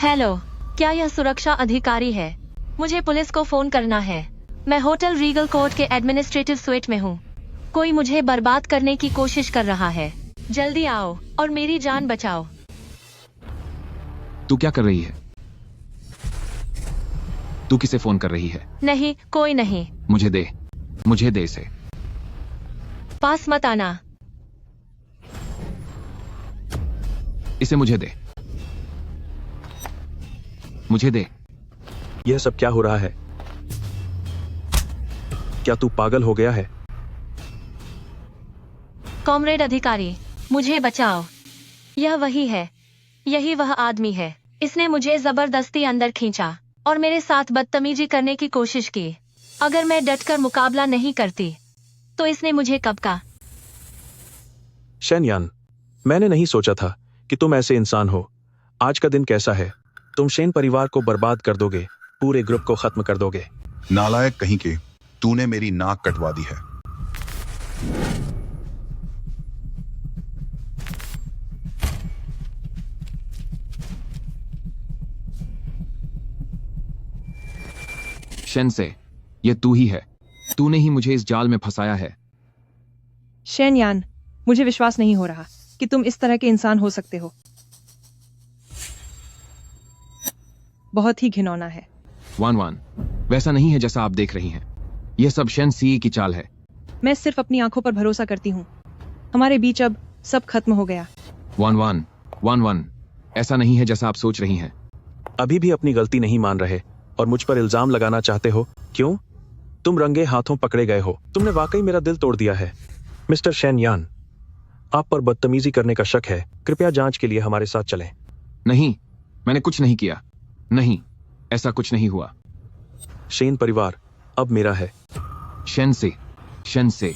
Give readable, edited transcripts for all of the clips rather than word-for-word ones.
Hello, क्या यह सुरक्षा अधिकारी है? मुझे पुलिस को फोन करना है। मैं होटल रीगल कोर्ट के एडमिनिस्ट्रेटिव स्वीट में हूँ। कोई मुझे बर्बाद करने की कोशिश कर रहा है। जल्दी आओ और मेरी जान बचाओ। तू क्या कर रही है? तू किसे फोन कर रही है? नहीं, कोई नहीं। मुझे दे इसे। पास मत आना। इसे मुझे दे। मुझे दे। यह सब क्या हो रहा है? क्या तू पागल हो गया है? कॉमरेड अधिकारी, मुझे बचाओ। यह वही है। यही वह आदमी है। इसने मुझे जबरदस्ती अंदर खींचा और मेरे साथ बदतमीजी करने की कोशिश की। अगर मैं डटकर मुकाबला नहीं करती तो इसने मुझे कब का। शेन-यान, मैंने नहीं सोचा था कि तुम ऐसे इंसान हो। आज का दिन कैसा है? तुम शेन परिवार को बर्बाद कर दोगे, पूरे ग्रुप को खत्म कर दोगे। नालायक कहीं के, तूने मेरी नाक कटवा दी है। शेन से, ये तू ही है। तूने ही मुझे इस जाल में फंसाया है। शेन-यान, मुझे विश्वास नहीं हो रहा कि तुम इस तरह के इंसान हो सकते हो। बहुत ही घिनौना है। वान वान, वैसा नहीं है जैसा आप देख रही हैं। यह सब शेन सी की चाल है। मैं सिर्फ अपनी आंखों पर भरोसा करती हूँ। हमारे बीच अब सब खत्म हो गया। वान, ऐसा नहीं है जैसा आप सोच रही हैं। अभी भी अपनी गलती नहीं मान रहे और मुझ पर इल्जाम लगाना चाहते हो। क्यों? तुम रंगे हाथों पकड़े गए हो। तुमने वाकई मेरा दिल तोड़ दिया है। मिस्टर शेन-यान, आप पर बदतमीजी करने का शक है। कृपया जांच के लिए हमारे साथ चलें। नहीं, मैंने कुछ नहीं किया। नहीं, ऐसा कुछ नहीं हुआ। शेन परिवार अब मेरा है। शेन से।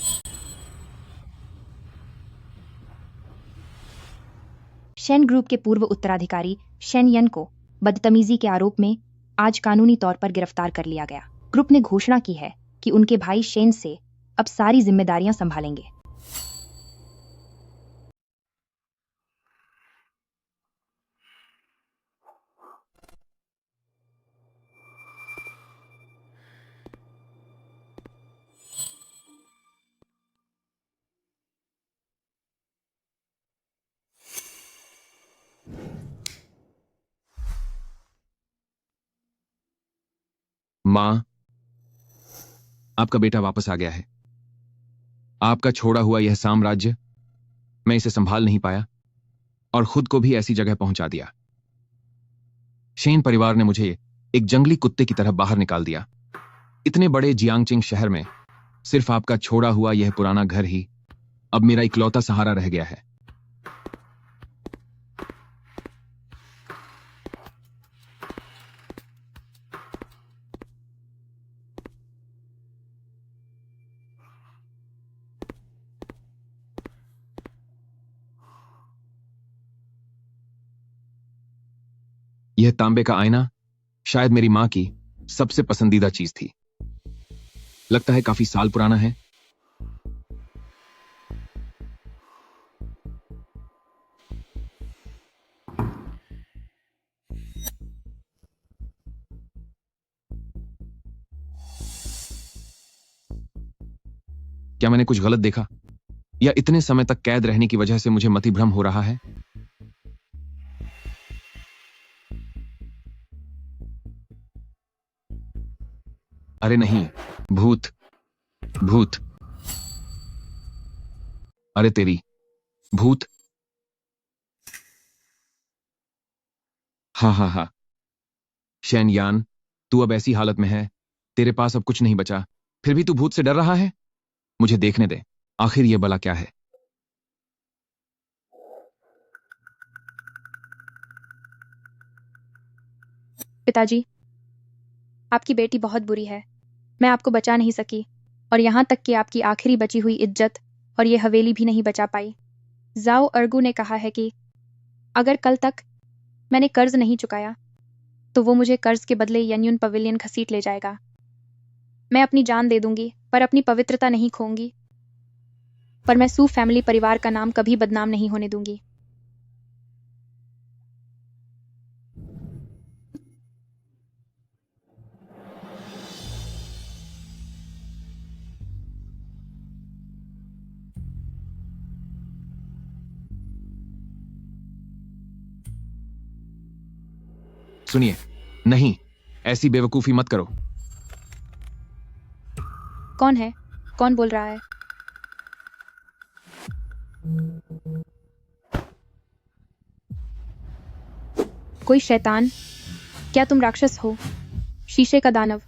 शेन ग्रुप के पूर्व उत्तराधिकारी शेन यन को बदतमीजी के आरोप में आज कानूनी तौर पर गिरफ्तार कर लिया गया। ग्रुप ने घोषणा की है कि उनके भाई शेन से अब सारी जिम्मेदारियां संभालेंगे। माँ, आपका बेटा वापस आ गया है। आपका छोड़ा हुआ यह साम्राज्य, मैं इसे संभाल नहीं पाया और खुद को भी ऐसी जगह पहुंचा दिया। शेन परिवार ने मुझे एक जंगली कुत्ते की तरह बाहर निकाल दिया। इतने बड़े जियांगचिंग शहर में सिर्फ आपका छोड़ा हुआ यह पुराना घर ही अब मेरा इकलौता सहारा रह गया है। यह तांबे का आईना शायद मेरी मां की सबसे पसंदीदा चीज थी। लगता है काफी साल पुराना है। क्या मैंने कुछ गलत देखा या इतने समय तक कैद रहने की वजह से मुझे मतिभ्रम हो रहा है? अरे नहीं, भूत। अरे तेरी भूत। हा। शेन-यान, तू अब ऐसी हालत में है, तेरे पास अब कुछ नहीं बचा, फिर भी तू भूत से डर रहा है? मुझे देखने दे, आखिर यह भला क्या है। पिताजी, आपकी बेटी बहुत बुरी है। मैं आपको बचा नहीं सकी और यहाँ तक कि आपकी आखिरी बची हुई इज्जत और ये हवेली भी नहीं बचा पाई। जाओ अर्गू ने कहा है कि अगर कल तक मैंने कर्ज नहीं चुकाया तो वो मुझे कर्ज के बदले यन्युन पवेलियन घसीट ले जाएगा। मैं अपनी जान दे दूंगी पर अपनी पवित्रता नहीं खोऊंगी। पर मैं सू फैमिली परिवार का नाम कभी बदनाम नहीं होने दूंगी। सुनिए, नहीं, ऐसी बेवकूफी मत करो। कौन है? कौन बोल रहा है? कोई शैतान? क्या तुम राक्षस हो? शीशे का दानव,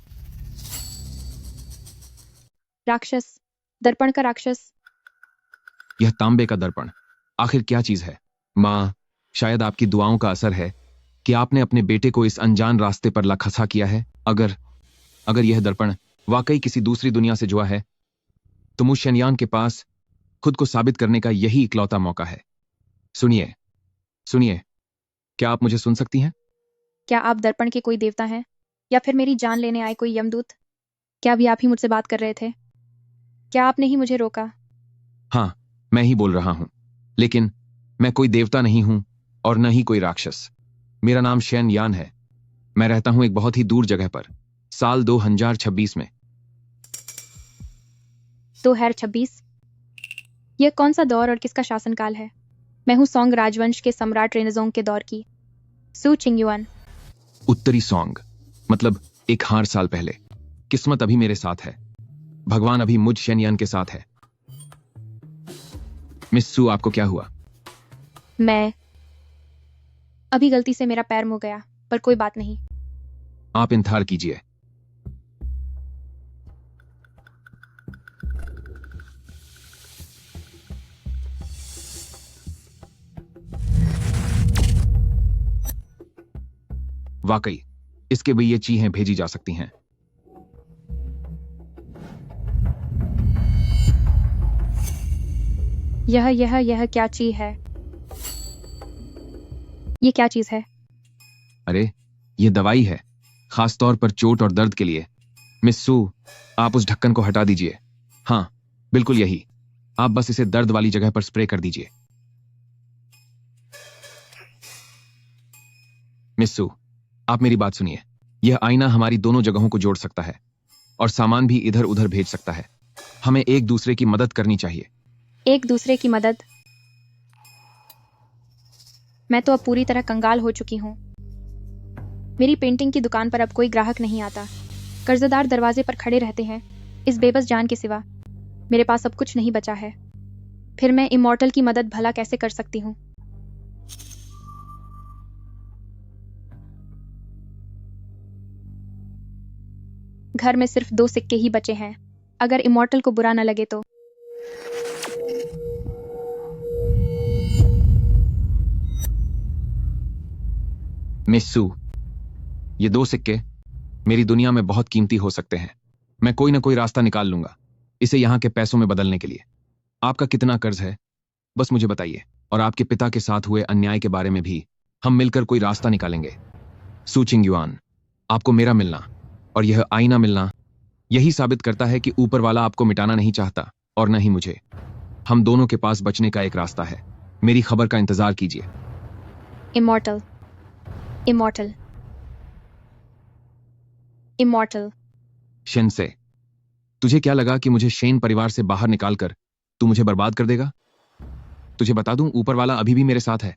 राक्षस, दर्पण का राक्षस। यह तांबे का दर्पण आखिर क्या चीज है? माँ, शायद आपकी दुआओं का असर है कि आपने अपने बेटे को इस अनजान रास्ते पर लखसा किया है। अगर यह दर्पण वाकई किसी दूसरी दुनिया से जुआ है, तो मुझ शेनयान के पास खुद को साबित करने का यही इकलौता मौका है। सुनिए, सुनिए, क्या आप मुझे सुन सकती हैं? क्या आप दर्पण के कोई देवता हैं, या फिर मेरी जान लेने आए कोई यमदूत? क्या अभी आप ही मुझसे बात कर रहे थे? क्या आपने ही मुझे रोका? हाँ, मैं ही बोल रहा हूं, लेकिन मैं कोई देवता नहीं हूं और न ही कोई राक्षस। मेरा नाम शेन यान है। मैं रहता हूं एक बहुत ही दूर जगह पर, साल 2026 में। 2026? यह कौन सा दौर और किसका शासनकाल है? मैं हूं सोंग राजवंश के सम्राट रेनेजोंग के दौर की, सू चिंगयुआन। उत्तरी सोंग, मतलब 1000 साल पहले। किस्मत अभी मेरे साथ है, भगवान अभी मुझ शेनयान के साथ है। मिस सू, आपको क्या हुआ? मैं अभी गलती से मेरा पैर मुड़ गया, पर कोई बात नहीं। आप इंतजार कीजिए। वाकई इसके भी ये चीजें भेजी जा सकती हैं। यह क्या चीज है? ये क्या चीज है? अरे, ये दवाई है, खास तौर पर चोट और दर्द के लिए। मिस सू, आप उस ढक्कन को हटा दीजिए। हाँ, बिल्कुल यही। आप बस इसे दर्द वाली जगह पर स्प्रे कर दीजिए। मिस सू, आप मेरी बात सुनिए। यह आईना हमारी दोनों जगहों को जोड़ सकता है और सामान भी इधर उधर भेज सकता है। हमें एक दूसरे की मदद करनी चाहिए। एक दूसरे की मदद? मैं तो अब पूरी तरह कंगाल हो चुकी हूँ। मेरी पेंटिंग की दुकान पर अब कोई ग्राहक नहीं आता। कर्जदार दरवाजे पर खड़े रहते हैं। इस बेबस जान के सिवा मेरे पास अब कुछ नहीं बचा है। फिर मैं इमॉर्टल की मदद भला कैसे कर सकती हूँ? घर में सिर्फ 2 सिक्के ही बचे हैं। अगर इमॉर्टल को बुरा न लगे तो। मिस सू, ये 2 सिक्के मेरी दुनिया में बहुत कीमती हो सकते हैं। मैं कोई ना कोई रास्ता निकाल लूंगा इसे यहाँ के पैसों में बदलने के लिए। आपका कितना कर्ज है, बस मुझे बताइए, और आपके पिता के साथ हुए अन्याय के बारे में भी हम मिलकर कोई रास्ता निकालेंगे। सू चिंगयुआन, आपको मेरा मिलना और यह आईना मिलना यही साबित करता है कि ऊपर वाला आपको मिटाना नहीं चाहता और न ही मुझे। हम दोनों के पास बचने का एक रास्ता है। मेरी खबर का इंतजार कीजिए। Immortal, immortal, immortal. शेनसे, तुझे क्या लगा कि मुझे शेन परिवार से बाहर निकालकर तू मुझे बर्बाद कर देगा? तुझे बता दूं, ऊपर वाला अभी भी मेरे साथ है।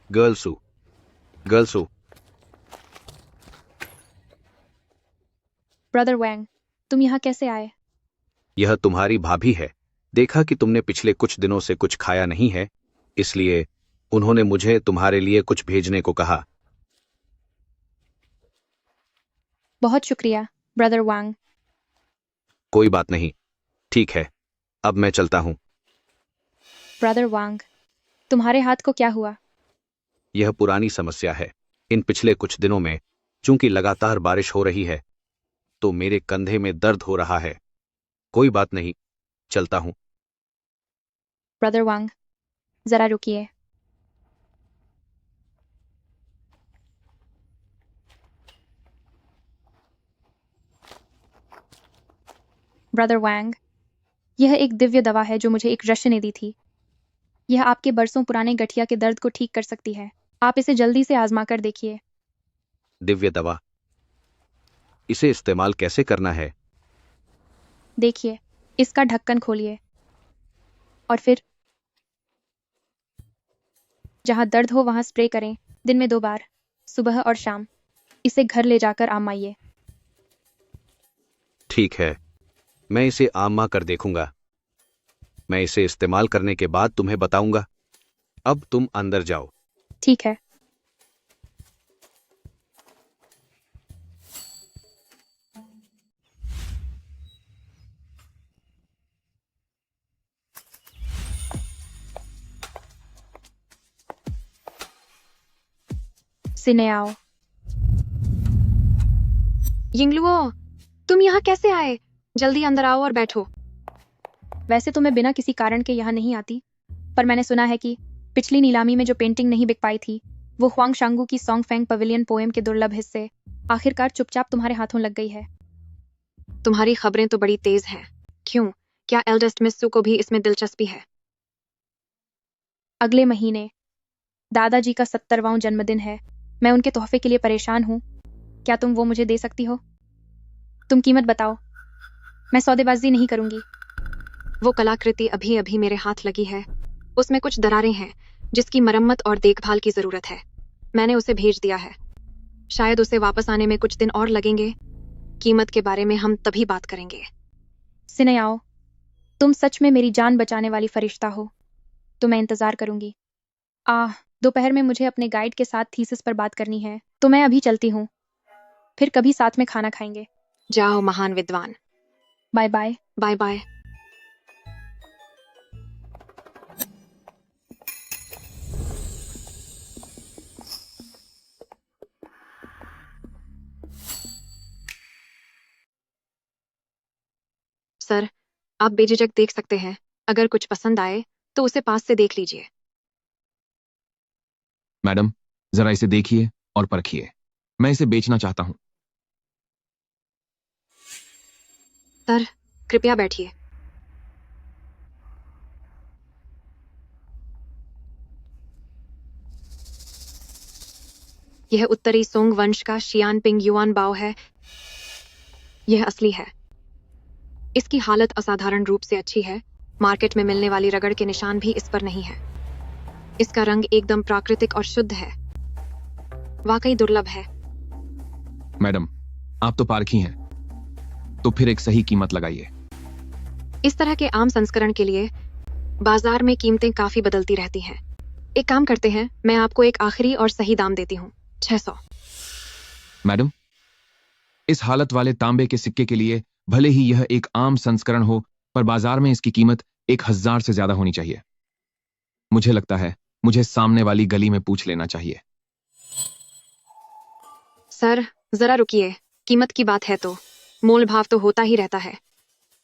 गर्लसू, गर्लसू, ब्रदर वैंग, तुम यहाँ कैसे आए? यह तुम्हारी भाभी है। देखा कि तुमने पिछले कुछ दिनों से कुछ खाया नहीं है, इसलिए उन्होंने मुझे तुम्हारे लिए कुछ भेजने को कहा। बहुत शुक्रिया ब्रदर वांग। कोई बात नहीं, ठीक है, अब मैं चलता हूं। ब्रदर वांग, तुम्हारे हाथ को क्या हुआ? यह पुरानी समस्या है। इन पिछले कुछ दिनों में चूंकि लगातार बारिश हो रही है, तो मेरे कंधे में दर्द हो रहा है। कोई बात नहीं, चलता हूं। ब्रदर वांग, जरा रुकिए। ब्रदर वैंग, यह एक दिव्य दवा है जो मुझे एक रश्य ने दी थी। यह आपके बरसों पुराने गठिया के दर्द को ठीक कर सकती है। आप इसे जल्दी से आजमा कर देखिए। दिव्य दवा? इसे इस्तेमाल कैसे करना है? देखिए, इसका ढक्कन खोलिए और फिर जहां दर्द हो वहां स्प्रे करें, दिन में 2 बार, सुबह और शाम। इसे घर ले जाकर आमाइए। ठीक है, मैं इसे आमा कर देखूंगा। मैं इसे इस्तेमाल करने के बाद तुम्हें बताऊंगा। अब तुम अंदर जाओ। ठीक है। सिने आओ। यिंगलुओ, तुम यहाँ कैसे आए? जल्दी अंदर आओ और बैठो। वैसे तो मैं बिना किसी कारण के यहाँ नहीं आती, पर मैंने सुना है कि पिछली नीलामी में जो पेंटिंग नहीं बिक पाई थी, वो हुआंग शांगू की सॉन्ग फेंग पवेलियन पोएम के दुर्लभ हिस्से, आखिरकार चुपचाप तुम्हारे हाथों लग गई है। तुम्हारी खबरें तो बड़ी तेज हैं। क्यों? क्या एल्डेस्ट मिस सू को भी इसमें दिलचस्पी है? अगले महीने दादाजी का 70वां जन्मदिन है। मैं उनके तोहफे के लिए परेशान हूँ। क्या तुम वो मुझे दे सकती हो? तुम कीमत बताओ। मैं सौदेबाजी नहीं करूंगी। वो कलाकृति अभी अभी मेरे हाथ लगी है। उसमें कुछ दरारें हैं जिसकी मरम्मत और देखभाल की जरूरत है। मैंने उसे भेज दिया है। शायद उसे वापस आने में कुछ दिन और लगेंगे। कीमत के बारे में हम तभी बात करेंगे। सिनयाओ, तुम सच में मेरी जान बचाने वाली फरिश्ता हो, तो मैं इंतजार करूंगी। दोपहर में मुझे अपने गाइड के साथ थीसिस पर बात करनी है, तो मैं अभी चलती हूँ। फिर कभी साथ में खाना खाएंगे। जाओ महान विद्वान। Bye bye. Bye bye. Sir, आप बेझिझक देख सकते हैं। अगर कुछ पसंद आए तो उसे पास से देख लीजिए। मैडम, जरा इसे देखिए और परखिए। मैं इसे बेचना चाहता हूं। सर, कृपया बैठिए। यह उत्तरी सोंग वंश का शियानपिंग युआन बाओ है। यह असली है। इसकी हालत असाधारण रूप से अच्छी है। मार्केट में मिलने वाली रगड़ के निशान भी इस पर नहीं है। इसका रंग एकदम प्राकृतिक और शुद्ध है। वाकई दुर्लभ है। मैडम, आप तो पारखी हैं, तो फिर एक सही कीमत लगाइए। इस तरह के आम संस्करण के लिए बाजार में कीमतें काफी बदलती रहती हैं। एक काम करते हैं, मैं आपको एक आखिरी और सही दाम देती हूँ। 600। मैडम, इस हालत वाले तांबे के सिक्के के लिए भले ही यह एक आम संस्करण हो, पर बाजार में इसकी कीमत 1000 से ज्यादा होनी चाहिए। मुझे लगता है मुझे सामने वाली गली में पूछ लेना चाहिए। सर, जरा रुकिए। कीमत की बात है तो मोल भाव तो होता ही रहता है।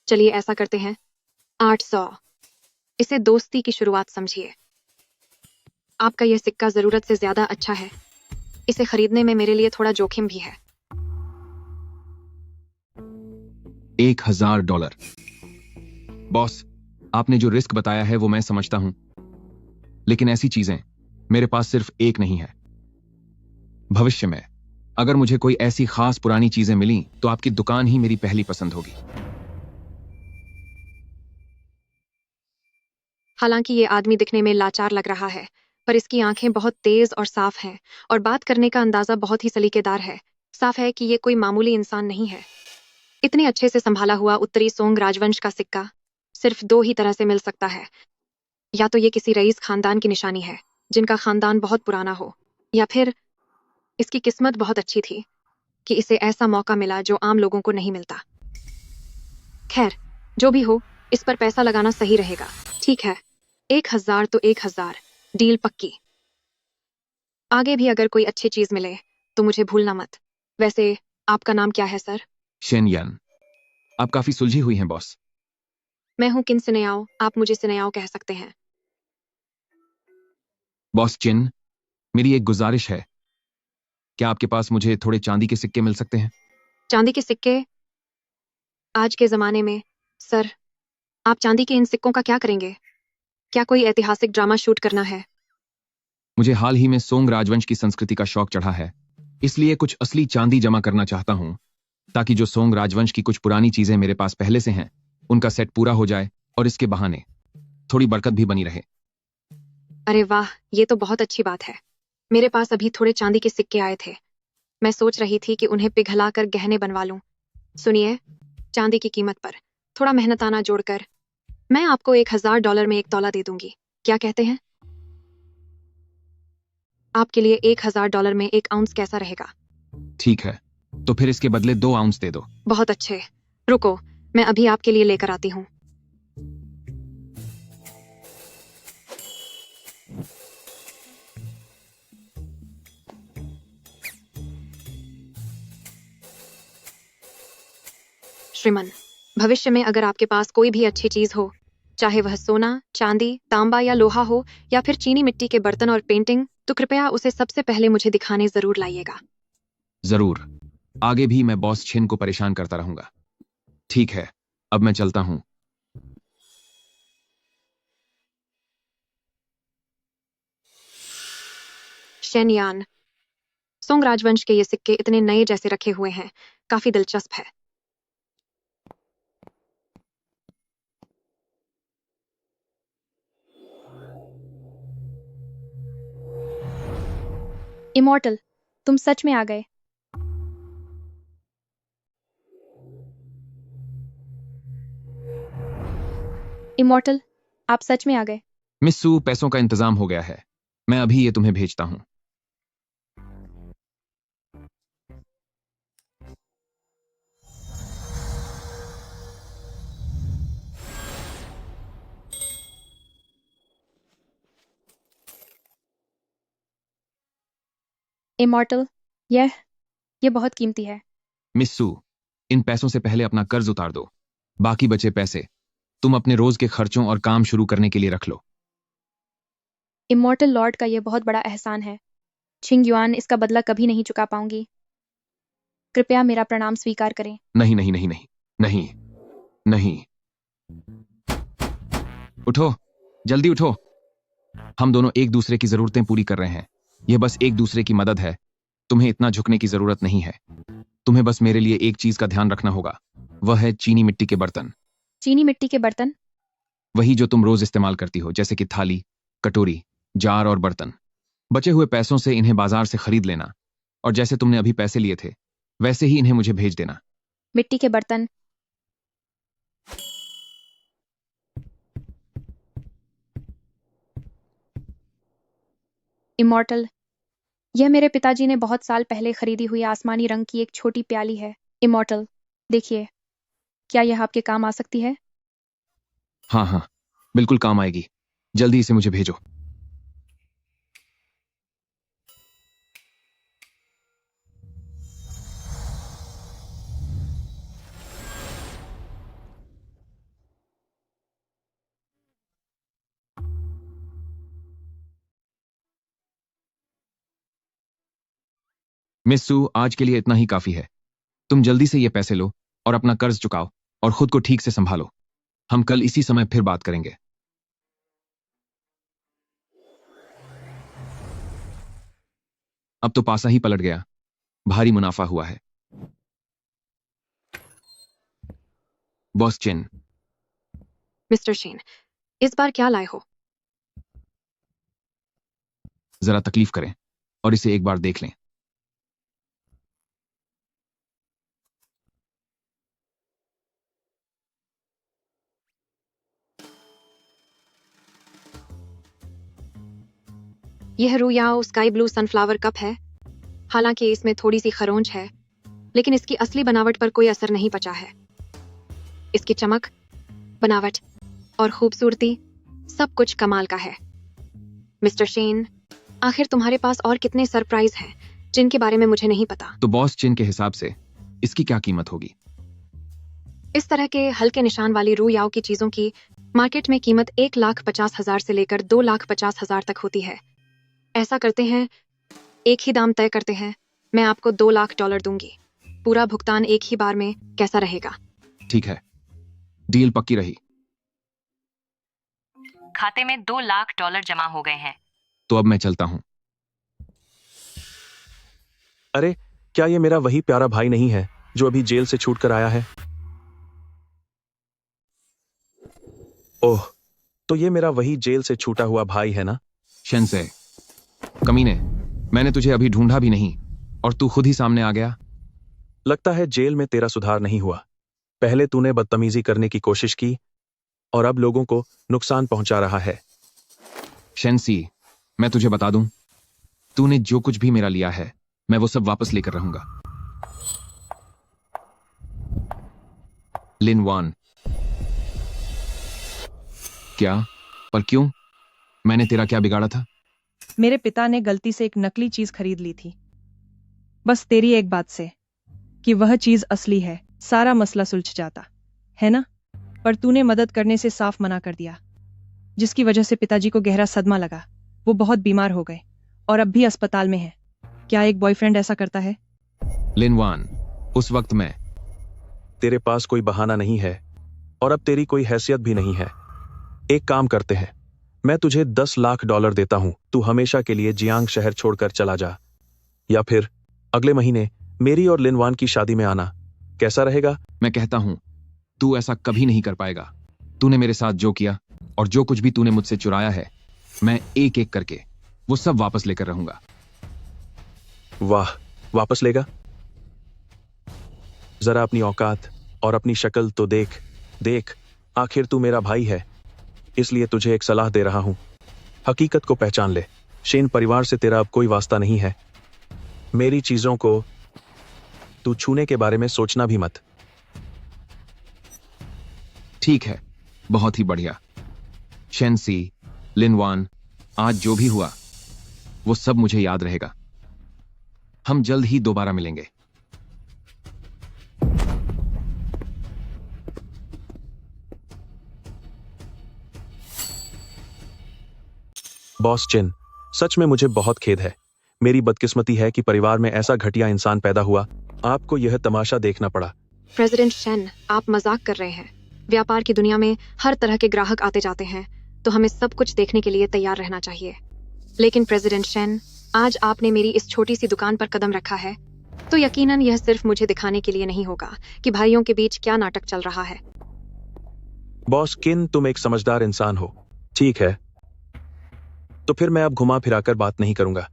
चलिए ऐसा करते हैं, 800। इसे दोस्ती की शुरुआत समझिए। आपका यह सिक्का जरूरत से ज्यादा अच्छा है। इसे खरीदने में मेरे लिए थोड़ा जोखिम भी है। $1000। बॉस, आपने जो रिस्क बताया है वो मैं समझता हूं, लेकिन ऐसी चीजें मेरे पास सिर्फ एक नहीं है। भविष्य में अगर मुझे कोई ऐसी खास पुरानी चीजें मिली तो आपकी दुकान ही मेरी पहली पसंद होगी। हालांकि ये आदमी दिखने में लाचार लग रहा है, पर इसकी आंखें बहुत तेज और साफ हैं और बात करने का अंदाजा बहुत ही सलीकेदार है। साफ है कि ये कोई मामूली इंसान नहीं है। इतने अच्छे से संभाला हुआ उत्तरी सोंग राजवंश का सिक्का सिर्फ 2 ही तरह से मिल सकता है। या तो ये किसी रईस खानदान की निशानी है जिनका खानदान बहुत पुराना हो, या फिर इसकी किस्मत बहुत अच्छी थी कि इसे ऐसा मौका मिला जो आम लोगों को नहीं मिलता। खैर, जो भी हो, इस पर पैसा लगाना सही रहेगा। ठीक है, 1000 तो 1000। डील पक्की। आगे भी अगर कोई अच्छी चीज मिले तो मुझे भूलना मत। वैसे आपका नाम क्या है सर? शेन यान। आप काफी सुलझी हुई हैं बॉस। मैं हूं किन सिनेयाओ। आप मुझे सिनेयाओ कह सकते हैं। बॉस चिन, मेरी एक गुजारिश है। क्या आपके पास मुझे थोड़े चांदी के सिक्के मिल सकते हैं? चांदी के सिक्के? आज के जमाने में सर, आप चांदी के इन सिक्कों का क्या करेंगे? क्या कोई ऐतिहासिक ड्रामा शूट करना है? मुझे हाल ही में सोंग राजवंश की संस्कृति का शौक चढ़ा है, इसलिए कुछ असली चांदी जमा करना चाहता हूं, ताकि जो सोंग राजवंश की कुछ पुरानी चीजें मेरे पास पहले से हैं उनका सेट पूरा हो जाए और इसके बहाने थोड़ी बरकत भी बनी रहे। अरे वाह, ये तो बहुत अच्छी बात है। मेरे पास अभी थोड़े चांदी के सिक्के आए थे। मैं सोच रही थी कि उन्हें पिघलाकर गहने बनवा लूं। सुनिए, चांदी की कीमत पर थोड़ा मेहनताना जोड़कर मैं आपको $1000 में 1 तोला दे दूंगी। क्या कहते हैं? आपके लिए $1000 में 1 आउंस कैसा रहेगा? ठीक है, तो फिर इसके बदले 2 आउंस दे दो। बहुत अच्छे। रुको, मैं अभी आपके लिए लेकर आती हूँ। श्रीमान, भविष्य में अगर आपके पास कोई भी अच्छी चीज हो, चाहे वह सोना, चांदी, तांबा या लोहा हो, या फिर चीनी मिट्टी के बर्तन और पेंटिंग, तो कृपया उसे सबसे पहले मुझे दिखाने जरूर लाइएगा। जरूर, आगे भी मैं बॉस छिन को परेशान करता रहूंगा। ठीक है, अब मैं चलता हूं। शेनयान, सोंग राजवंश के ये सिक्के इतने नए जैसे रखे हुए हैं, काफी दिलचस्प है। इमॉर्टल, तुम सच में आ गए। इमॉर्टल, आप सच में आ गए। मिस्सू, पैसों का इंतजाम हो गया है। मैं अभी ये तुम्हें भेजता हूं। इमॉर्टल, यह बहुत कीमती है। मिस्सू, इन पैसों से पहले अपना कर्ज उतार दो। बाकी बचे पैसे तुम अपने रोज के खर्चों और काम शुरू करने के लिए रख लो। इमॉर्टल लॉर्ड का यह बहुत बड़ा एहसान है। छिंग युआन इसका बदला कभी नहीं चुका पाऊंगी। कृपया मेरा प्रणाम स्वीकार करें। नहीं नहीं नहीं नहीं नहीं नहीं। उठो, जल्दी उठो। हम दोनों एक दूसरे की जरूरतें पूरी कर रहे हैं। यह बस एक दूसरे की मदद है। तुम्हें इतना झुकने की जरूरत नहीं है। तुम्हें बस मेरे लिए एक चीज का ध्यान रखना होगा, वह है चीनी मिट्टी के बर्तन। चीनी मिट्टी के बर्तन? वही जो तुम रोज इस्तेमाल करती हो, जैसे कि थाली, कटोरी, जार और बर्तन। बचे हुए पैसों से इन्हें बाजार से खरीद लेना, और जैसे तुमने अभी पैसे लिए थे वैसे ही इन्हें मुझे भेज देना। मिट्टी के बर्तन। इमॉर्टल, यह मेरे पिताजी ने बहुत साल पहले खरीदी हुई आसमानी रंग की एक छोटी प्याली है। इमॉर्टल, देखिए, क्या यह आपके काम आ सकती है? हाँ हाँ, बिल्कुल काम आएगी। जल्दी इसे मुझे भेजो। मिस्सू, आज के लिए इतना ही काफी है। तुम जल्दी से ये पैसे लो और अपना कर्ज चुकाओ और खुद को ठीक से संभालो। हम कल इसी समय फिर बात करेंगे। अब तो पासा ही पलट गया। भारी मुनाफा हुआ है। बॉस चिन। मिस्टर शेन, इस बार क्या लाए हो? जरा तकलीफ करें और इसे एक बार देख लें। यह रूयाओ स्काई ब्लू सनफ्लावर कप है। हालांकि इसमें थोड़ी सी खरोंच है, लेकिन इसकी असली बनावट पर कोई असर नहीं पचा है। इसकी चमक, बनावट और खूबसूरती सब कुछ कमाल का है। मिस्टर शेन, आखिर तुम्हारे पास और कितने सरप्राइज हैं जिनके बारे में मुझे नहीं पता? तो बॉस चिन के हिसाब से इसकी क्या कीमत होगी? इस तरह के हल्के निशान वाली रूयाओ की चीजों की मार्केट में कीमत 1,50,000 से लेकर 2,50,000 तक होती है। ऐसा करते हैं, एक ही दाम तय करते हैं। मैं आपको $2,00,000 दूंगी। पूरा भुगतान एक ही बार में कैसा रहेगा? ठीक है, डील पक्की रही। खाते में $2,00,000 जमा हो गए हैं। तो अब मैं चलता हूं। अरे, क्या ये मेरा वही प्यारा भाई नहीं है जो अभी जेल से छूट कर आया है? ओह, तो ये मेरा वही जेल से छूटा हुआ भाई है ना? शेनसे, कमीने, मैंने तुझे अभी ढूंढा भी नहीं और तू खुद ही सामने आ गया। लगता है जेल में तेरा सुधार नहीं हुआ। पहले तूने बदतमीजी करने की कोशिश की और अब लोगों को नुकसान पहुंचा रहा है। शेंसी, मैं तुझे बता दूं, तूने जो कुछ भी मेरा लिया है मैं वो सब वापस लेकर रहूंगा। लिन वान। क्या? पर क्यों? मैंने तेरा क्या बिगाड़ा था? मेरे पिता ने गलती से एक नकली चीज खरीद ली थी, बस तेरी एक बात से कि वह चीज असली है सारा मसला सुलझ जाता है ना? पर तूने मदद करने से साफ मना कर दिया, जिसकी वजह से पिताजी को गहरा सदमा लगा। वो बहुत बीमार हो गए और अब भी अस्पताल में है। क्या एक बॉयफ्रेंड ऐसा करता है? लिन वान, उस वक्त मैं तेरे पास कोई बहाना नहीं है और अब तेरी कोई हैसियत भी नहीं है। एक काम करते हैं, मैं तुझे $10 लाख देता हूं, तू हमेशा के लिए जियांग शहर छोड़कर चला जा, या फिर अगले महीने मेरी और लिनवान की शादी में आना। कैसा रहेगा? मैं कहता हूं, तू ऐसा कभी नहीं कर पाएगा। तूने मेरे साथ जो किया और जो कुछ भी तूने मुझसे चुराया है, मैं एक एक करके वो सब वापस लेकर रहूंगा। वाह, वापस लेगा? जरा अपनी औकात और अपनी शक्ल तो देख। आखिर तू मेरा भाई है, इसलिए तुझे एक सलाह दे रहा हूं। हकीकत को पहचान ले। शेन परिवार से तेरा अब कोई वास्ता नहीं है। मेरी चीजों को तू छूने के बारे में सोचना भी मत। ठीक है, बहुत ही बढ़िया। शेंसी, लिनवान, आज जो भी हुआ वो सब मुझे याद रहेगा। हम जल्द ही दोबारा मिलेंगे। बॉस चिन, सच में मुझे बहुत खेद है। मेरी बदकिस्मती है कि परिवार में ऐसा घटिया इंसान पैदा हुआ। आपको यह तमाशा देखना पड़ा। प्रेसिडेंट शेन, आप मजाक कर रहे हैं। व्यापार की दुनिया में हर तरह के ग्राहक आते जाते हैं, तो हमें सब कुछ देखने के लिए तैयार रहना चाहिए। लेकिन प्रेसिडेंट शेन, आज आपने मेरी इस छोटी सी दुकान पर कदम रखा है, तो यकीनन यह सिर्फ मुझे दिखाने के लिए नहीं होगा कि भाइयों के बीच क्या नाटक चल रहा है। बॉस किन, तुम एक समझदार इंसान हो। ठीक है, तो फिर मैं अब घुमा फिराकर बात नहीं करूंगा।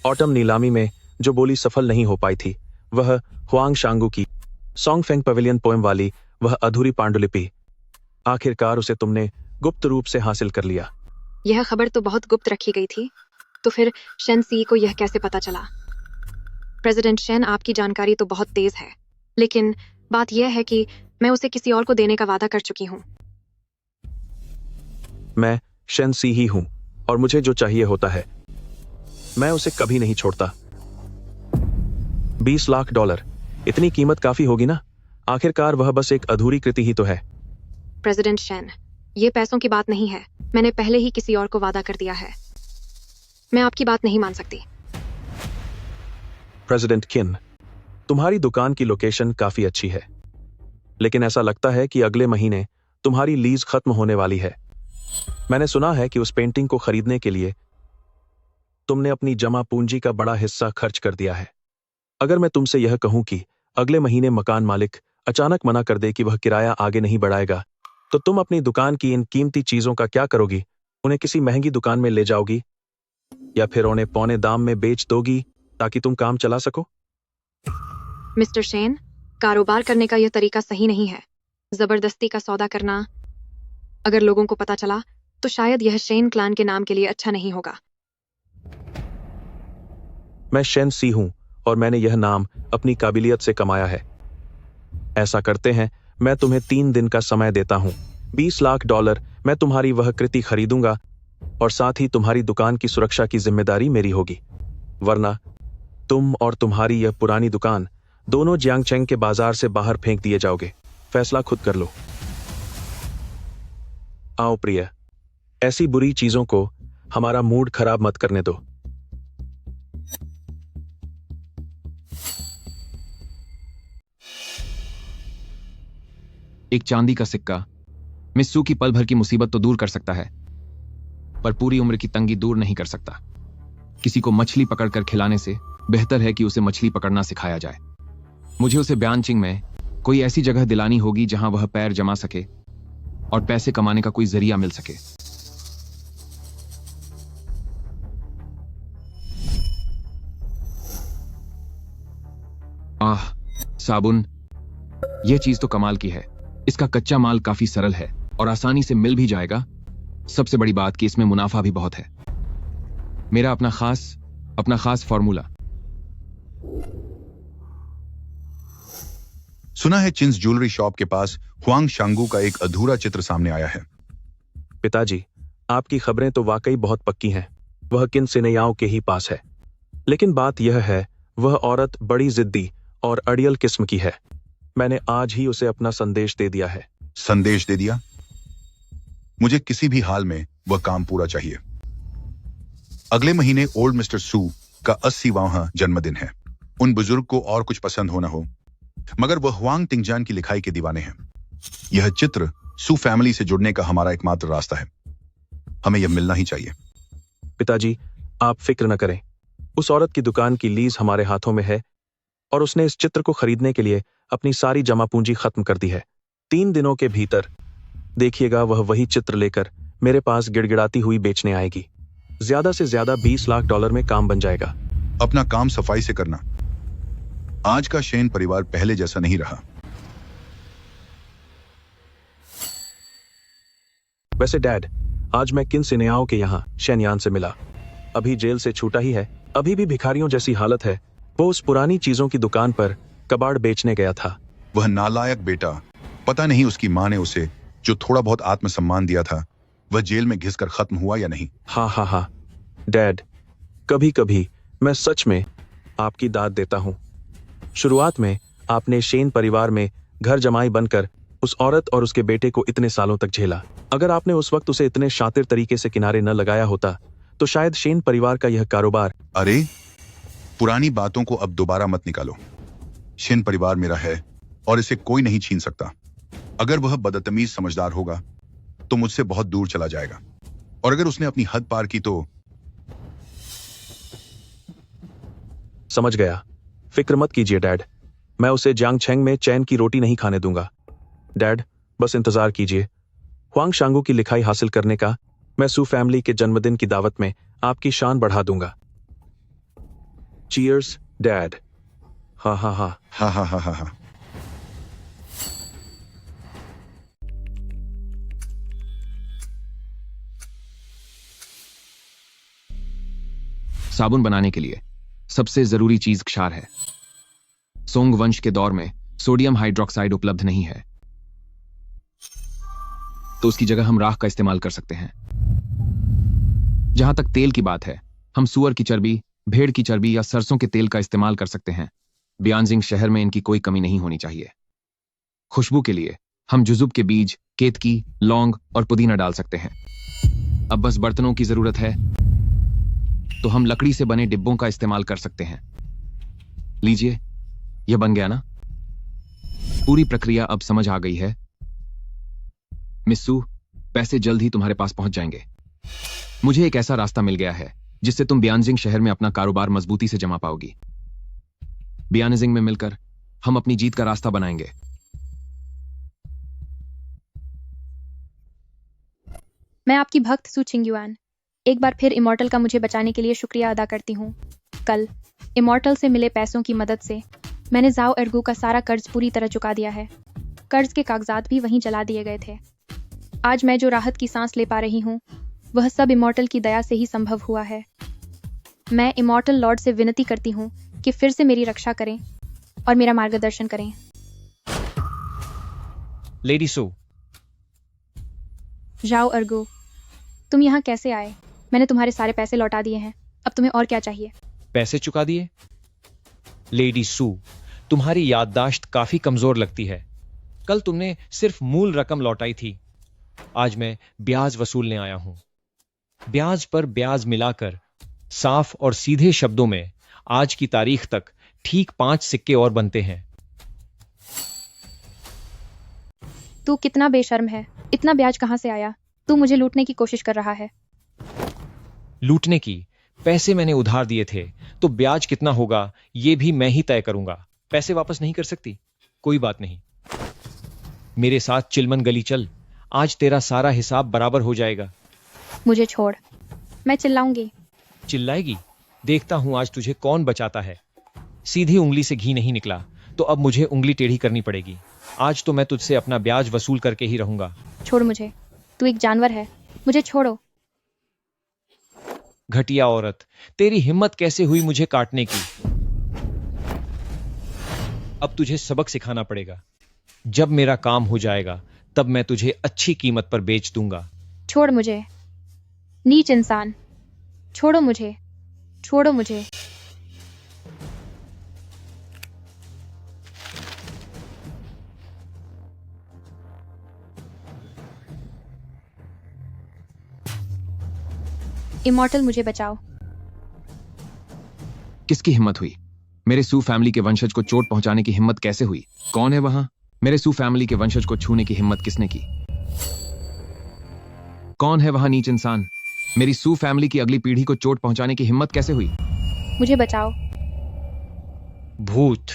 ऑटम नीलामी में जो बोली सफल नहीं हो पाई थी, वह हुआंग शांगू की सॉन्गफेंग पवेलियन पोएम वाली वह अधूरी पांडुलिपि, आखिरकार उसे तुमने गुप्त रूप से हासिल कर लिया। यह खबर तो बहुत गुप्त रखी गई थी, तो फिर शेन सी को यह कैसे पता चला? प्रेसिडेंट शेन, आपकी जानकारी तो बहुत तेज है, लेकिन बात यह है कि मैं उसे किसी और को देने का वादा कर चुकी हूँ। मैं शेन सी ही हूं और मुझे जो चाहिए होता है। मैं उसे कभी नहीं छोड़ता। $20 लाख, इतनी कीमत काफी होगी ना? आखिरकार वह बस एक अधूरी कृति ही तो है। प्रेसिडेंट शेन, ये पैसों की बात नहीं है। मैंने पहले ही किसी और को वादा कर दिया है। मैं आपकी बात नहीं मान सकती। प्रेसिडेंट किन, तुम्हारी दुकान की लोकेशन काफी अच्छी है, लेकिन ऐसा लगता है कि अगले महीने तुम्हारी लीज खत्म होने वाली है। मैंने सुना है कि उस पेंटिंग को खरीदने के लिए तुमने अपनी जमा पूंजी का बड़ा हिस्सा खर्च कर दिया है। अगर मैं तुमसे यह कहूं कि अगले महीने मकान मालिक अचानक मना कर दे कि वह किराया आगे नहीं बढ़ाएगा, तो तुम अपनी दुकान की इन कीमती चीजों का क्या करोगी? उन्हें किसी महंगी दुकान में ले जाओगी या फिर उन्हें पौने दाम में बेच दोगी ताकि तुम काम चला सको? मिस्टर शेन, कारोबार करने का यह तरीका सही नहीं है। जबरदस्ती का सौदा करना, अगर लोगों को पता चला तो शायद यह शेन क्लान के नाम के लिए अच्छा नहीं होगा। मैं शेन सी हूं और मैंने यह नाम अपनी काबिलियत से कमाया है। ऐसा करते हैं, मैं तुम्हें 3 दिन का समय देता हूं। $20 लाख, मैं तुम्हारी वह कृति खरीदूंगा और साथ ही तुम्हारी दुकान की सुरक्षा की जिम्मेदारी मेरी होगी, वरना तुम और तुम्हारी यह पुरानी दुकान दोनों जियांगचेंग के बाजार से बाहर फेंक दिए जाओगे। फैसला खुद कर लो। आओ प्रिय, ऐसी बुरी चीजों को हमारा मूड खराब मत करने दो। एक चांदी का सिक्का मिस्सू की पल भर की मुसीबत तो दूर कर सकता है, पर पूरी उम्र की तंगी दूर नहीं कर सकता। किसी को मछली पकड़कर खिलाने से बेहतर है कि उसे मछली पकड़ना सिखाया जाए। मुझे उसे ब्यानचिंग में कोई ऐसी जगह दिलानी होगी जहां वह पैर जमा सके और पैसे कमाने का कोई जरिया मिल सके। आह, साबुन, यह चीज तो कमाल की है। इसका कच्चा माल काफी सरल है और आसानी से मिल भी जाएगा। सबसे बड़ी बात कि इसमें मुनाफा भी बहुत है। मेरा अपना खास फॉर्मूला। सुना है चिंस ज्वेलरी शॉप के पास हुआंग शांगू का एक अधूरा चित्र सामने आया है। पिताजी, आपकी खबरें तो वाकई बहुत पक्की हैं। वह किन सिनेयाओं के ही पास है। लेकिन बात यह है, वह औरत बड़ी जिद्दी और अड़ियल किस्म की है। मैंने आज ही उसे अपना संदेश दे दिया है। संदेश दे दिया? मुझे किसी भी हाल में वह काम पूरा चाहिए। अगले महीने ओल्ड मिस्टर सू का 80वां जन्मदिन है। उन बुजुर्ग को और कुछ पसंद हो ना हो, मगर वह हुआंग टिंगजान की लिखाई के दीवाने हैं। यह चित्र सू फैमिली से जुड़ने का हमारा एकमात्र रास्ता है। हमें यह मिलना ही चाहिए। पिताजी, आप फिक्र न करें। उस औरत की दुकान की लीज हमारे हाथों में है और उसने इस चित्र को खरीदने के लिए अपनी सारी जमा पूंजी खत्म कर दी है। 3 दिनों के भीतर देखिएगा, वह वही चित्र लेकर मेरे पास गिड़गिड़ाती हुई बेचने आएगी। ज्यादा से ज्यादा $20 लाख में काम बन जाएगा। अपना काम सफाई से करना। आज का शेन परिवार पहले जैसा नहीं रहा। वैसे डैड, आज मैं किन सिनेयाओं के यहाँ शेनयान से मिला। अभी जेल से छूटा ही है। अभी भी भिखारियों जैसी हालत है। वो उस पुरानी चीजों की दुकान पर कबाड़ बेचने गया था। वह नालायक बेटा, पता नहीं उसकी माँ ने उसे जो थोड़ा बहुत आत्मसम्मान दिया था, वह जेल में घिसकर खत्म हुआ या नहीं। हाँ डैड, कभी कभी मैं सच में आपकी दाद देता हूँ। शुरुआत में आपने शेन परिवार में घर जमाई बनकर उस औरत और उसके बेटे को इतने सालों तक झेला। अगर आपने उस वक्त उसे इतने शातिर तरीके से किनारे न लगाया होता तो शायद शेन परिवार का यह कारोबार। अरे, पुरानी बातों को अब दोबारा मत निकालो। शेन परिवार मेरा है और इसे कोई नहीं छीन सकता। अगर वह बदतमीज समझदार होगा तो मुझसे बहुत दूर चला जाएगा, और अगर उसने अपनी हद पार की तो। समझ गया। फिक्र मत कीजिए डैड, मैं उसे जियांगछेंग में चैन की रोटी नहीं खाने दूंगा। डैड, बस इंतजार कीजिए। हुआंग शांगू की लिखाई हासिल करने का मैं सू फैमिली के जन्मदिन की दावत में आपकी शान बढ़ा दूंगा। Cheers dad. हाँ। हा। साबुन बनाने के लिए सबसे जरूरी चीज क्षार है। सोंग वंश के दौर में सोडियम हाइड्रोक्साइड उपलब्ध नहीं है, तो उसकी जगह हम राख का इस्तेमाल कर सकते हैं। जहां तक तेल की बात है, हम सुअर की चर्बी, भेड़ की चर्बी या सरसों के तेल का इस्तेमाल कर सकते हैं। बियांजिंग शहर में इनकी कोई कमी नहीं होनी चाहिए। खुशबू के लिए हम जुजुब के बीज, केतकी, लौंग और पुदीना डाल सकते हैं। अब बस बर्तनों की जरूरत है, तो हम लकड़ी से बने डिब्बों का इस्तेमाल कर सकते हैं। लीजिए, यह बन गया ना। पूरी प्रक्रिया अब समझ आ गई है। मिस्सू, पैसे जल्द ही तुम्हारे पास पहुंच जाएंगे। मुझे एक ऐसा रास्ता मिल गया है जिससे तुम बियांजिंग शहर में अपना कारोबार मजबूती से जमा पाओगी। बियानिजिंग में मिलकर हम अपनी जीत का रास्ता बनाएंगे। मैं आपकी भक्त सू छिंगयुआन एक बार फिर इमॉर्टल का मुझे बचाने के लिए शुक्रिया अदा करती हूँ। कल इमॉर्टल से मिले पैसों की मदद से मैंने जाओ एर्गू का सारा कर्ज पूरी तरह चुका दिया है। कर्ज के कागजात भी वहीं जला दिए गए थे। आज मैं जो राहत की सांस ले पा रही हूँ, वह सब इमॉर्टल की दया से ही संभव हुआ है। मैं इमॉर्टल लॉर्ड से विनती करती हूँ कि फिर से मेरी रक्षा करें और मेरा मार्गदर्शन करें। लेडी सू। जाओ एर्गू, तुम यहाँ कैसे आए? मैंने तुम्हारे सारे पैसे लौटा दिए हैं। अब तुम्हें और क्या चाहिए? पैसे चुका दिए? लेडी सू, तुम्हारी याददाश्त काफी कमजोर लगती है। कल तुमने सिर्फ मूल रकम लौटाई थी। आज मैं ब्याज वसूलने आया हूं। ब्याज पर ब्याज मिलाकर साफ और सीधे शब्दों में आज की तारीख तक ठीक 5 सिक्के और बनते हैं। तू कितना बेशर्म है। इतना ब्याज कहां से आया? तू मुझे लूटने की कोशिश कर रहा है। लूटने की? पैसे मैंने उधार दिए थे, तो ब्याज कितना होगा यह भी मैं ही तय करूंगा। पैसे वापस नहीं कर सकती? कोई बात नहीं, मेरे साथ चिलमन गली चल। आज तेरा सारा हिसाब बराबर हो जाएगा। मुझे छोड़, मैं चिल्लाऊंगी। चिल्लाएगी? देखता हूं आज तुझे कौन बचाता है। सीधी उंगली से घी नहीं निकला, तो अब मुझे उंगली टेढ़ी करनी पड़ेगी। आज तो मैं तुझसे अपना ब्याज वसूल करके ही रहूंगा। छोड़ मुझे, तू एक जानवर है, मुझे छोड़ो। घटिया औरत, तेरी हिम्मत कैसे हुई मुझे काटने की? अब तुझे सबक सिखाना पड़ेगा। जब मेरा काम हो जाएगा तब मैं तुझे अच्छी कीमत पर बेच दूंगा। छोड़ मुझे, नीच इंसान, छोड़ो मुझे, छोड़ो मुझे। इमॉर्टल, मुझे बचाओ। किसकी हिम्मत हुई? मेरे सू फैमिली के वंशज को चोट पहुंचाने की हिम्मत कैसे हुई? कौन है वहां? मेरे सू फैमिली के वंशज को छूने की हिम्मत किसने की? कौन है वहां नीच इंसान? मेरी सू फैमिली की अगली पीढ़ी को चोट पहुंचाने की हिम्मत कैसे हुई? मुझे बचाओ। भूत,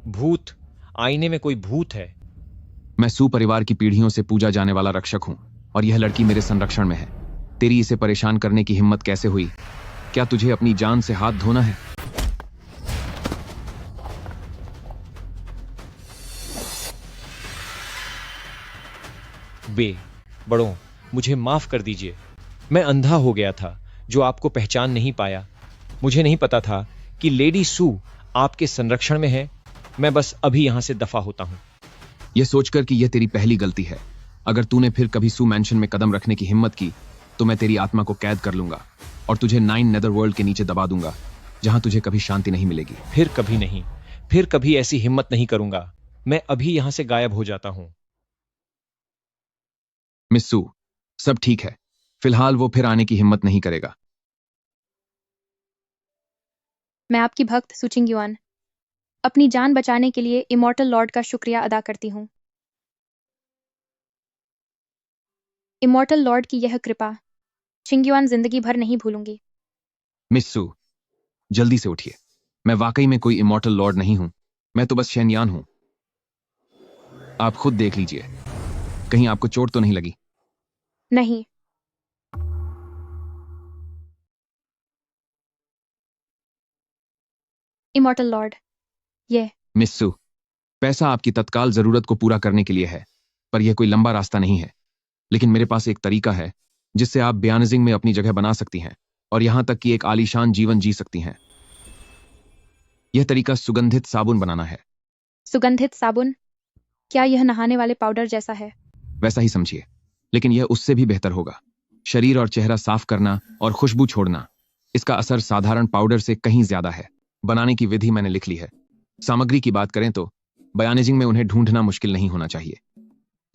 भूत, आईने में कोई भूत है। मैं सू परिवार की पीढ़ियों से पूजा जाने वाला रक्षक हूं और यह लड़की मेरे संरक्षण में है। तेरी इसे परेशान करने की हिम्मत कैसे हुई? क्या तुझे अपनी जान से हाथ धोना है? बे बड़ों, मुझे माफ कर दीजिए। मैं अंधा हो गया था जो आपको पहचान नहीं पाया। मुझे नहीं पता था कि लेडी सू आपके संरक्षण में है। मैं बस अभी यहां से दफा होता हूं। यह सोचकर कि यह तेरी पहली गलती है। अगर तूने फिर कभी सू मैंशन में कदम रखने की हिम्मत की तो मैं तेरी आत्मा को कैद कर लूंगा और तुझे 9 नेदरवर्ल्ड के नीचे दबा दूंगा, जहां तुझे कभी शांति नहीं मिलेगी। फिर कभी नहीं, फिर कभी ऐसी हिम्मत नहीं करूंगा। मैं अभी यहां से गायब हो जाता हूं। मिस सू, सब ठीक है। फिलहाल वो फिर आने की हिम्मत नहीं करेगा। मैं आपकी भक्त सुचिंग युआन अपनी जान बचाने के लिए इमॉर्टल लॉर्ड का शुक्रिया अदा करती हूँ। इमॉर्टल लॉर्ड की यह कृपा चिंग्युआन जिंदगी भर नहीं भूलूंगी। मिस सू, जल्दी से उठिए। मैं वाकई में कोई इमॉर्टल लॉर्ड नहीं हूं। मैं तो बस शेनयान हूं। आप खुद देख लीजिए, कहीं आपको चोट तो नहीं लगी? नहीं। इमॉर्टल लॉर्ड, ये मिस सू, पैसा आपकी तत्काल जरूरत को पूरा करने के लिए है, पर यह कोई लंबा रास्ता नहीं है। लेकिन मेरे पास एक तरीका है जिससे आप बयानजिंग में अपनी जगह बना सकती हैं और यहां तक कि एक आलीशान जीवन जी सकती हैं। यह तरीका सुगंधित साबुन बनाना है। सुगंधित साबुन? क्या यह नहाने वाले पाउडर जैसा है? वैसा ही समझिए, लेकिन यह उससे भी बेहतर होगा। शरीर और चेहरा साफ करना और खुशबू छोड़ना, इसका असर साधारण पाउडर से कहीं ज्यादा है। बनाने की विधि मैंने लिख ली है। सामग्री की बात करें तो बयानेजिंग में उन्हें ढूंढना मुश्किल नहीं होना चाहिए।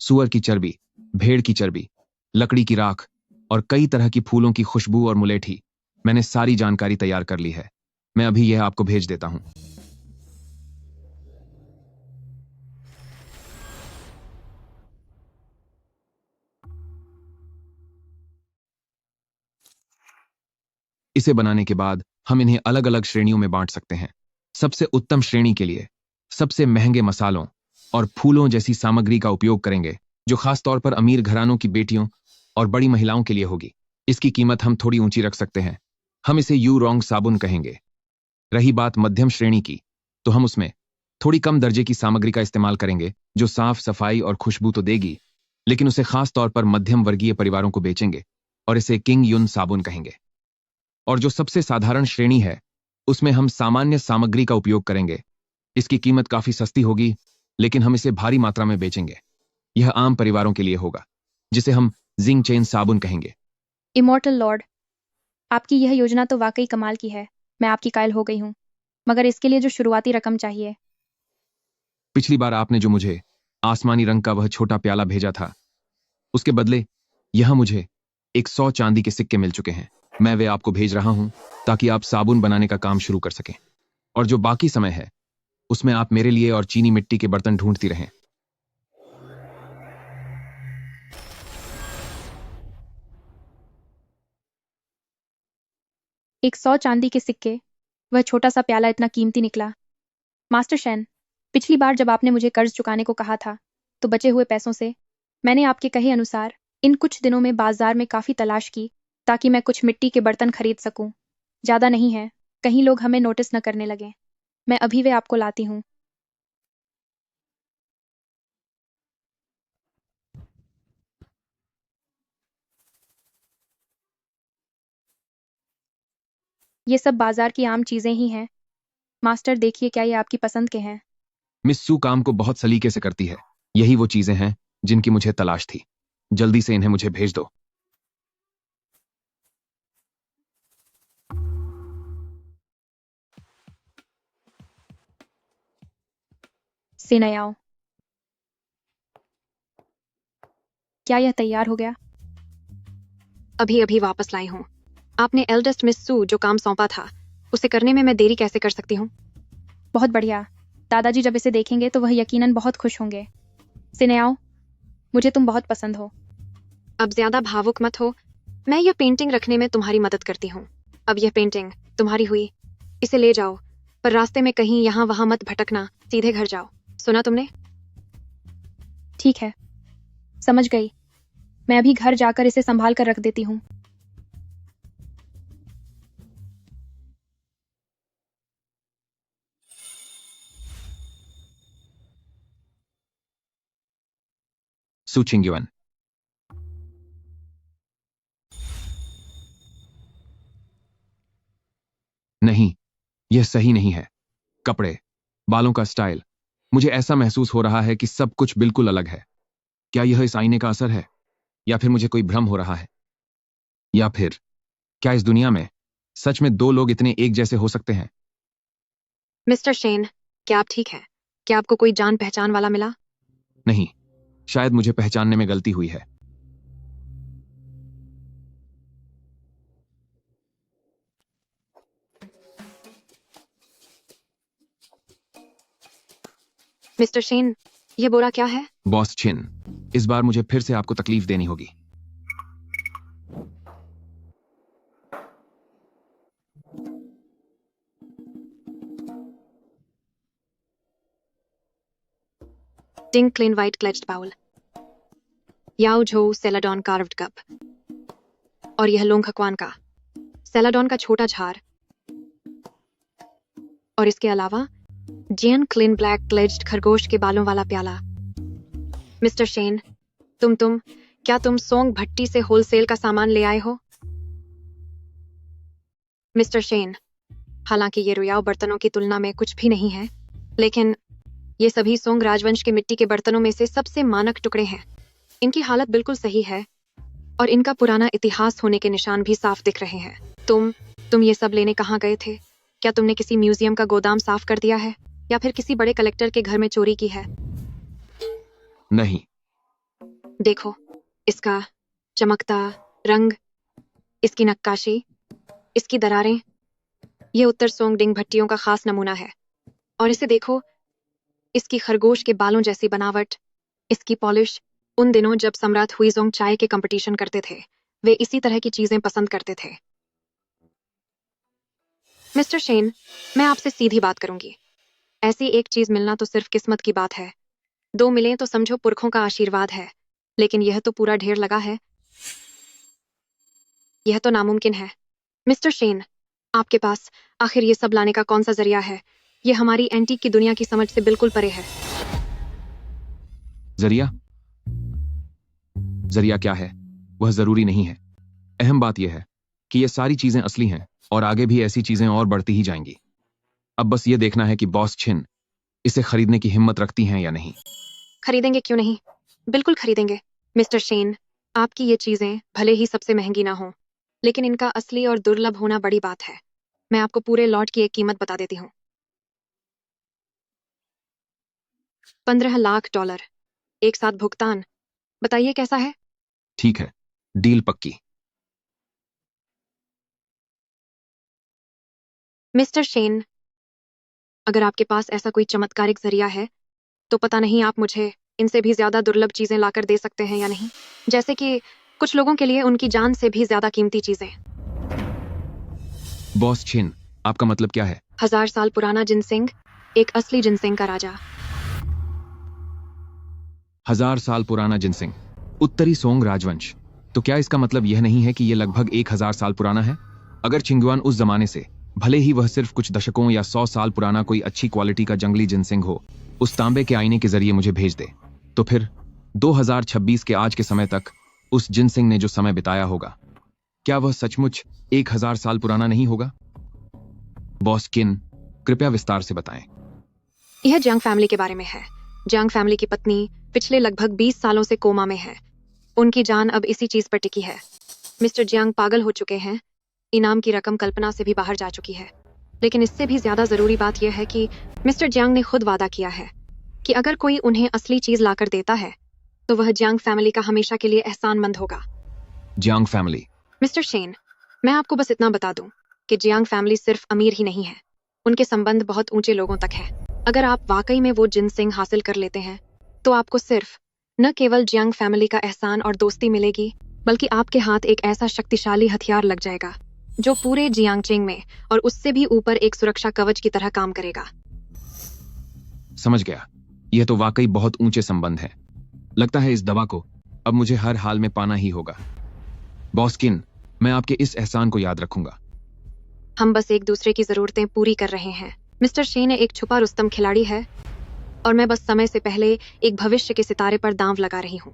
सुअर की चर्बी, भेड़ की चर्बी, लकड़ी की राख और कई तरह की फूलों की खुशबू और मुलेठी। मैंने सारी जानकारी तैयार कर ली है। मैं अभी यह आपको भेज देता हूं। इसे बनाने के बाद हम इन्हें अलग अलग श्रेणियों में बांट सकते हैं। सबसे उत्तम श्रेणी के लिए सबसे महंगे मसालों और फूलों जैसी सामग्री का उपयोग करेंगे, जो खासतौर पर अमीर घरानों की बेटियों और बड़ी महिलाओं के लिए होगी। इसकी कीमत हम थोड़ी ऊंची रख सकते हैं। हम इसे यू रोंग साबुन कहेंगे। रही बात मध्यम श्रेणी की, तो हम उसमें थोड़ी कम दर्जे की सामग्री का इस्तेमाल करेंगे, जो साफ सफाई और खुशबू तो देगी, लेकिन उसे खास तौर पर मध्यम वर्गीय परिवारों को बेचेंगे और इसे किंग युन साबुन कहेंगे। और जो सबसे साधारण श्रेणी है, उसमें हम सामान्य सामग्री का उपयोग करेंगे। इसकी कीमत काफी सस्ती होगी, लेकिन हम इसे भारी मात्रा में बेचेंगे। यह आम परिवारों के लिए होगा, जिसे हम जिंग चेन साबुन कहेंगे। इमॉर्टल लॉर्ड, आपकी यह योजना तो वाकई कमाल की है। मैं आपकी कायल हो गई हूँ, मगर इसके लिए जो शुरुआती रकम चाहिए। पिछली बार आपने जो मुझे आसमानी रंग का वह छोटा प्याला भेजा था, उसके बदले यह मुझे 100 चांदी के सिक्के मिल चुके हैं। मैं वे आपको भेज रहा हूं ताकि आप साबुन बनाने का काम शुरू कर सकें, और जो बाकी समय है उसमें आप मेरे लिए और चीनी मिट्टी के बर्तन ढूंढती रहें। एक 100 चांदी के सिक्के, वह छोटा सा प्याला इतना कीमती निकला। मास्टर शैन, पिछली बार जब आपने मुझे कर्ज चुकाने को कहा था, तो बचे हुए पैसों से मैंने आपके कहे अनुसार इन कुछ दिनों में बाजार में काफी तलाश की ताकि मैं कुछ मिट्टी के बर्तन खरीद सकूं। ज्यादा नहीं है, कहीं लोग हमें नोटिस न करने लगे। मैं अभी वे आपको लाती हूँ। ये सब बाजार की आम चीजें ही हैं। मास्टर देखिए, क्या ये आपकी पसंद के हैं? मिस सू काम को बहुत सलीके से करती है। यही वो चीजें हैं जिनकी मुझे तलाश थी। जल्दी से इन्हें मुझे भेज दो। सिनयाओ, क्या यह तैयार हो गया? अभी अभी वापस लाई हूँ। आपने एल्डेस्ट मिस सू जो काम सौंपा था उसे करने में मैं देरी कैसे कर सकती हूँ? बहुत बढ़िया। दादाजी जब इसे देखेंगे तो वह यकीनन बहुत खुश होंगे। सिनयाओ, मुझे तुम बहुत पसंद हो। अब ज्यादा भावुक मत हो। मैं यह पेंटिंग रखने में तुम्हारी मदद करती हूँ। अब यह पेंटिंग तुम्हारी हुई। इसे ले जाओ, पर रास्ते में कहीं यहाँ वहां मत भटकना। सीधे घर जाओ। सुना तुमने? ठीक है, समझ गई। मैं अभी घर जाकर इसे संभाल कर रख देती हूँ। सू चिंगयुआन। नहीं, यह सही नहीं है। कपड़े, बालों का स्टाइल, मुझे ऐसा महसूस हो रहा है कि सब कुछ बिल्कुल अलग है। क्या यह इस आईने का असर है, या फिर मुझे कोई भ्रम हो रहा है? या फिर क्या इस दुनिया में सच में दो लोग इतने एक जैसे हो सकते हैं? मिस्टर शेन, क्या आप ठीक हैं? क्या आपको कोई जान पहचान वाला मिला? नहीं, शायद मुझे पहचानने में गलती हुई है। मिस्टर शेन, यह बोरा क्या है? बॉस छिन, इस बार मुझे फिर से आपको तकलीफ देनी होगी। टिंग क्लीन व्हाइट क्लेज्ड बाउल, याओ झो सेलाडॉन कार्व्ड कप, और यह लोंग खक्वान का सेलाडॉन का छोटा झार, और इसके अलावा जियन क्लीन ब्लैक क्लेज्ड खरगोश के बालों वाला प्याला। मिस्टर शेन, क्या तुम सोंग भट्टी से होलसेल का सामान ले आए हो? मिस्टर शेन, हालांकि ये रुयाओ बर्तनों की तुलना में कुछ भी नहीं है, लेकिन ये सभी सोंग राजवंश के मिट्टी के बर्तनों में से सबसे मानक टुकड़े हैं। इनकी हालत बिल्कुल सही है और इनका पुराना इतिहास होने के निशान भी साफ दिख रहे हैं। तुम ये सब लेने कहाँ गए थे? क्या तुमने किसी म्यूजियम का गोदाम साफ कर दिया है या फिर किसी बड़े कलेक्टर के घर में चोरी की है? नहीं। देखो, इसका चमकता रंग, इसकी नक्काशी, इसकी दरारें, ये उत्तर सोंगडिंग भट्टियों का खास नमूना है। और इसे देखो, इसकी खरगोश के बालों जैसी बनावट, इसकी पॉलिश। उन दिनों जब सम्राट हुइजोंग चाय के कंपटीशन करते थे, वे इसी तरह की चीजें पसंद करते थे। मिस्टर शेन, मैं आपसे सीधी बात करूंगी। ऐसी एक चीज मिलना तो सिर्फ किस्मत की बात है। दो मिलें तो समझो पुरखों का आशीर्वाद है, लेकिन यह तो पूरा ढेर लगा है। यह तो नामुमकिन है। मिस्टर शेन, आपके पास आखिर ये सब लाने का कौन सा जरिया है? यह हमारी एंटीक की दुनिया की समझ से बिल्कुल परे है। जरिया क्या है वह जरूरी नहीं है। अहम बात यह है कि ये सारी चीजें असली हैं और आगे भी ऐसी चीजें और बढ़ती ही जाएंगी। अब बस ये देखना है कि बॉस छिन इसे खरीदने की हिम्मत रखती हैं या नहीं। खरीदेंगे क्यों नहीं, बिल्कुल खरीदेंगे। मिस्टर शेन, आपकी ये चीजें भले ही सबसे महंगी ना हो, लेकिन इनका असली और दुर्लभ होना बड़ी बात है। मैं आपको पूरे लॉट की एक कीमत बता देती हूँ। $15 लाख, एक साथ भुगतान। बताइए कैसा है? ठीक है, डील पक्की। मिस्टर शेन, अगर आपके पास ऐसा कोई चमत्कारिक जरिया है तो पता नहीं आप मुझे इनसे भी ज्यादा दुर्लभ चीजें लाकर दे सकते हैं या नहीं। जैसे कि कुछ लोगों के लिए उनकी जान से भी ज्यादा कीमती चीजें। बॉस छिन, आपका मतलब क्या है? 1000 साल पुराना जिनसिंग, एक असली जिनसिंग का राजा। 1000 साल पुराना जिनसिंग, उत्तरी सोंग राजवंश। तो क्या इसका मतलब यह नहीं है कि यह लगभग 1000 साल पुराना है? अगर छिंगुआन उस जमाने से, भले ही वह सिर्फ कुछ दशकों या 100 साल पुराना कोई अच्छी क्वालिटी का जंगली जिनसिंग हो, उस तांबे के आईने के जरिए मुझे भेज दे, तो फिर 2026 के आज के समय तक उस जिनसिंग ने जो समय बिताया होगा, क्या वह सचमुच 1000 साल पुराना नहीं होगा? बॉस किन, कृपया विस्तार से बताएं। यह जंग फैमिली के बारे में है। जंग फैमिली की पत्नी पिछले लगभग 20 सालों से कोमा में है। उनकी जान अब इसी चीज पर टिकी है। मिस्टर जियांग पागल हो चुके हैं। इनाम की रकम कल्पना से भी बाहर जा चुकी है। लेकिन इससे भी ज्यादा जरूरी बात यह है कि मिस्टर जियांग ने खुद वादा किया है कि अगर कोई उन्हें असली चीज लाकर देता है तो वह जियांग फैमिली का हमेशा के लिए एहसानमंद होगा। Jiang family. मिस्टर शेन, मैं आपको बस इतना बता दूं कि जियांग फैमिली सिर्फ अमीर ही नहीं है, उनके संबंध बहुत ऊंचे लोगों तक है। अगर आप वाकई में वो जिनसिंग हासिल कर लेते हैं तो आपको सिर्फ न केवल जियांग फैमिली का एहसान और दोस्ती मिलेगी, बल्कि आपके हाथ एक ऐसा शक्तिशाली हथियार लग जाएगा जो पूरे जियांगचेंग में और उससे भी ऊपर एक सुरक्षा कवच की तरह काम करेगा। समझ गया। यह तो वाकई बहुत ऊंचे संबंध है। लगता है इस दवा को अब मुझे हर हाल में पाना ही होगा। बॉस किन, मैं आपके इस एहसान को याद रखूंगा। हम बस एक दूसरे की जरूरतें पूरी कर रहे हैं। मिस्टर शेन एक छुपा रुस्तम खिलाड़ी है और मैं बस समय से पहले एक भविष्य के सितारे पर दांव लगा रही हूँ।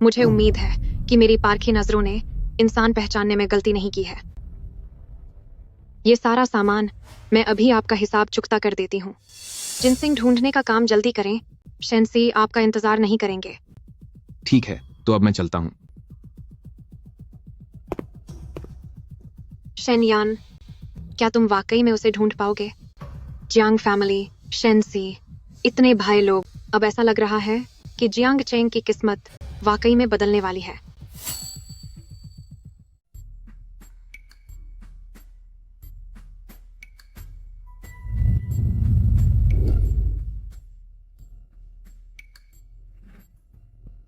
मुझे उम्मीद है कि मेरी पारखी नजरों ने इंसान पहचानने में गलती नहीं की है। ये सारा सामान मैं अभी आपका हिसाब चुकता कर देती हूँ। जिनसिंग ढूंढने का काम जल्दी करें। शेनसी आपका इंतजार नहीं करेंगे। ठीक है, तो अब मैं चलता हूँ। शेनयान, क्या तुम वाकई में उसे ढूंढ पाओगे? जियांग फैमिली, शेनसी, इतने भाई लोग। अब ऐसा लग रहा है कि जियांग चेंग की किस्मत वाकई में बदलने वाली है।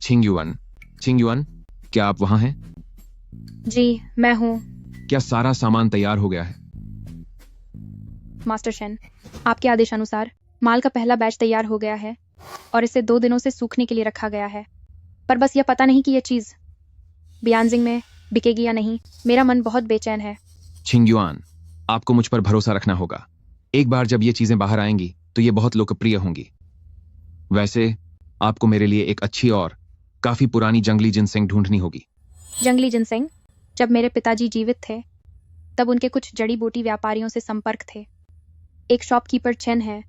छिंगयुआन, छिंगयुआन, क्या आप वहां हैं? जी, मैं हूँ। क्या सारा सामान तैयार हो गया है? मास्टर शेन, आपके आदेशानुसार माल का पहला बैच तैयार हो गया है और इसे 2 दिनों से सूखने के लिए रखा गया है। पर बस यह पता नहीं कि यह चीज बियांजिंग में बिकेगी या नहीं। मेरा मन बहुत बेचैन है। छिंगयुआन, आपको मुझ पर भरोसा रखना होगा। एक बार जब ये चीजें बाहर आएंगी तो ये बहुत लोकप्रिय होंगी। वैसे आपको मेरे लिए एक अच्छी और काफी पुरानी जंगली जिनसिंग ढूंढनी होगी। जंगली जिनसिंग? जब मेरे पिताजी जीवित थे तब उनके कुछ जड़ी बूटी व्यापारियों से संपर्क थे। एक शॉपकीपर चेन है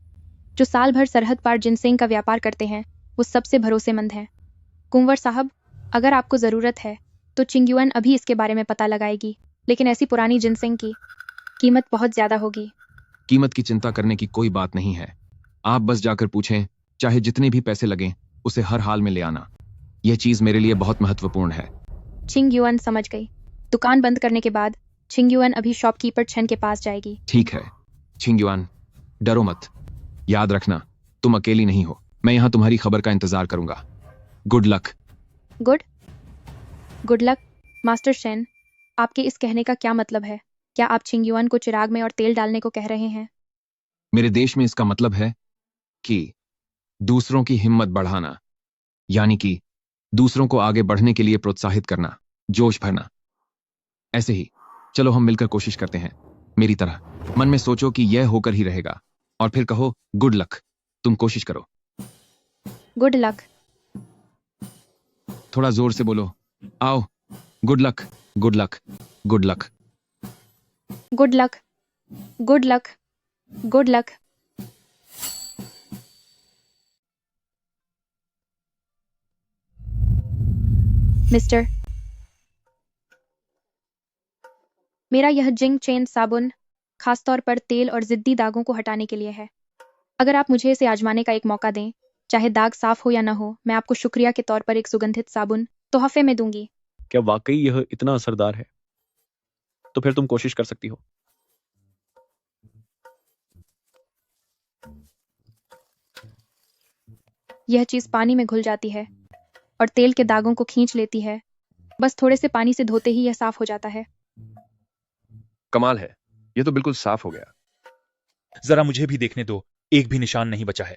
जो साल भर सरहद पार जिनसिंग का व्यापार करते हैं। वो सबसे भरोसेमंद हैं। कुंवर साहब, अगर आपको जरूरत है तो चिंगयुआन अभी इसके बारे में पता लगाएगी, लेकिन ऐसी पुरानी जिनसिंग की कीमत बहुत ज्यादा होगी। कीमत की चिंता करने की कोई बात नहीं है। आप बस जाकर पूछें, चाहे जितने भी पैसे लगें उसे हर हाल में ले आना। यह चीज मेरे लिए बहुत महत्वपूर्ण है। चिंगयुआन समझ गई। दुकान बंद करने के बाद चिंगयुआन अभी शॉपकीपर छन के पास जाएगी। ठीक है छिंगयुआन, डरो मत। याद रखना, तुम अकेली नहीं हो। मैं यहां तुम्हारी खबर का इंतजार करूंगा। Good luck. Good luck. Master Shane, आपके इस कहने का क्या मतलब है? क्या आप चिंगयुआन को चिराग में और तेल डालने को कह रहे हैं? मेरे देश में इसका मतलब है कि दूसरों की हिम्मत बढ़ाना, यानी कि दूसरों को आगे बढ़ने के लिए प्रोत्साहित करना, जोश भरना। ऐसे ही चलो हम मिलकर कोशिश करते हैं। मेरी तरह मन में सोचो कि यह होकर ही रहेगा और फिर कहो गुड लक। तुम कोशिश करो। Good luck. थोड़ा जोर से बोलो। आओ। Good luck, good luck, good luck. Good luck, good luck, good luck. Mister, मेरा यह जिंग चेन साबुन खासतौर पर तेल और जिद्दी दागों को हटाने के लिए है। अगर आप मुझे इसे आजमाने का एक मौका दें, चाहे दाग साफ हो या ना हो, मैं आपको शुक्रिया के तौर पर एक सुगंधित साबुन तोहफे में दूंगी। क्या वाकई यह इतना असरदार है? तो फिर तुम कोशिश कर सकती हो। यह चीज पानी में घुल जाती है और तेल के दागों को खींच लेती है। बस थोड़े से पानी से धोते ही यह साफ हो जाता है। कमाल है, यह तो बिल्कुल साफ हो गया। जरा मुझे भी देखने दो, एक भी निशान नहीं बचा है।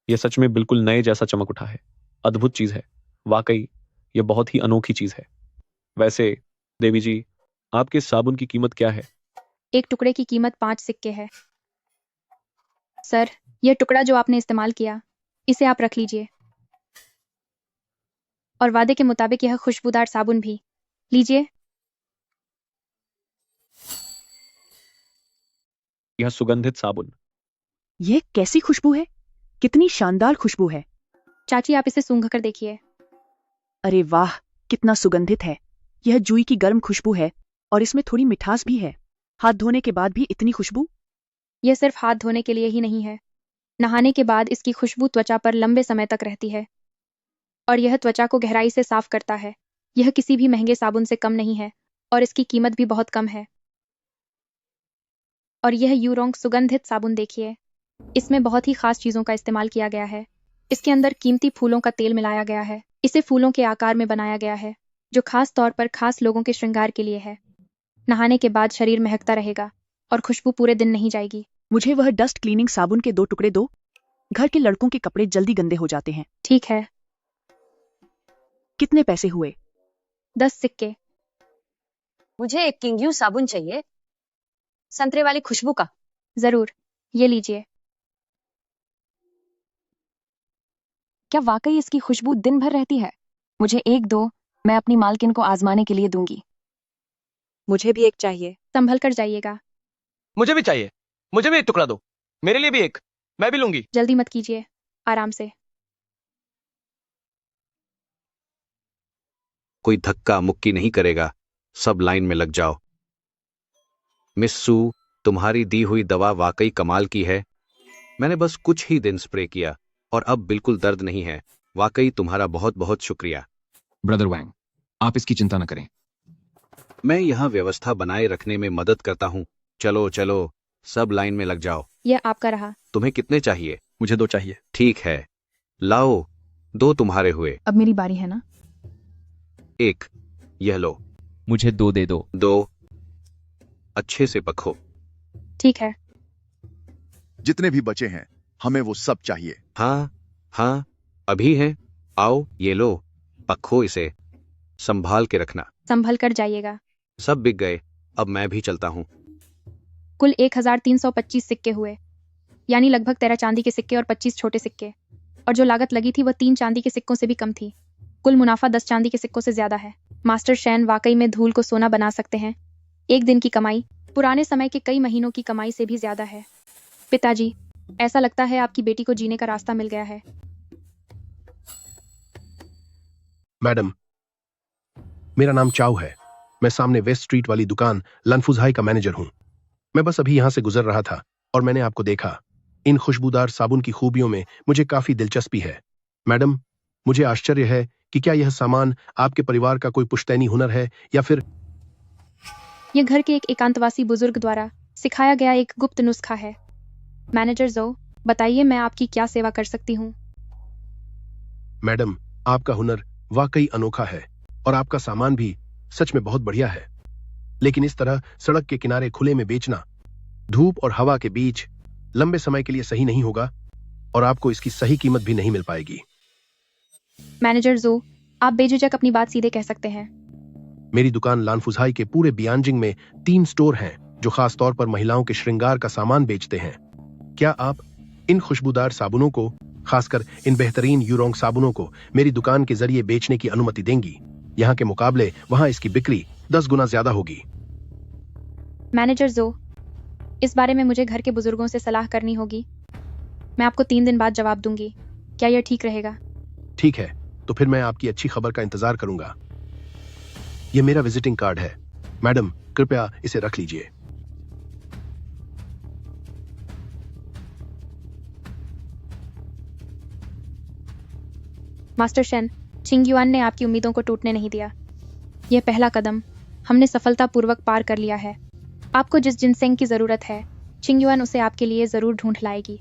यह सच में बिल्कुल नए जैसा चमक उठा है। अद्भुत चीज है। वाकई यह बहुत ही अनोखी चीज है। वैसे देवी जी, आपके साबुन की कीमत क्या है? एक टुकड़े की कीमत 5 सिक्के है। सर, यह टुकड़ा जो आपने इस्तेमाल किया, इसे आप रख लीजिए। और वादे के मुताबिक यह खुशबूदार साबुन भी लीजिए। यह सुगंधित साबुन। यह कैसी खुशबू है? कितनी शानदार खुशबू है। चाची, आप इसे सूंघ कर देखिए। अरे वाह, कितना सुगंधित है। यह जूई की गर्म खुशबू है और इसमें थोड़ी मिठास भी है। हाथ धोने के बाद भी इतनी खुशबू? यह सिर्फ हाथ धोने के लिए ही नहीं है। नहाने के बाद इसकी खुशबू त्वचा पर लंबे समय तक रहती है और यह त्वचा को गहराई से साफ करता है। यह किसी भी महंगे साबुन से कम नहीं है और इसकी कीमत भी बहुत कम है। और यह यूरोंग सुगंधित साबुन देखिए। इसमें बहुत ही खास चीजों का इस्तेमाल किया गया है। इसके अंदर कीमती फूलों का तेल मिलाया गया है। इसे फूलों के आकार में बनाया गया है, जो खास तौर पर खास लोगों के श्रृंगार के लिए है। नहाने के बाद शरीर महकता रहेगा और खुशबू पूरे दिन नहीं जाएगी। मुझे वह डस्ट क्लीनिंग साबुन के 2 टुकड़े दो। घर के लड़कों के कपड़े जल्दी गंदे हो जाते हैं। ठीक है। कितने पैसे हुए? 10 सिक्के। मुझे एक किंग यू साबुन चाहिए, संतरे वाली खुशबू का। जरूर, ये लीजिए। क्या वाकई इसकी खुशबू दिन भर रहती है? मुझे एक दो, मैं अपनी मालकिन को आजमाने के लिए दूंगी। मुझे भी एक चाहिए। संभल कर जाइएगा। मुझे भी चाहिए। मुझे भी एक टुकड़ा दो। मेरे लिए भी एक। मैं भी लूंगी। जल्दी मत कीजिए, आराम से। कोई धक्का मुक्की नहीं करेगा, सब लाइन में लग जाओ। मिस सू, तुम्हारी दी हुई दवा वाकई कमाल की है। मैंने बस कुछ ही दिन स्प्रे किया और अब बिल्कुल दर्द नहीं है। वाकई तुम्हारा बहुत बहुत शुक्रिया। ब्रदर वैंग, आप इसकी चिंता न करें। मैं यहाँ व्यवस्था बनाए रखने में मदद करता हूँ। चलो चलो, सब लाइन में लग जाओ। यह आपका रहा। तुम्हें कितने चाहिए? मुझे 2 चाहिए। ठीक है, लाओ, 2 तुम्हारे हुए। अब मेरी बारी है ना? 1, यह लो। मुझे 2 दे दो। 2, अच्छे से पखो। ठीक है। जितने भी बचे हैं हमें वो सब चाहिए। हाँ हाँ, अभी है। आओ, ये लो, पखो इसे। संभाल के रखना। संभल कर जाइएगा। सब बिक गए, अब मैं भी चलता हूँ। कुल 1325 सिक्के हुए, यानी लगभग 13 चांदी के सिक्के और 25 छोटे सिक्के। और जो लागत लगी थी वह 3 चांदी के सिक्कों से भी कम थी। कुल मुनाफा 10 चांदी के सिक्कों से ज्यादा है। मास्टर शैन वाकई में धूल को सोना बना सकते हैं। एक दिन की कमाई पुराने समय के कई महीनों की कमाई से भी ज्यादा है। पिताजी, ऐसा लगता है आपकी बेटी को जीने का रास्ता मिल गया है। मैडम, मेरा नाम चाउ है। मैं सामने वेस्ट स्ट्रीट वाली दुकान लनफुजहाई का मैनेजर हूं। मैं बस अभी यहां से गुजर रहा था और मैंने आपको देखा। इन खुशबूदार साबुन की खूबियों में मुझे काफी दिलचस्पी है। मैडम, मुझे आश्चर्य है कि क्या यह सामान आपके परिवार का कोई पुश्तैनी हुनर है या फिर यह घर के एक एकांतवासी बुजुर्ग द्वारा सिखाया गया एक गुप्त नुस्खा है। मैनेजर जो, बताइए मैं आपकी क्या सेवा कर सकती हूँ? मैडम, आपका हुनर वाकई अनोखा है और आपका सामान भी सच में बहुत बढ़िया है। लेकिन इस तरह सड़क के किनारे खुले में बेचना, धूप और हवा के बीच लंबे समय के लिए सही नहीं होगा और आपको इसकी सही कीमत भी नहीं मिल पाएगी। मैनेजर जो, आप बेझिझक अपनी बात सीधे कह सकते हैं। मेरी दुकान लानफुजहाई के पूरे बियांजिंग में 3 स्टोर हैं जो खास तौर पर महिलाओं के श्रृंगार का सामान बेचते हैं। क्या आप इन खुशबूदार साबुनों को, खासकर इन बेहतरीन यूरोंग साबुनों को मेरी दुकान के जरिए बेचने की अनुमति देंगी? यहाँ के मुकाबले वहाँ इसकी बिक्री 10 गुना ज्यादा होगी। मैनेजर जो, इस बारे में मुझे घर के बुजुर्गों से सलाह करनी होगी। मैं आपको 3 दिन बाद जवाब दूंगी। क्या यह ठीक रहेगा? ठीक है, तो फिर मैं आपकी अच्छी खबर का इंतजार करूंगा। यह मेरा विजिटिंग कार्ड है। मैडम, कृपया इसे रख लीजिए। मास्टर शेन, चिंगयुआन ने आपकी उम्मीदों को टूटने नहीं दिया। यह पहला कदम हमने सफलतापूर्वक पार कर लिया है। आपको जिस जिनसेंग की जरूरत है, चिंगयुआन उसे आपके लिए जरूर ढूंढ लाएगी।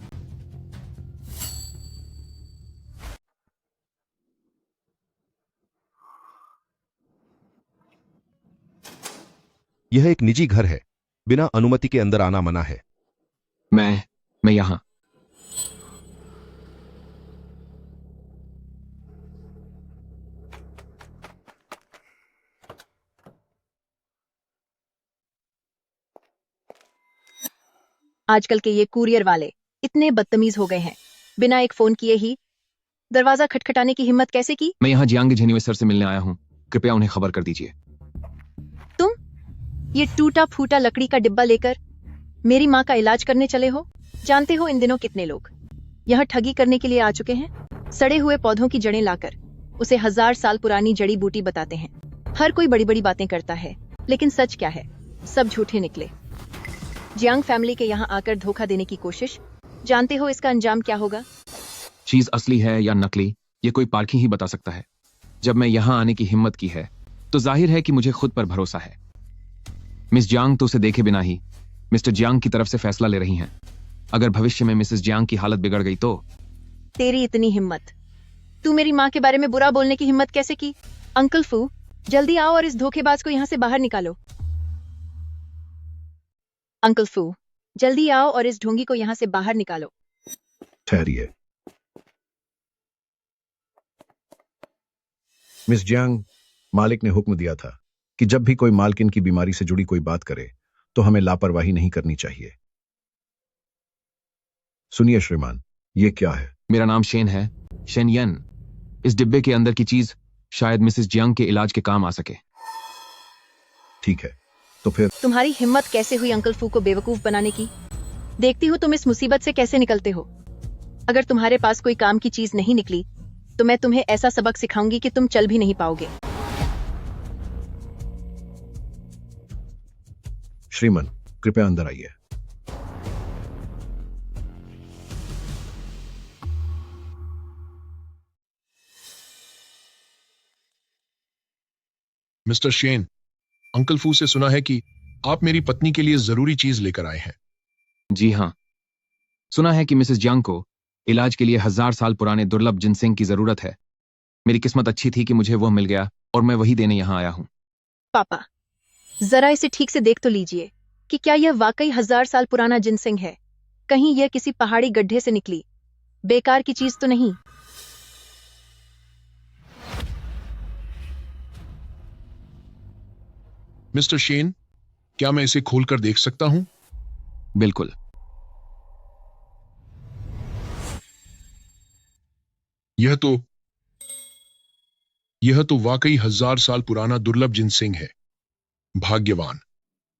यह एक निजी घर है। बिना अनुमति के अंदर आना मना है। मैं यहां। आजकल के ये कुरियर वाले इतने बदतमीज हो गए हैं, बिना एक फोन किए ही दरवाजा खटखटाने की हिम्मत कैसे की? मैं यहाँ जियांग झेनिवे सर से मिलने आया हूँ, कृपया उन्हें खबर कर दीजिए। तुम ये टूटा फूटा लकड़ी का डिब्बा लेकर मेरी माँ का इलाज करने चले हो? जानते हो इन दिनों कितने लोग यहाँ ठगी करने के लिए आ चुके हैं? सड़े हुए पौधों की जड़ें लाकर उसे 1000 साल पुरानी जड़ी बूटी बताते हैं। हर कोई बड़ी बड़ी बातें करता है, लेकिन सच क्या है? सब झूठे निकले। जियांग फैमिली के यहाँ आकर धोखा देने की कोशिश, जानते हो इसका अंजाम क्या होगा? चीज असली है या नकली, ये कोई पारखी ही बता सकता है। जब मैं यहाँ आने की हिम्मत की है तो जाहिर है कि मुझे खुद पर भरोसा है। मिस जियांग तो उसे देखे बिना ही मिस्टर जियांग की तरफ से फैसला ले रही हैं। अगर भविष्य में मिसेस जियांग की हालत बिगड़ गई तो? तेरी इतनी हिम्मत, तू मेरी माँ के बारे में बुरा बोलने की हिम्मत कैसे की? अंकल फू, जल्दी आओ और इस धोखेबाज को यहाँ से बाहर निकालो। अंकल फू, जल्दी आओ और इस ढोंगी को यहाँ से बाहर निकालो। ठहरिए मिस जियांग, मालिक ने हुक्म दिया था कि जब भी कोई मालकिन की बीमारी से जुड़ी कोई बात करे तो हमें लापरवाही नहीं करनी चाहिए। सुनिए श्रीमान, ये क्या है? मेरा नाम शेन है, शेन यन। इस डिब्बे के अंदर की चीज शायद मिसेस जियांग के इलाज के काम आ सके। ठीक है, तो फिर तुम्हारी हिम्मत कैसे हुई अंकल फू को बेवकूफ बनाने की? देखती हूँ तुम इस मुसीबत से कैसे निकलते हो। अगर तुम्हारे पास कोई काम की चीज नहीं निकली तो मैं तुम्हें ऐसा सबक सिखाऊंगी कि तुम चल भी नहीं पाओगे। श्रीमान, कृपया अंदर आइए। मिस्टर शेन, अंकल फू से सुना है कि आप मेरी पत्नी के लिए जरूरी चीज लेकर आए हैं। जी हाँ, सुना है कि मिसेस जियांग को इलाज के लिए 1000 साल पुराने दुर्लभ जिनसेंग की जरूरत है। मेरी किस्मत अच्छी थी कि मुझे वह मिल गया और मैं वही देने यहाँ आया हूँ। पापा, जरा इसे ठीक से देख तो लीजिए कि क्या यह वाकई 1000 साल पुराना जिनसेंग है? कहीं यह किसी पहाड़ी गड्ढे से निकली बेकार की चीज तो नहीं? मिस्टर शेन, क्या मैं इसे खोलकर देख सकता हूं? बिल्कुल। यह तो वाकई 1000 साल पुराना दुर्लभ जिनसेंग है। भाग्यवान,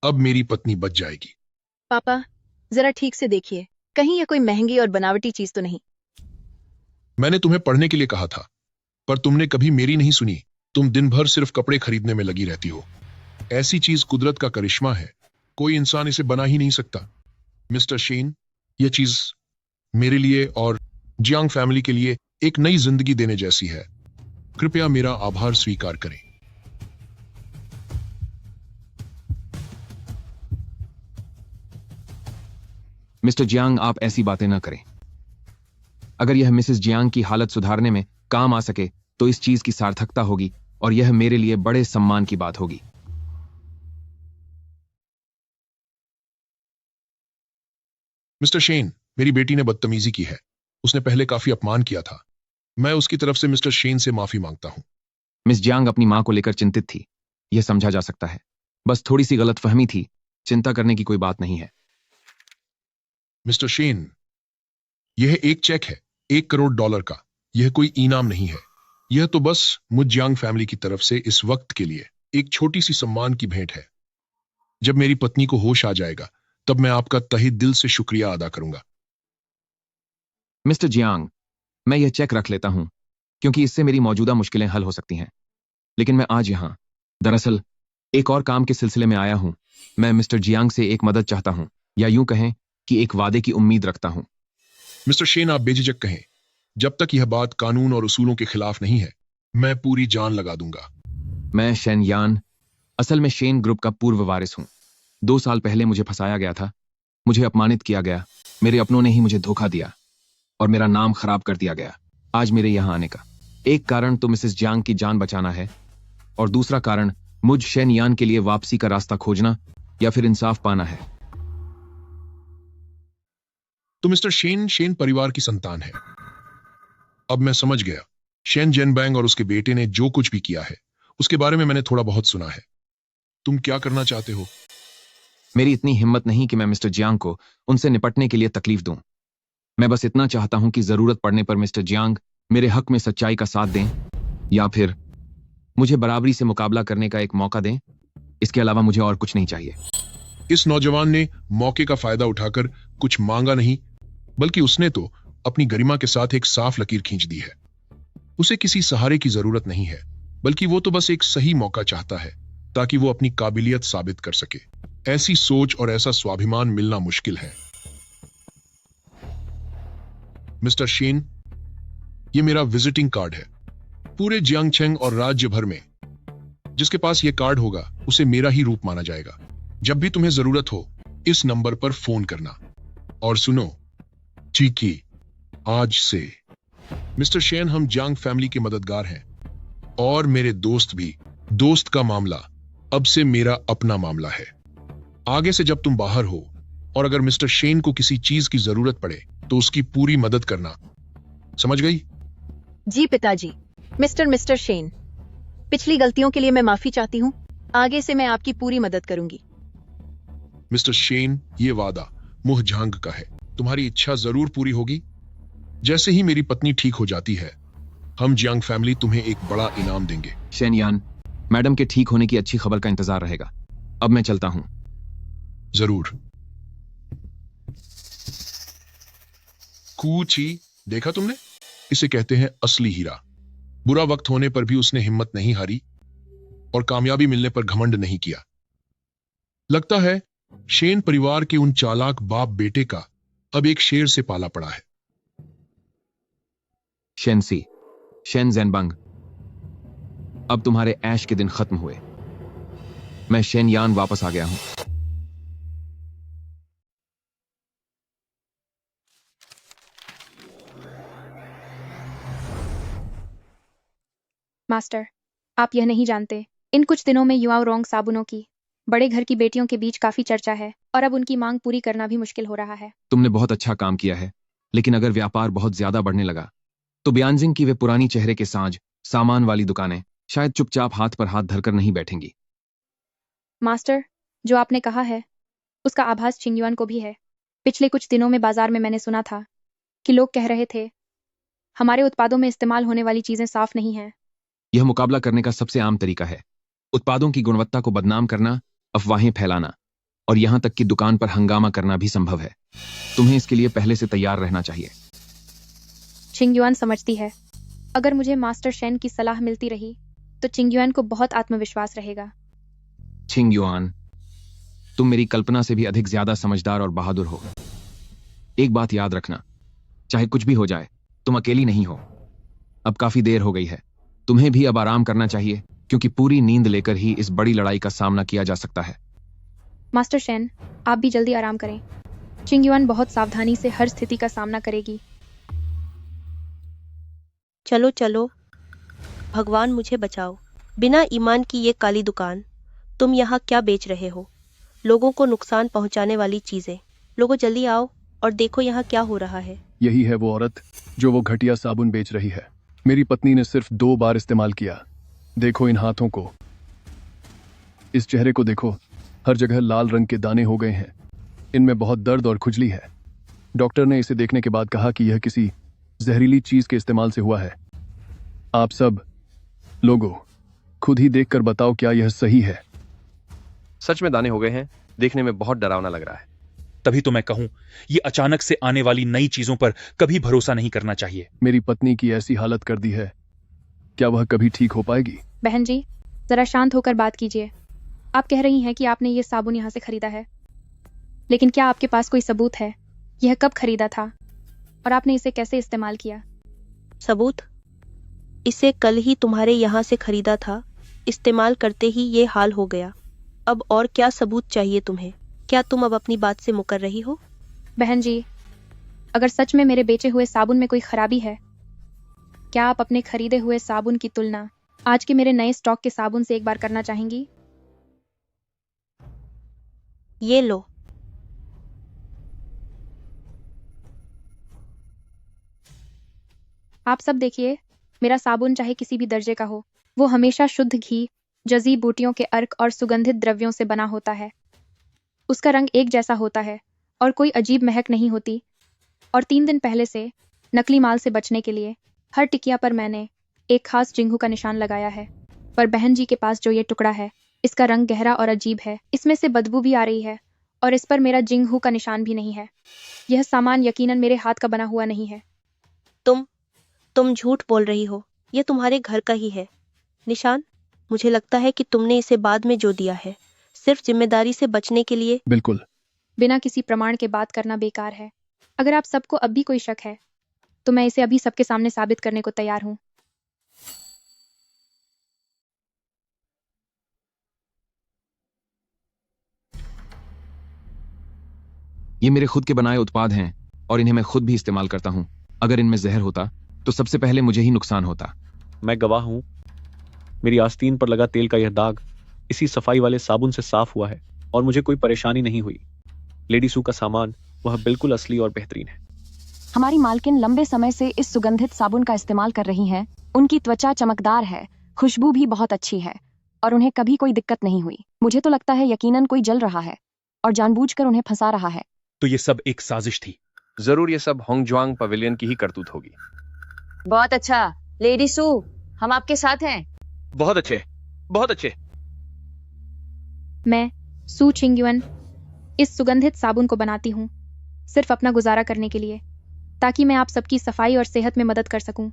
अब मेरी पत्नी बच जाएगी। पापा, जरा ठीक से देखिए, कहीं यह कोई महंगी और बनावटी चीज तो नहीं? मैंने तुम्हें पढ़ने के लिए कहा था, पर तुमने कभी मेरी नहीं सुनी। तुम दिन भर सिर्फ कपड़े खरीदने में लगी रहती हो। ऐसी चीज कुदरत का करिश्मा है, कोई इंसान इसे बना ही नहीं सकता। मिस्टर शेन, यह चीज मेरे लिए और जियांग फैमिली के लिए एक नई जिंदगी देने जैसी है। कृपया मेरा आभार स्वीकार करें। मिस्टर जियांग, आप ऐसी बातें न करें। अगर यह मिसेस जियांग की हालत सुधारने में काम आ सके तो इस चीज की सार्थकता होगी और यह मेरे लिए बड़े सम्मान की बात होगी। मिस्टर शेन, मेरी बेटी ने बदतमीजी की है। उसने पहले काफी अपमान किया था। मैं उसकी तरफ से मिस्टर शेन से माफी मांगता हूं। मिस जियांग अपनी मां को लेकर चिंतित थी, यह समझा जा सकता है। बस थोड़ी सी गलतफहमी थी, चिंता करने की कोई बात नहीं है। मिस्टर शेन, यह एक चेक है, $1 करोड़ का। यह कोई इनाम नहीं है। यह तो बस मुझ जियांग फैमिली की तरफ से इस वक्त के लिए एक छोटी सी सम्मान की भेंट है। जब मेरी पत्नी को होश आ जाएगा तब मैं आपका तहे दिल से शुक्रिया अदा करूंगा। मिस्टर जियांग, मैं यह चेक रख लेता हूं क्योंकि इससे मेरी मौजूदा मुश्किलें हल हो सकती हैं। लेकिन मैं आज यहां दरअसल एक और काम के सिलसिले में आया हूं। मैं मिस्टर जियांग से एक मदद चाहता हूं, या यूं कहें कि एक वादे की उम्मीद रखता हूं। मिस्टर शेन, आप बेझिझक कहें। जब तक यह बात कानून और उसूलों के खिलाफ नहीं है, मैं पूरी जान लगा दूंगा। मैं शेन यान, असल में शेन ग्रुप का पूर्व वारिस हूं। 2 साल पहले मुझे फंसाया गया था, मुझे अपमानित किया गया, मेरे अपनों ने ही मुझे धोखा दिया और मेरा नाम खराब कर दिया गया। आज मेरे यहां आने का एक कारण तो मिसेस जियांग की जान बचाना है और दूसरा कारण मुझ शेन यान के लिए वापसी का रास्ता खोजना या फिर इंसाफ पाना है। तो मिस्टर शेन परिवार की संतान है। अब मैं समझ गया। शेन जेनबैंग और उसके बेटे ने जो कुछ भी किया है उसके बारे में मैंने थोड़ा बहुत सुना है। तुम क्या करना चाहते हो? मेरी इतनी हिम्मत नहीं कि मैं मिस्टर जियांग को उनसे निपटने के लिए तकलीफ दूं। मैं बस इतना चाहता हूं कि जरूरत पड़ने पर मिस्टर जियांग मेरे हक में सच्चाई का साथ दें या फिर मुझे बराबरी से मुकाबला करने का एक मौका दें। इसके अलावा मुझे और कुछ नहीं चाहिए। इस नौजवान ने मौके का फायदा उठाकर कुछ मांगा नहीं, बल्कि उसने तो अपनी गरिमा के साथ एक साफ लकीर खींच दी है। उसे किसी सहारे की जरूरत नहीं है, बल्कि वो तो बस एक सही मौका चाहता है ताकि वो अपनी काबिलियत साबित कर सके। ऐसी सोच और ऐसा स्वाभिमान मिलना मुश्किल है। मिस्टर शेन, ये मेरा विजिटिंग कार्ड है। पूरे जियांगछेंग और राज्य भर में जिसके पास ये कार्ड होगा उसे मेरा ही रूप माना जाएगा। जब भी तुम्हें जरूरत हो इस नंबर पर फोन करना। और सुनो चीकी, आज से मिस्टर शेन हम जियांग फैमिली के मददगार हैं और मेरे दोस्त भी। दोस्त का मामला अब से मेरा अपना मामला है। आगे से जब तुम बाहर हो और अगर मिस्टर शेन को किसी चीज की जरूरत पड़े तो उसकी पूरी मदद करना। समझ गई? जी पिताजी। मिस्टर शेन, पिछली गलतियों के लिए मैं माफी चाहती हूँ। आगे से मैं आपकी पूरी मदद करूंगी। मिस्टर शेन, ये वादा मुंह झांग का है। तुम्हारी इच्छा जरूर पूरी होगी। जैसे ही मेरी पत्नी ठीक हो जाती है हम जियांग फैमिली तुम्हें एक बड़ा इनाम देंगे। शेन यान, मैडम के ठीक होने की अच्छी खबर का इंतजार रहेगा। अब मैं चलता हूं। जरूर। कूची, देखा तुमने? इसे कहते हैं असली हीरा। बुरा वक्त होने पर भी उसने हिम्मत नहीं हारी और कामयाबी मिलने पर घमंड नहीं किया। लगता है शेन परिवार के उन चालाक बाप बेटे का अब एक शेर से पाला पड़ा है। शेनसी, शेन ज़ेनबंग, अब तुम्हारे ऐश के दिन खत्म हुए। मैं शेन यान वापस आ गया हूं। मास्टर, आप यह नहीं जानते, इन कुछ दिनों में युआओ रोंग साबुनों की बड़े घर की बेटियों के बीच काफी चर्चा है और अब उनकी मांग पूरी करना भी मुश्किल हो रहा है। तुमने बहुत अच्छा काम किया है, लेकिन अगर व्यापार बहुत ज्यादा बढ़ने लगा तो ब्यानजिंग की वे पुरानी चेहरे के साज सामान वाली दुकानें शायद चुपचाप हाथ पर हाथ धरकर नहीं बैठेंगी। मास्टर, जो आपने कहा है उसका आभास चिंगयुआन को भी है। पिछले कुछ दिनों में बाजार में मैंने सुना था कि लोग कह रहे थे हमारे उत्पादों में इस्तेमाल होने वाली चीजें साफ नहीं हैं। यह मुकाबला करने का सबसे आम तरीका है, उत्पादों की गुणवत्ता को बदनाम करना, अफवाहें फैलाना और यहां तक कि दुकान पर हंगामा करना भी संभव है। तुम्हें इसके लिए पहले से तैयार रहना चाहिए। चिंगयुआन समझती है, अगर मुझे मास्टर शेन की सलाह मिलती रही तो चिंगयुआन को बहुत आत्मविश्वास रहेगा। चिंगयुआन, तुम मेरी कल्पना से भी अधिक ज्यादा समझदार और बहादुर हो। एक बात याद रखना, चाहे कुछ भी हो जाए तुम अकेली नहीं हो। अब काफी देर हो गई है, तुम्हें भी अब आराम करना चाहिए, क्योंकि पूरी नींद लेकर ही इस बड़ी लड़ाई का सामना किया जा सकता है। मास्टर शेन, आप भी जल्दी आराम करें। चिंगयुआन बहुत सावधानी से हर स्थिति का सामना करेगी। चलो चलो, भगवान मुझे बचाओ। बिना ईमान की ये काली दुकान, तुम यहाँ क्या बेच रहे हो? लोगों को नुकसान पहुंचाने वाली चीजें। लोगों जल्दी आओ और देखो यहाँ क्या हो रहा है। यही है वो औरत जो वो घटिया साबुन बेच रही है। मेरी पत्नी ने सिर्फ 2 बार इस्तेमाल किया। देखो इन हाथों को, इस चेहरे को देखो, हर जगह लाल रंग के दाने हो गए हैं। इनमें बहुत दर्द और खुजली है। डॉक्टर ने इसे देखने के बाद कहा कि यह किसी जहरीली चीज के इस्तेमाल से हुआ है। आप सब लोगों खुद ही देखकर बताओ क्या यह सही है? सच में दाने हो गए हैं। देखने में बहुत डरावना लग रहा है। तभी तो मैं कहूं, ये अचानक से आने वाली नई चीजों पर कभी भरोसा नहीं करना चाहिए। मेरी पत्नी की ऐसी हालत कर दी है, क्या वह कभी ठीक हो पाएगी? बहन जी, जरा शांत होकर बात कीजिए। आप कह रही हैं कि आपने ये साबुन यहाँ से खरीदा है, लेकिन क्या आपके पास कोई सबूत है? यह कब खरीदा था और आपने इसे कैसे इस्तेमाल किया? सबूत? इसे कल ही तुम्हारे यहाँ से खरीदा था। इस्तेमाल करते ही ये हाल हो गया। अब और क्या सबूत चाहिए तुम्हें? क्या तुम अब अपनी बात से मुकर रही हो? बहन जी, अगर सच में मेरे बेचे हुए साबुन में कोई खराबी है, क्या आप अपने खरीदे हुए साबुन की तुलना आज के मेरे नए स्टॉक के साबुन से एक बार करना चाहेंगी? ये लो। आप सब देखिए, मेरा साबुन चाहे किसी भी दर्जे का हो, वो हमेशा शुद्ध घी, जड़ी बूटियों के अर्क और सुगंधित द्रव्यों से बना होता है। उसका रंग एक जैसा होता है और कोई अजीब महक नहीं होती। और 3 दिन पहले से नकली माल से बचने के लिए हर टिकिया पर मैंने एक खास जिंगू का निशान लगाया है। पर बहन जी के पास जो ये टुकड़ा है, इसका रंग गहरा और अजीब है। इसमें से बदबू भी आ रही है और इस पर मेरा जिंगहू का निशान भी नहीं है। यह सामान यकीनन मेरे हाथ का बना हुआ नहीं है। तुम झूठ बोल रही हो। यह तुम्हारे घर का ही है निशान। मुझे लगता है कि तुमने इसे बाद में जो दिया है, सिर्फ जिम्मेदारी से बचने के लिए। बिल्कुल। बिना किसी प्रमाण के बात करना बेकार है। अगर आप सबको अब भी कोई शक है तो मैं इसे अभी सबके सामने साबित करने को तैयार हूं। ये मेरे खुद के बनाए उत्पाद हैं और इन्हें मैं खुद भी इस्तेमाल करता हूं। अगर इनमें जहर होता तो सबसे पहले मुझे ही नुकसान होता। मैं गवाह हूं। मेरी आस्तीन पर लगा तेल का यह दाग इसी सफाई वाले साबुन से साफ हुआ है और मुझे कोई परेशानी नहीं हुई। लेडी सू का सामान वह बिल्कुल असली और बेहतरीन है। हमारी मालकिन लंबे समय से इस सुगंधित साबुन का इस्तेमाल कर रही हैं। उनकी त्वचा चमकदार है, खुशबू भी बहुत अच्छी है और उन्हें कभी कोई दिक्कत नहीं हुई। मुझे तो लगता है यकीनन कोई जल रहा है और जानबूझकर उन्हें फंसा रहा है। तो ये सब एक साजिश थी। जरूर ये सब होंगजुआंग पवेलियन की ही करतूत होगी। बहुत अच्छा लेडी सू, हम आपके साथ हैं। बहुत अच्छे, बहुत अच्छे। मैं सू चिंगयुन इस सुगंधित साबुन को बनाती हूँ सिर्फ अपना गुजारा करने के लिए, ताकि मैं आप सबकी सफाई और सेहत में मदद कर सकूं।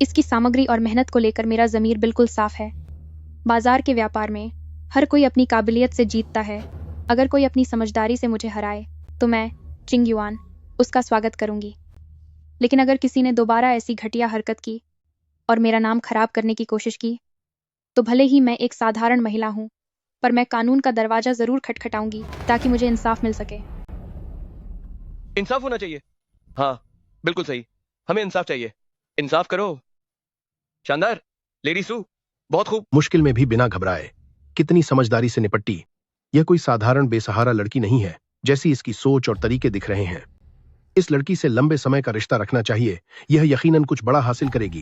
इसकी सामग्री और मेहनत को लेकर मेरा ज़मीर बिल्कुल साफ है। बाजार के व्यापार में हर कोई अपनी काबिलियत से जीतता है। अगर कोई अपनी समझदारी से मुझे हराए तो मैं चिंगयुआन उसका स्वागत करूंगी। लेकिन अगर किसी ने दोबारा ऐसी घटिया हरकत की और मेरा नाम खराब करने की कोशिश की, तो भले ही मैं एक साधारण महिला हूं, पर मैं कानून का दरवाजा जरूर खटखटाऊंगी ताकि मुझे इंसाफ मिल सके। इंसाफ होना चाहिए। हाँ, बिल्कुल सही। हमें इंसाफ चाहिए। इंसाफ करो। शानदार लेडी सू, बहुत खूब। मुश्किल में भी बिना घबराए कितनी समझदारी से निपटी। यह कोई साधारण बेसहारा लड़की नहीं है जैसी इसकी सोच और तरीके दिख रहे हैं। इस लड़की से लंबे समय का रिश्ता रखना चाहिए। यह यकीनन कुछ बड़ा हासिल करेगी।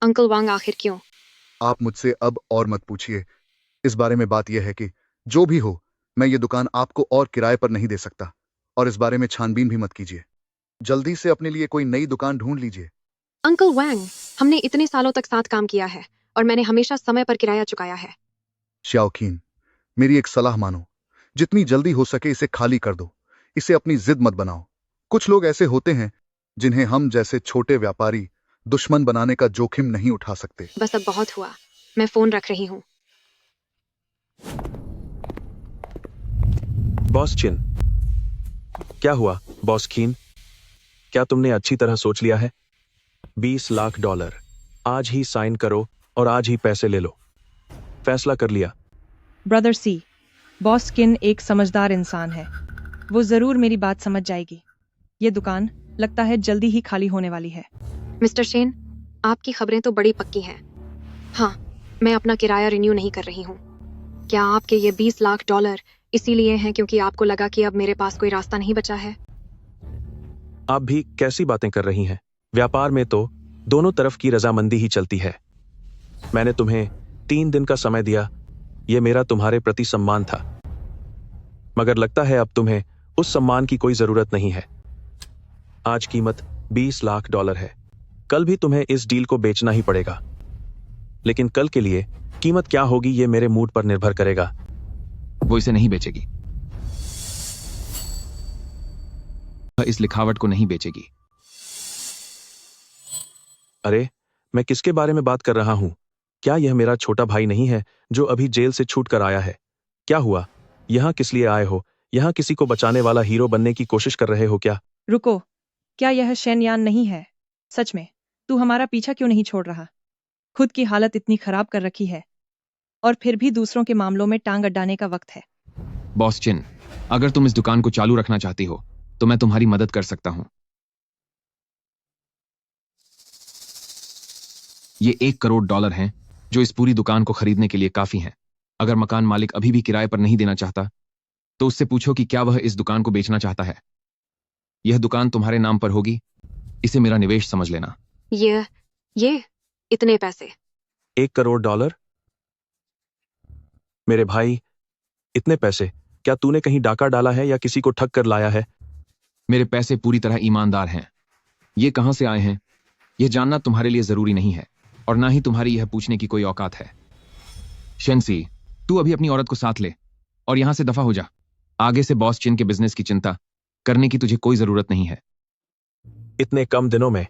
अंकल वांग, आखिर क्यों? आप मुझसे अब और मत पूछिए। इस बारे में बात यह है कि जो भी हो, मैं ये दुकान आपको और किराए पर नहीं दे सकता और इस बारे में छानबीन भी मत कीजिए। जल्दी से अपने लिए कोई नई दुकान ढूंढ लीजिए। अंकल वांग, हमने इतने सालों तक साथ काम किया है और मैंने हमेशा समय पर किराया चुकाया है। श्याओकीन, मेरी एक सलाह मानो। जितनी जल्दी हो सके इसे खाली कर दो। इसे अपनी जिद मत बनाओ। कुछ लोग ऐसे होते हैं जिन्हें हम जैसे छोटे व्यापारी दुश्मन बनाने का जोखिम नहीं उठा सकते। बस अब बहुत हुआ, मैं फोन रख रही हूँ। बॉस चिन, क्या हुआ? बॉस कीन, क्या तुमने अच्छी तरह सोच लिया है? $20 लाख आज ही साइन करो और आज ही पैसे ले लो। फैसला कर लिया। ब्रदर सी, बॉस किन एक समझदार इंसान है। वो जरूर मेरी बात समझ जाएगी। ये दुकान लगता है जल्दी ही खाली होने वाली है। मिस्टर शेन, आपकी खबरें तो बड़ी पक्की हैं। हाँ, मैं अपना किराया रिन्यू नहीं कर रही हूँ। क्या आपके ये $20 लाख इसीलिए हैं क्योंकि आपको लगा कि अब मेरे पास कोई रास्ता नहीं बचा है? आप भी कैसी बातें कर रही हैं? व्यापार में तो दोनों तरफ की रजामंदी ही चलती है। मैंने तुम्हें 3 दिन का समय दिया। यह मेरा तुम्हारे प्रति सम्मान था, मगर लगता है अब तुम्हें उस सम्मान की कोई जरूरत नहीं है। आज कीमत $20 लाख है। कल भी तुम्हें इस डील को बेचना ही पड़ेगा, लेकिन कल के लिए कीमत क्या होगी यह मेरे मूड पर निर्भर करेगा। वो इसे नहीं बेचेगी। वह इस लिखावट को नहीं बेचेगी। अरे, मैं किसके बारे में बात कर रहा हूं? क्या यह मेरा छोटा भाई नहीं है जो अभी जेल से छूट कर आया है? क्या हुआ? यहां किस लिए आए हो? यहां किसी को बचाने वाला हीरो बनने की कोशिश कर रहे हो क्या? रुको, क्या यह शेनयान नहीं है? सच में तू हमारा पीछा क्यों नहीं छोड़ रहा? खुद की हालत इतनी खराब कर रखी है और फिर भी दूसरों के मामलों में टांग अड्डाने का वक्त है। बॉस चिन, अगर तुम इस दुकान को चालू रखना चाहती हो तो मैं तुम्हारी मदद कर सकता हूं। ये $1 करोड़ हैं जो इस पूरी दुकान को खरीदने के लिए काफी हैं। अगर मकान मालिक अभी भी किराए पर नहीं देना चाहता तो उससे पूछो कि क्या वह इस दुकान को बेचना चाहता है। यह दुकान तुम्हारे नाम पर होगी। इसे मेरा निवेश समझ लेना। ये इतने पैसे? $1 करोड़? मेरे भाई, इतने पैसे, क्या तूने कहीं डाका डाला है या किसी को ठग कर लाया है? मेरे पैसे पूरी तरह ईमानदार हैं। ये कहां से आए हैं यह जानना तुम्हारे लिए जरूरी नहीं है, और ना ही तुम्हारी यह पूछने की कोई औकात है। शेंसी, तू अभी अपनी औरत को साथ ले और यहां से दफा हो जा। आगे से बॉस चिन के बिजनेस की चिंता करने की तुझे कोई जरूरत नहीं है। इतने कम दिनों में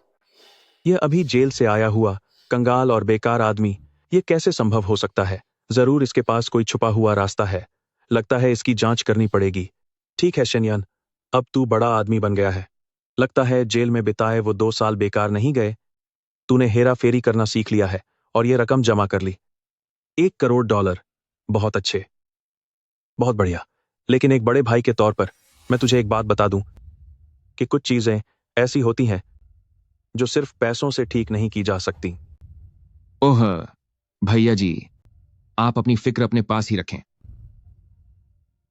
यह अभी जेल से आया हुआ कंगाल और बेकार आदमी, यह कैसे संभव हो सकता है? जरूर इसके पास कोई छुपा हुआ रास्ता है। लगता है इसकी जांच करनी पड़ेगी। ठीक है शेनयान, अब तू बड़ा आदमी बन गया है। लगता है जेल में बिताए वो 2 साल बेकार नहीं गए। तूने हेरा फेरी करना सीख लिया है और ये रकम जमा कर ली, $1 करोड़। बहुत अच्छे, बहुत बढ़िया। लेकिन एक बड़े भाई के तौर पर मैं तुझे एक बात बता दूं कि कुछ चीजें ऐसी होती हैं जो सिर्फ पैसों से ठीक नहीं की जा सकती। ओह भैया जी, आप अपनी फिक्र अपने पास ही रखें।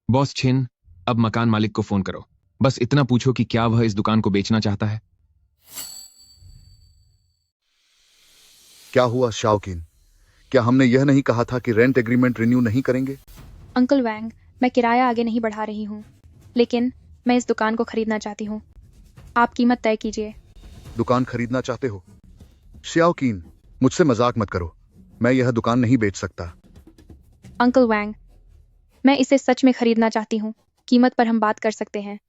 बॉस छिन, अब मकान मालिक को फोन करो। बस इतना पूछो कि क्या वह इस दुकान को बेचना चाहता है। क्या हुआ शाओकिन? क्या हमने यह नहीं कहा था कि रेंट एग्रीमेंट रिन्यू नहीं करेंगे? अंकल वैंग, मैं किराया आगे नहीं बढ़ा रही हूँ, लेकिन मैं इस दुकान को खरीदना चाहती हूँ। आप कीमत तय कीजिए। दुकान खरीदना चाहते हो? शाओकिन, मुझसे मजाक मत करो। मैं यह दुकान नहीं बेच सकता। अंकल वैंग, मैं इसे सच में खरीदना चाहती हूँ। कीमत पर हम बात कर सकते हैं।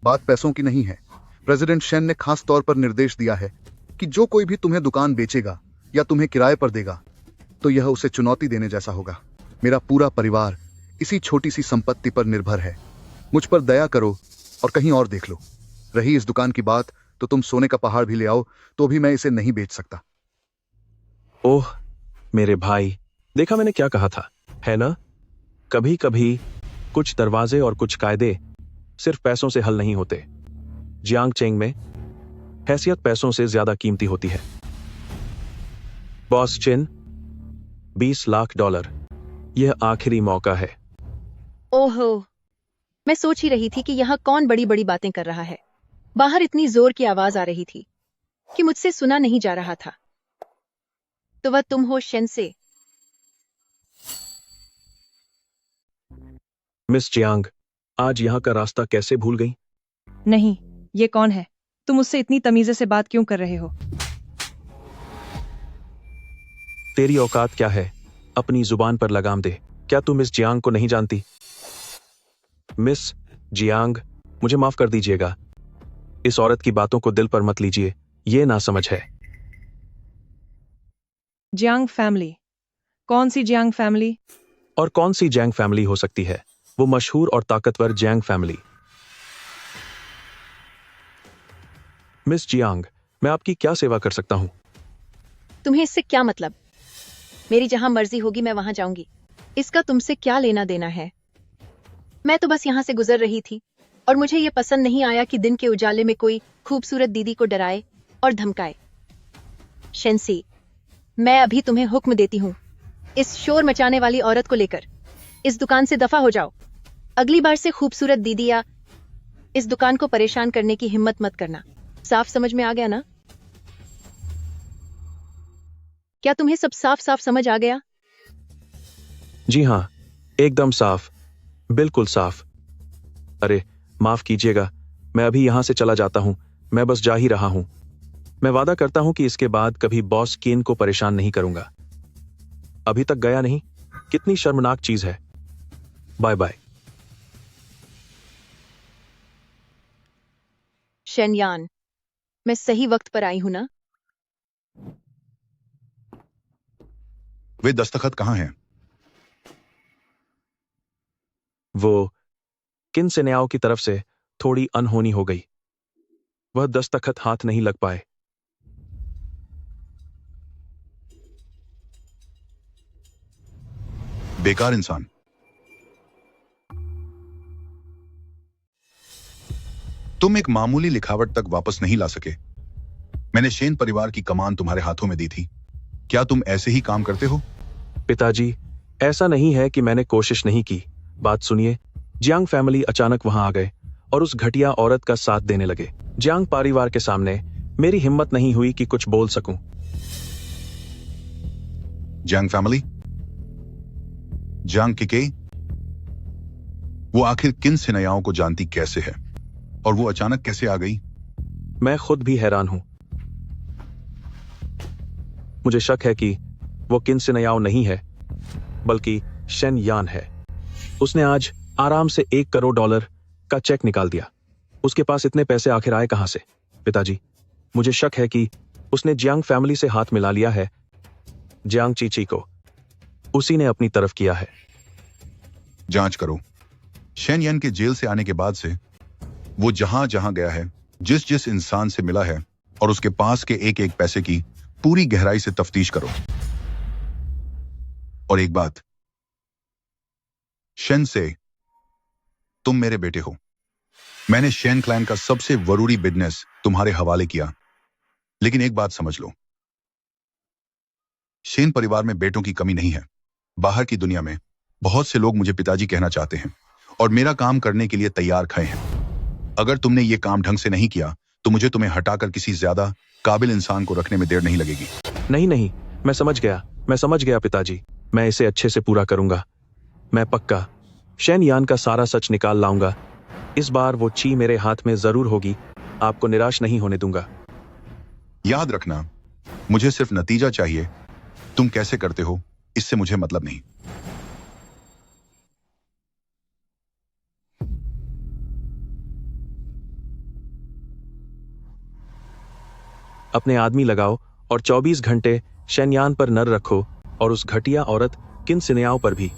बात पैसों की नहीं है। प्रेसिडेंट शेन ने खास तौर पर निर्देश दिया है कि जो कोई भी तुम्हें दुकान बेचेगा या तुम्हें किराए पर देगा तो यह उसे चुनौती देने जैसा होगा। मेरा पूरा परिवार इसी छोटी सी संपत्ति पर निर्भर है। मुझ पर दया करो और कहीं और देख लो। रही इस दुकान की बात तो तुम सोने का पहाड़ भी ले आओ तो भी मैं इसे नहीं बेच सकता। ओह मेरे भाई, देखा मैंने क्या कहा था, है ना? कभी कभी कुछ दरवाजे और कुछ कायदे सिर्फ पैसों से हल नहीं होते। जियांग चेंग में हैसियत पैसों से ज्यादा कीमती होती है। बॉस चिन, $20 लाख, यह आखिरी मौका है। ओहो, मैं सोच ही रही थी कि यहाँ कौन बड़ी बड़ी बातें कर रहा है। बाहर इतनी जोर की आवाज आ रही थी कि मुझसे सुना नहीं जा रहा था। तो वह तुम हो शेंसे? मिस जियांग, आज यहाँ का रास्ता कैसे भूल गई? नहीं, ये कौन है? तुम उससे इतनी तमीजे से बात क्यों कर रहे हो? तेरी औकात क्या है? अपनी जुबान पर लगाम दे। क्या तू मिस जियांग को नहीं जानती? मिस जियांग, मुझे माफ कर दीजिएगा। इस औरत की बातों को दिल पर मत लीजिए, ये नासमझ है। Jiang family? कौन सी जियांग फैमिली? और कौन सी जैंग फैमिली हो सकती है? वो मशहूर और ताकतवर जैंग फैमिली। मिस जियांग, मैं आपकी क्या सेवा कर सकता हूं? तुम्हें इससे क्या मतलब? मेरी जहां मर्जी होगी मैं वहां जाऊंगी। इसका तुमसे क्या लेना देना है? मैं तो बस यहां से गुजर रही थी और मुझे यह पसंद नहीं आया कि दिन के उजाले में कोई खूबसूरत दीदी को डराए और धमकाए। शेंसी, मैं अभी तुम्हें हुक्म देती हूँ, इस शोर मचाने वाली औरत को लेकर इस दुकान से दफा हो जाओ। अगली बार से खूबसूरत दीदी या इस दुकान को परेशान करने की हिम्मत मत करना। साफ समझ में आ गया ना? क्या तुम्हें सब साफ साफ समझ आ गया? जी हाँ, एकदम साफ, बिल्कुल साफ। अरे माफ कीजिएगा, मैं अभी यहां से चला जाता हूं। मैं बस जा ही रहा हूं। मैं वादा करता हूं कि इसके बाद कभी बॉस केन को परेशान नहीं करूंगा। अभी तक गया नहीं? कितनी शर्मनाक चीज है। Bye bye. शेनयान, मैं सही वक्त पर आई हूं ना? वे दस्तखत कहाँ हैं? वो किन सेनाओं की तरफ से थोड़ी अनहोनी हो गई। वह दस्तखत हाथ नहीं लग पाए। बेकार इंसान। तुम एक मामूली लिखावट तक वापस नहीं ला सके। मैंने शेन परिवार की कमान तुम्हारे हाथों में दी थी। क्या तुम ऐसे ही काम करते हो? पिताजी, ऐसा नहीं है कि मैंने कोशिश नहीं की। बात सुनिए। जियांग फैमिली अचानक वहां आ गए और उस घटिया औरत का साथ देने लगे। जियांग परिवार के सामने मेरी हिम्मत नहीं हुई कि कुछ बोल सकूं। Jiang family? जियांग किके? वो आखिर किन सिनयाओं को जानती कैसे है और वो अचानक कैसे आ गई? मैं खुद भी हैरान हूं। मुझे शक है कि वो किन सिनयाओ नहीं है, बल्कि शेन यान है। उसने आज आराम से $1 करोड़ का चेक निकाल दिया। उसके पास इतने पैसे आखिर आए कहां से? पिताजी, मुझे शक है कि उसने जियांग फैमिली से हाथ मिला लिया है। जियांग चीची को उसी ने अपनी तरफ किया है। जांच करो। शेन यान के जेल से आने के बाद से वो जहां जहां गया है, जिस जिस इंसान से मिला है और उसके पास के एक एक पैसे की पूरी गहराई से तफ्तीश करो। और एक बात, शेन से, तुम मेरे बेटे हो। मैंने शेन क्लैन का सबसे जरूरी बिजनेस तुम्हारे हवाले किया, लेकिन एक बात समझ लो, शेन परिवार में बेटों की कमी नहीं है। बाहर की दुनिया में बहुत से लोग मुझे पिताजी कहना चाहते हैं और मेरा काम करने के लिए तैयार खड़े हैं। अगर तुमने ये काम ढंग से नहीं किया तो मुझे तुम्हें हटाकर किसी ज्यादा काबिल इंसान को रखने में देर नहीं लगेगी। नहीं नहीं, मैं समझ गया पिताजी। मैं इसे अच्छे से पूरा करूंगा। मैं पक्का शेन यान का सारा सच निकाल लाऊंगा। इस बार वो ची मेरे हाथ में जरूर होगी। आपको निराश नहीं होने दूंगा। याद रखना, मुझे सिर्फ नतीजा चाहिए। तुम कैसे करते हो इससे मुझे मतलब नहीं। अपने आदमी लगाओ और 24 घंटे शेनयान पर नजर रखो और उस घटिया औरत किन सिनयाओं पर भी।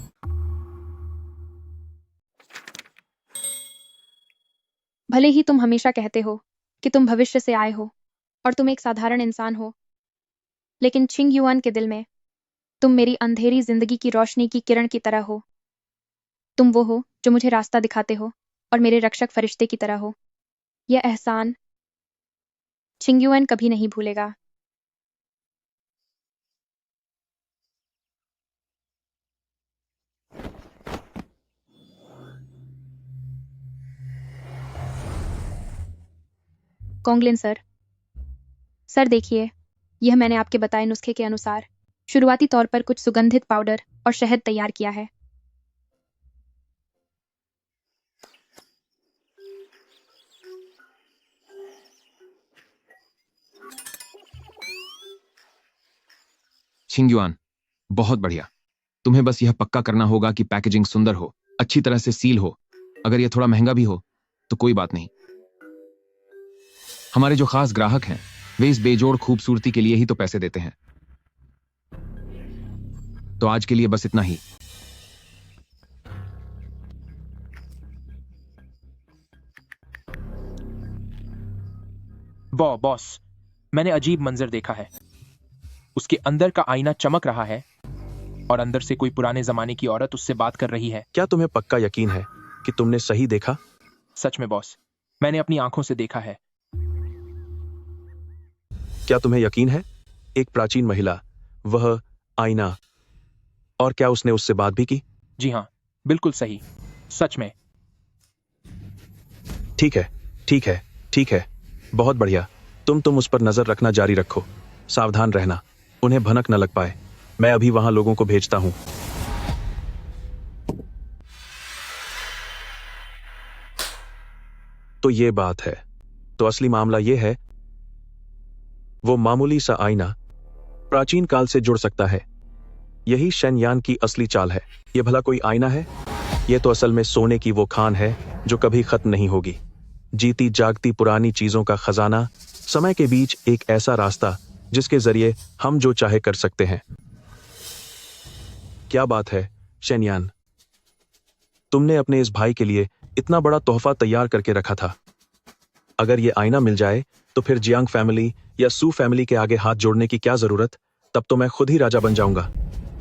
भले ही तुम हमेशा कहते हो कि तुम भविष्य से आए हो और तुम एक साधारण इंसान हो, लेकिन छिंग युआन के दिल में तुम मेरी अंधेरी जिंदगी की रोशनी की किरण की तरह हो। तुम वो हो जो मुझे रास्ता दिखाते हो और मेरे रक्षक फरिश्ते की तरह हो। यह एहसान छिंग युआन कभी नहीं भूलेगा। कोंगलिन सर देखिए, यह मैंने आपके बताए नुस्खे के अनुसार शुरुआती तौर पर कुछ सुगंधित पाउडर और शहद तैयार किया है। छिंगयुआन, बहुत बढ़िया। तुम्हें बस यह पक्का करना होगा कि पैकेजिंग सुंदर हो, अच्छी तरह से सील हो। अगर यह थोड़ा महंगा भी हो तो कोई बात नहीं। हमारे जो खास ग्राहक हैं वे इस बेजोड़ खूबसूरती के लिए ही तो पैसे देते हैं। तो आज के लिए बस इतना ही। बॉस, मैंने अजीब मंजर देखा है। उसके अंदर का आईना चमक रहा है और अंदर से कोई पुराने जमाने की औरत उससे बात कर रही है। क्या तुम्हें पक्का यकीन है कि तुमने सही देखा? सच में बॉस, मैंने अपनी आंखों से देखा है। क्या तुम्हें यकीन है? एक प्राचीन महिला, वह आईना, और क्या उसने उससे बात भी की? जी हाँ, बिल्कुल सही, सच में। ठीक है, बहुत बढ़िया। तुम उस पर नजर रखना जारी रखो। सावधान रहना, उन्हें भनक न लग पाए। मैं अभी वहां लोगों को भेजता हूं। तो ये बात है। तो असली मामला ये है, वो मामूली सा आईना प्राचीन काल से जुड़ सकता है। यही शेनयान की असली चाल है। ये भला कोई आईना है? ये तो असल में सोने की वो खान है जो कभी खत्म नहीं होगी। जीती जागती पुरानी चीजों का खजाना, समय के बीच एक ऐसा रास्ता जिसके जरिए हम जो चाहे कर सकते हैं। क्या बात है शेनयान, तुमने अपने इस भाई के लिए इतना बड़ा तोहफा तैयार करके रखा था। अगर ये आईना मिल जाए तो फिर जियांग फैमिली या सू फैमिली के आगे हाथ जोड़ने की क्या जरूरत? तब तो मैं खुद ही राजा बन जाऊंगा।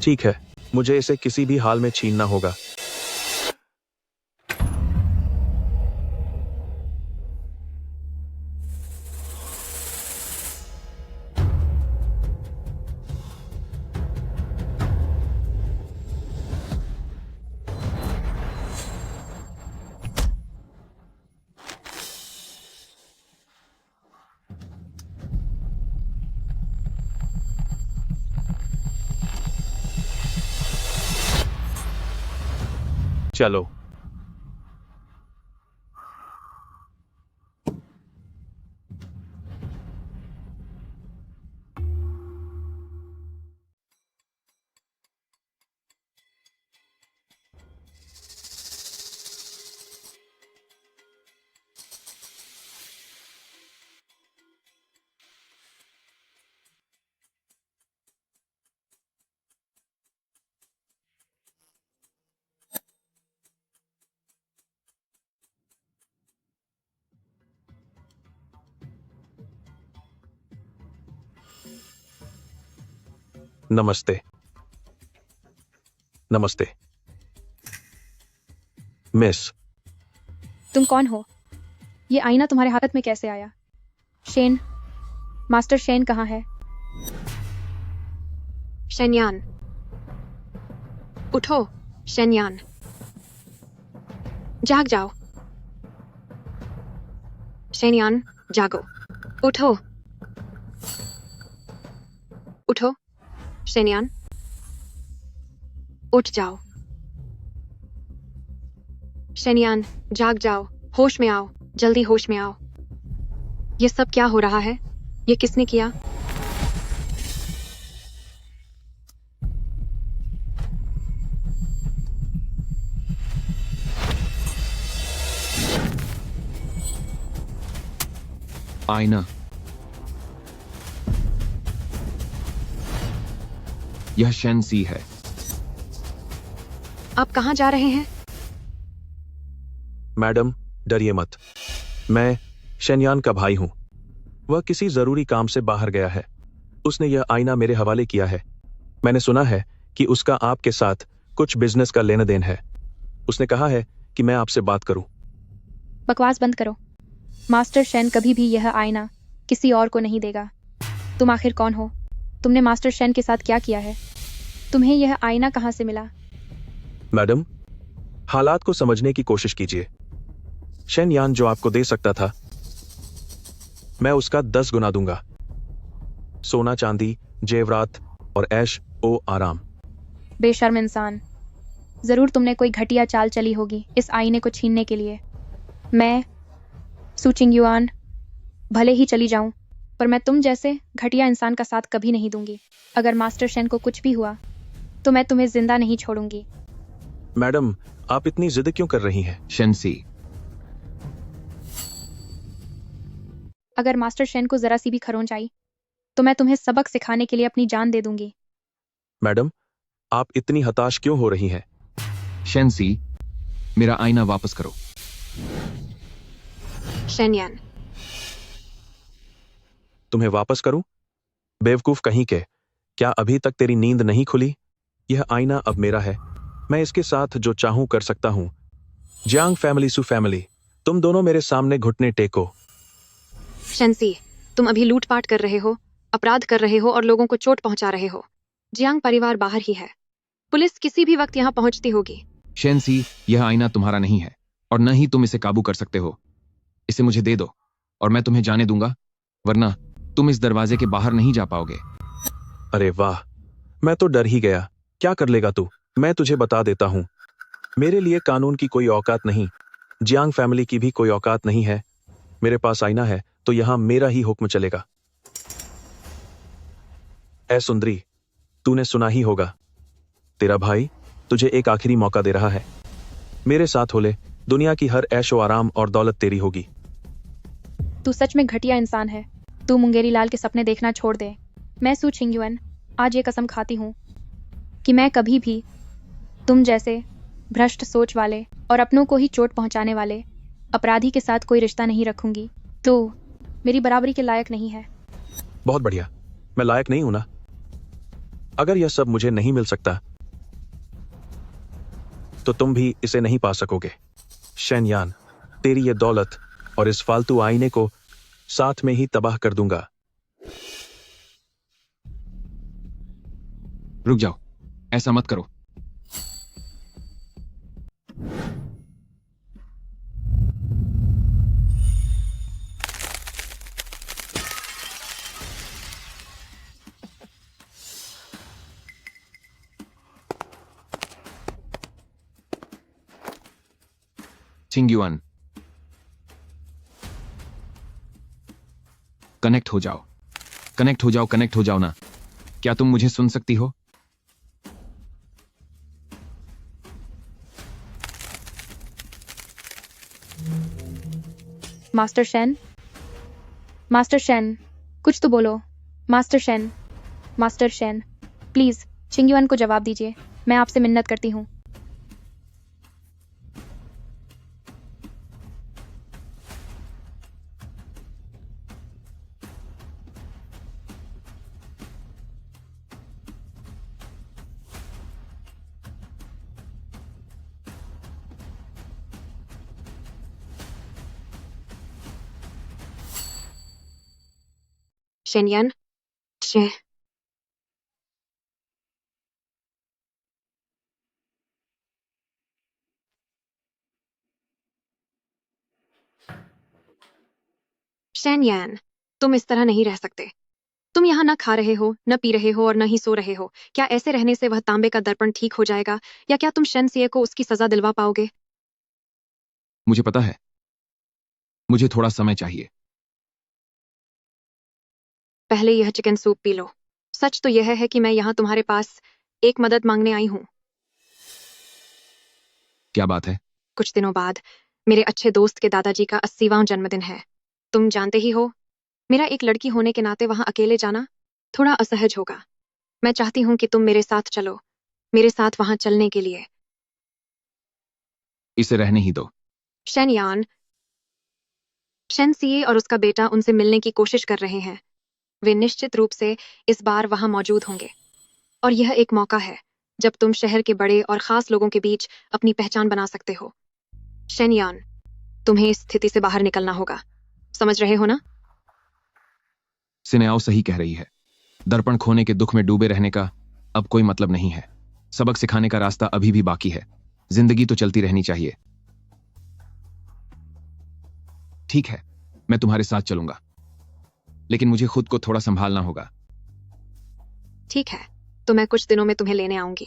ठीक है, मुझे इसे किसी भी हाल में छीनना होगा। चलो, नमस्ते। नमस्ते मिस। तुम कौन हो? ये आईना तुम्हारे हाथ में कैसे आया? शेन, मास्टर शेन कहाँ है? शेनयान, उठो। शेनयान, जाग जाओ। शेनयान, जागो। उठो। उठो। शेनयान, उठ जाओ। शेनयान, जाग जाओ। होश में आओ। जल्दी होश में आओ। ये सब क्या हो रहा है? ये किसने किया? आईना। यह शेनसी है। आप कहाँ जा रहे हैं? मैडम, डरिए मत। मैं शेनयान का भाई हूं। वह किसी जरूरी काम से बाहर गया है। उसने यह आईना मेरे हवाले किया है। मैंने सुना है कि उसका आपके साथ कुछ बिजनेस का लेन देन है। उसने कहा है कि मैं आपसे बात करूं। बकवास बंद करो। मास्टर शेन कभी भी यह आईना किसी और को नहीं देगा। तुम आखिर कौन हो? तुमने मास्टर शेन के साथ क्या किया है? तुम्हें यह आईना कहाँ से मिला? मैडम, हालात को समझने की कोशिश कीजिए। शेनयान जो आपको दे सकता था, मैं उसका 10 गुना दूंगा। सोना चांदी, जेवरात और ऐश ओ आराम। बेशर्म इंसान। जरूर तुमने कोई घटिया चाल चली होगी इस आईने को छीनने के लिए। मैं सू चिंगयुआन भले ही चली जाऊं, पर मैं तुम जैसे घटिया इंसान का साथ कभी नहीं दूंगी। अगर मास्टर शेन को कुछ भी हुआ तो मैं तुम्हें जिंदा नहीं छोड़ूंगी। मैडम, आप इतनी जिद क्यों कर रही हैं? शेनसी, अगर मास्टर शेन को जरा सी भी खरोंच आई तो मैं तुम्हें सबक सिखाने के लिए अपनी जान दे दूंगी। मैडम, आप इतनी हताश क्यों हो रही हैं? शेनसी, मेरा आईना वापस करो। शेनयान, तुम्हें वापस करूं? बेवकूफ कहीं के। क्या अभी तक तेरी नींद नहीं खुली? यह आईना अब मेरा है। मैं इसके साथ जो चाहूं कर सकता हूं। जियांग फैमिली, सू फैमिली, तुम दोनों मेरे सामने घुटने टेको। शेनसी, तुम अभी लूटपाट कर रहे हो, अपराध कर रहे हो और लोगों को चोट पहुंचा रहे हो। जियांग परिवार बाहर ही है। पुलिस किसी भी वक्त यहाँ पहुंचती होगी। शेनसी, यह आईना तुम्हारा नहीं है और न ही तुम इसे काबू कर सकते हो। इसे मुझे दे दो और मैं तुम्हें जाने दूंगा, वरना तुम इस दरवाजे के बाहर नहीं जा पाओगे। अरे वाह, मैं तो डर ही गया। क्या कर लेगा तू? मैं तुझे बता देता हूं, मेरे लिए कानून की कोई औकात नहीं, जियांग फैमिली की भी कोई औकात नहीं है। मेरे पास आईना है तो यहां मेरा ही हुक्म चलेगा। ऐ सुंदरी, तूने सुना ही होगा, तेरा भाई तुझे एक आखिरी मौका दे रहा है। मेरे साथ हो ले, दुनिया की हर ऐशो आराम और दौलत तेरी होगी। तू सच में घटिया इंसान है। तू मुंगेरी लाल के सपने देखना छोड़ दे। मैं सू चिंगयुआन आज ये कसम खाती हूँ कि मैं कभी भी तुम जैसे भ्रष्ट सोच वाले और अपनों को ही चोट पहुंचाने वाले अपराधी के साथ कोई रिश्ता नहीं रखूंगी। तो मेरी बराबरी के लायक नहीं है। बहुत बढ़िया, मैं लायक नहीं हूं ना? अगर यह सब मुझे नहीं मिल सकता तो तुम भी इसे नहीं पा सकोगे। शेनयान, तेरी ये दौलत और इस फालतू आईने को साथ में ही तबाह कर दूंगा। रुक जाओ, ऐसा मत करो। चिंगयुआन, कनेक्ट हो जाओ, कनेक्ट हो जाओ, कनेक्ट हो जाओ ना। क्या तुम मुझे सुन सकती हो? मास्टर शेन, मास्टर शेन, कुछ तो बोलो। Master Shen, master Shen, please Qingyuan को जवाब दीजिए। मैं आपसे मिन्नत करती हूँ। शेनयान, शे शेनयान, तुम इस तरह नहीं रह सकते। तुम यहाँ न खा रहे हो, न पी रहे हो और न ही सो रहे हो। क्या ऐसे रहने से वह तांबे का दर्पण ठीक हो जाएगा, या क्या तुम शेनसिए को उसकी सजा दिलवा पाओगे? मुझे पता है, मुझे थोड़ा समय चाहिए। पहले यह चिकन सूप पी लो। सच तो यह है कि मैं यहाँ तुम्हारे पास एक मदद मांगने आई हूँ। क्या बात है? कुछ दिनों बाद मेरे अच्छे दोस्त के दादाजी का 80वां जन्मदिन है। तुम जानते ही हो, मेरा एक लड़की होने के नाते वहां अकेले जाना थोड़ा असहज होगा। मैं चाहती हूँ कि तुम मेरे साथ चलो, मेरे साथ वहां चलने के लिए। इसे रहने ही दो। शेनयान, शेनसिए और उसका बेटा उनसे मिलने की कोशिश कर रहे हैं। वे निश्चित रूप से इस बार वहां मौजूद होंगे, और यह एक मौका है जब तुम शहर के बड़े और खास लोगों के बीच अपनी पहचान बना सकते हो। शेनयान, तुम्हें इस स्थिति से बाहर निकलना होगा, समझ रहे हो ना? सिनेआओ सही कह रही है। दर्पण खोने के दुख में डूबे रहने का अब कोई मतलब नहीं है। सबक सिखाने का रास्ता अभी भी बाकी है। जिंदगी तो चलती रहनी चाहिए। ठीक है, मैं तुम्हारे साथ चलूंगा, लेकिन मुझे खुद को थोड़ा संभालना होगा। ठीक है, तो मैं कुछ दिनों में तुम्हें लेने आऊंगी।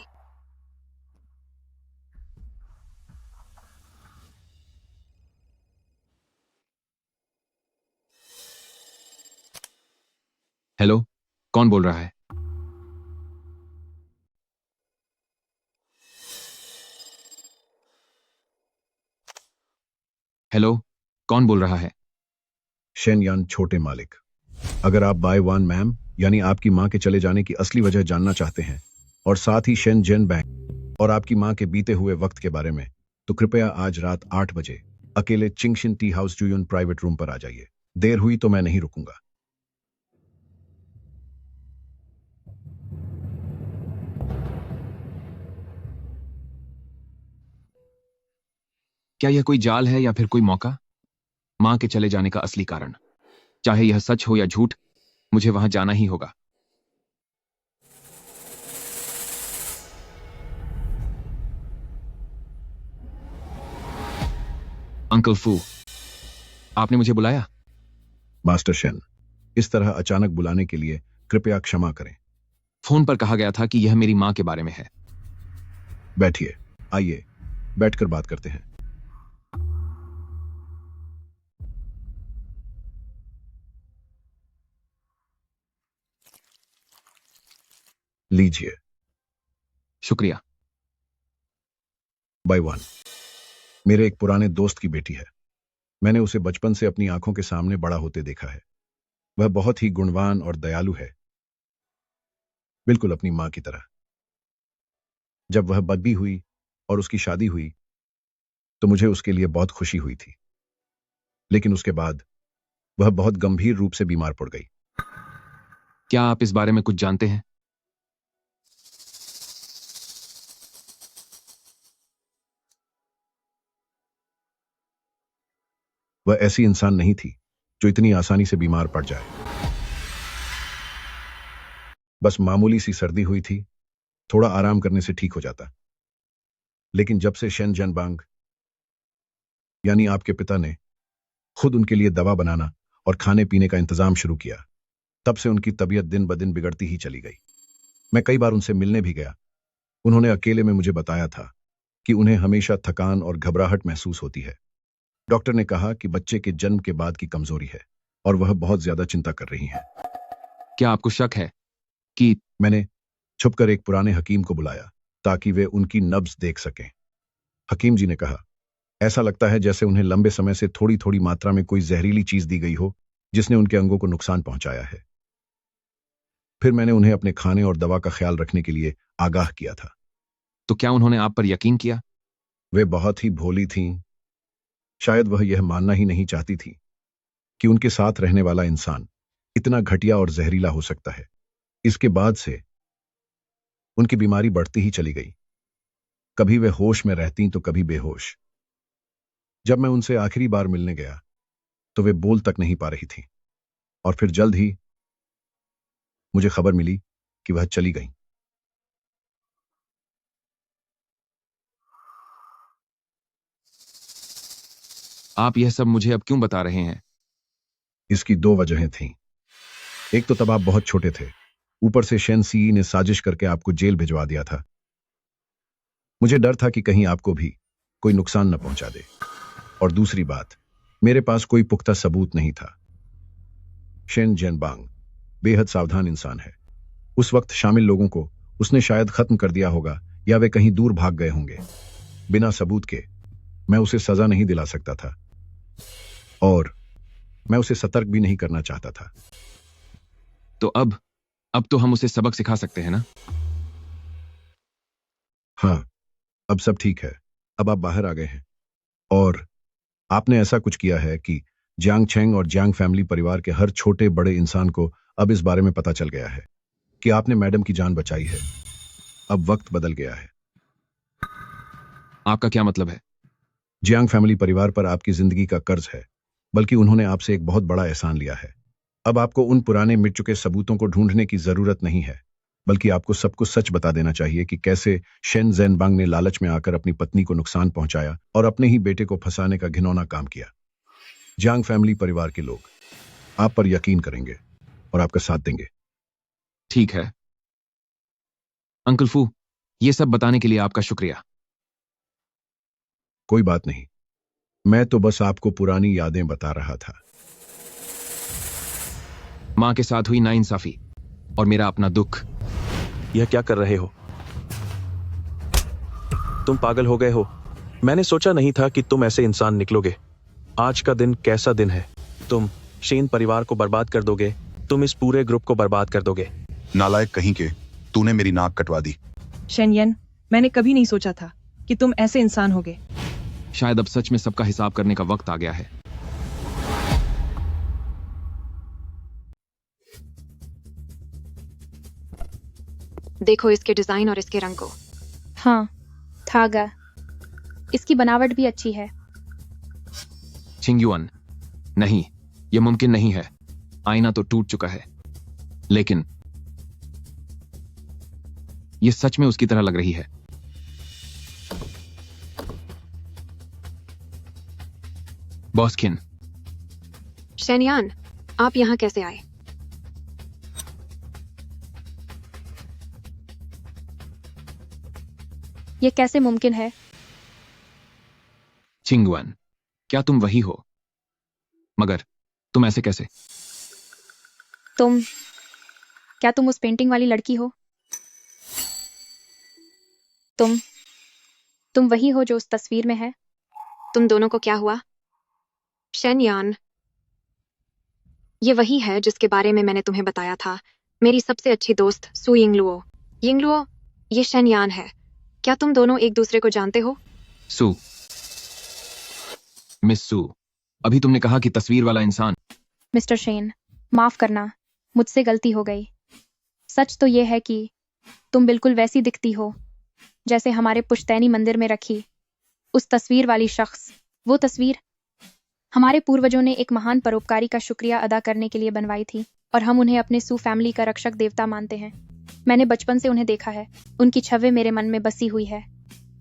हेलो, कौन बोल रहा है? हेलो, कौन बोल रहा है? शेनयान छोटे मालिक। अगर आप बाय वन मैम यानी आपकी मां के चले जाने की असली वजह जानना चाहते हैं, और साथ ही शेन जेन बैंक और आपकी मां के बीते हुए वक्त के बारे में, तो कृपया आज रात 8 बजे अकेले चिंगशिन टी हाउस जुयुन प्राइवेट रूम पर आ जाइए। देर हुई तो मैं नहीं रुकूंगा। क्या यह कोई जाल है या फिर कोई मौका? मां के चले जाने का असली कारण, चाहे यह सच हो या झूठ, मुझे वहां जाना ही होगा। अंकल फू, आपने मुझे बुलाया? मास्टर शेन, इस तरह अचानक बुलाने के लिए कृपया क्षमा करें। फोन पर कहा गया था कि यह मेरी मां के बारे में है। बैठिए, आइए बैठकर बात करते हैं। लीजिए। शुक्रिया। बाय वन, मेरे एक पुराने दोस्त की बेटी है। मैंने उसे बचपन से अपनी आंखों के सामने बड़ा होते देखा है। वह बहुत ही गुणवान और दयालु है, बिल्कुल अपनी मां की तरह। जब वह बद्दी हुई और उसकी शादी हुई, तो मुझे उसके लिए बहुत खुशी हुई थी। लेकिन उसके बाद वह बहुत गंभीर रूप से बीमार पड़ गई। क्या आप इस बारे में कुछ जानते हैं? वह ऐसी इंसान नहीं थी जो इतनी आसानी से बीमार पड़ जाए। बस मामूली सी सर्दी हुई थी, थोड़ा आराम करने से ठीक हो जाता। लेकिन जब से शेन जनबांग यानी आपके पिता ने खुद उनके लिए दवा बनाना और खाने पीने का इंतजाम शुरू किया, तब से उनकी तबीयत दिन ब दिन बिगड़ती ही चली गई। मैं कई बार उनसे मिलने भी गया। उन्होंने अकेले में मुझे बताया था कि उन्हें हमेशा थकान और घबराहट महसूस होती है। डॉक्टर ने कहा कि बच्चे के जन्म के बाद की कमजोरी है और वह बहुत ज्यादा चिंता कर रही हैं। क्या आपको शक है कि? मैंने छुपकर एक पुराने हकीम को बुलाया ताकि वे उनकी नब्ज देख सकें। हकीम जी ने कहा, ऐसा लगता है जैसे उन्हें लंबे समय से थोड़ी थोड़ी मात्रा में कोई जहरीली चीज दी गई हो, जिसने उनके अंगों को नुकसान पहुंचाया है। फिर मैंने उन्हें अपने खाने और दवा का ख्याल रखने के लिए आगाह किया था। तो क्या उन्होंने आप पर यकीन किया? वे बहुत ही भोली थीं। शायद वह यह मानना ही नहीं चाहती थी कि उनके साथ रहने वाला इंसान इतना घटिया और जहरीला हो सकता है। इसके बाद से उनकी बीमारी बढ़ती ही चली गई। कभी वे होश में रहती तो कभी बेहोश। जब मैं उनसे आखिरी बार मिलने गया तो वे बोल तक नहीं पा रही थी, और फिर जल्द ही मुझे खबर मिली कि वह चली गई। आप यह सब मुझे अब क्यों बता रहे हैं? इसकी दो वजहें थीं। एक तो तब आप बहुत छोटे थे, ऊपर से शेन सी ने साजिश करके आपको जेल भिजवा दिया था। मुझे डर था कि कहीं आपको भी कोई नुकसान न पहुंचा दे। और दूसरी बात, मेरे पास कोई पुख्ता सबूत नहीं था। शेन जेनबांग बेहद सावधान इंसान है। उस वक्त शामिल लोगों को उसने शायद खत्म कर दिया होगा या वे कहीं दूर भाग गए होंगे। बिना सबूत के मैं उसे सजा नहीं दिला सकता था और मैं उसे सतर्क भी नहीं करना चाहता था। तो अब तो हम उसे सबक सिखा सकते हैं ना? हाँ, अब सब ठीक है। अब आप बाहर आ गए हैं और आपने ऐसा कुछ किया है कि जियांग चेंग और जियांग फैमिली परिवार के हर छोटे बड़े इंसान को अब इस बारे में पता चल गया है कि आपने मैडम की जान बचाई है। अब वक्त बदल गया है। आपका क्या मतलब है? जियांग फैमिली परिवार पर आपकी जिंदगी का कर्ज है, बल्कि उन्होंने आपसे एक बहुत बड़ा एहसान लिया है। अब आपको उन पुराने मिट चुके सबूतों को ढूंढने की जरूरत नहीं है, बल्कि आपको सब कुछ सच बता देना चाहिए कि कैसे शेन जेनबांग ने लालच में आकर अपनी पत्नी को नुकसान पहुंचाया और अपने ही बेटे को फंसाने का घिनौना काम किया। जियांग फैमिली परिवार के लोग आप पर यकीन करेंगे और आपका साथ देंगे। ठीक है अंकल फू, ये सब बताने के लिए आपका शुक्रिया। कोई बात नहीं, मैं तो बस आपको पुरानी यादें बता रहा था। मां के साथ हुई नाइंसाफी और मेरा अपना दुख। यह क्या कर रहे हो? तुम पागल हो गए हो। मैंने सोचा नहीं था कि तुम ऐसे इंसान निकलोगे। आज का दिन कैसा दिन है। तुम शेन परिवार को बर्बाद कर दोगे। तुम इस पूरे ग्रुप को बर्बाद कर दोगे। नालायक कहीं के, तूने मेरी नाक कटवा दी। शेनयन, मैंने कभी नहीं सोचा था कि तुम ऐसे इंसान होगे। शायद अब सच में सबका हिसाब करने का वक्त आ गया है। देखो इसके डिजाइन और इसके रंग को। हाँ, थागा। इसकी बनावट भी अच्छी है। छिंगयुआन, नहीं, यह मुमकिन नहीं है। आईना तो टूट चुका है, लेकिन यह सच में उसकी तरह लग रही है। बॉसकिन, शेनयान, आप यहां कैसे आए? ये कैसे मुमकिन है? छिंगयुआन, क्या तुम वही हो? मगर तुम ऐसे कैसे? क्या तुम उस पेंटिंग वाली लड़की हो? तुम वही हो जो उस तस्वीर में है? तुम दोनों को क्या हुआ? शेनयान, ये वही है जिसके बारे में मैंने तुम्हें बताया था। मेरी सबसे अच्छी दोस्त सू यिंगलुओ। यिंगलुओ, ये शेनयान है। क्या तुम दोनों एक दूसरे को जानते हो? सू, मिस सू, अभी तुमने कहा कि तस्वीर वाला इंसान। मिस्टर शेन, माफ करना, मुझसे गलती हो गई। सच तो यह है कि तुम बिल्कुल वैसी दिखती हो जैसे हमारे पुश्तैनी मंदिर में रखी उस तस्वीर वाली शख्स। वो तस्वीर हमारे पूर्वजों ने एक महान परोपकारी का शुक्रिया अदा करने के लिए बनवाई थी और हम उन्हें अपने सू फैमिली का रक्षक देवता मानते हैं। मैंने बचपन से उन्हें देखा है, उनकी छवि मेरे मन में बसी हुई है।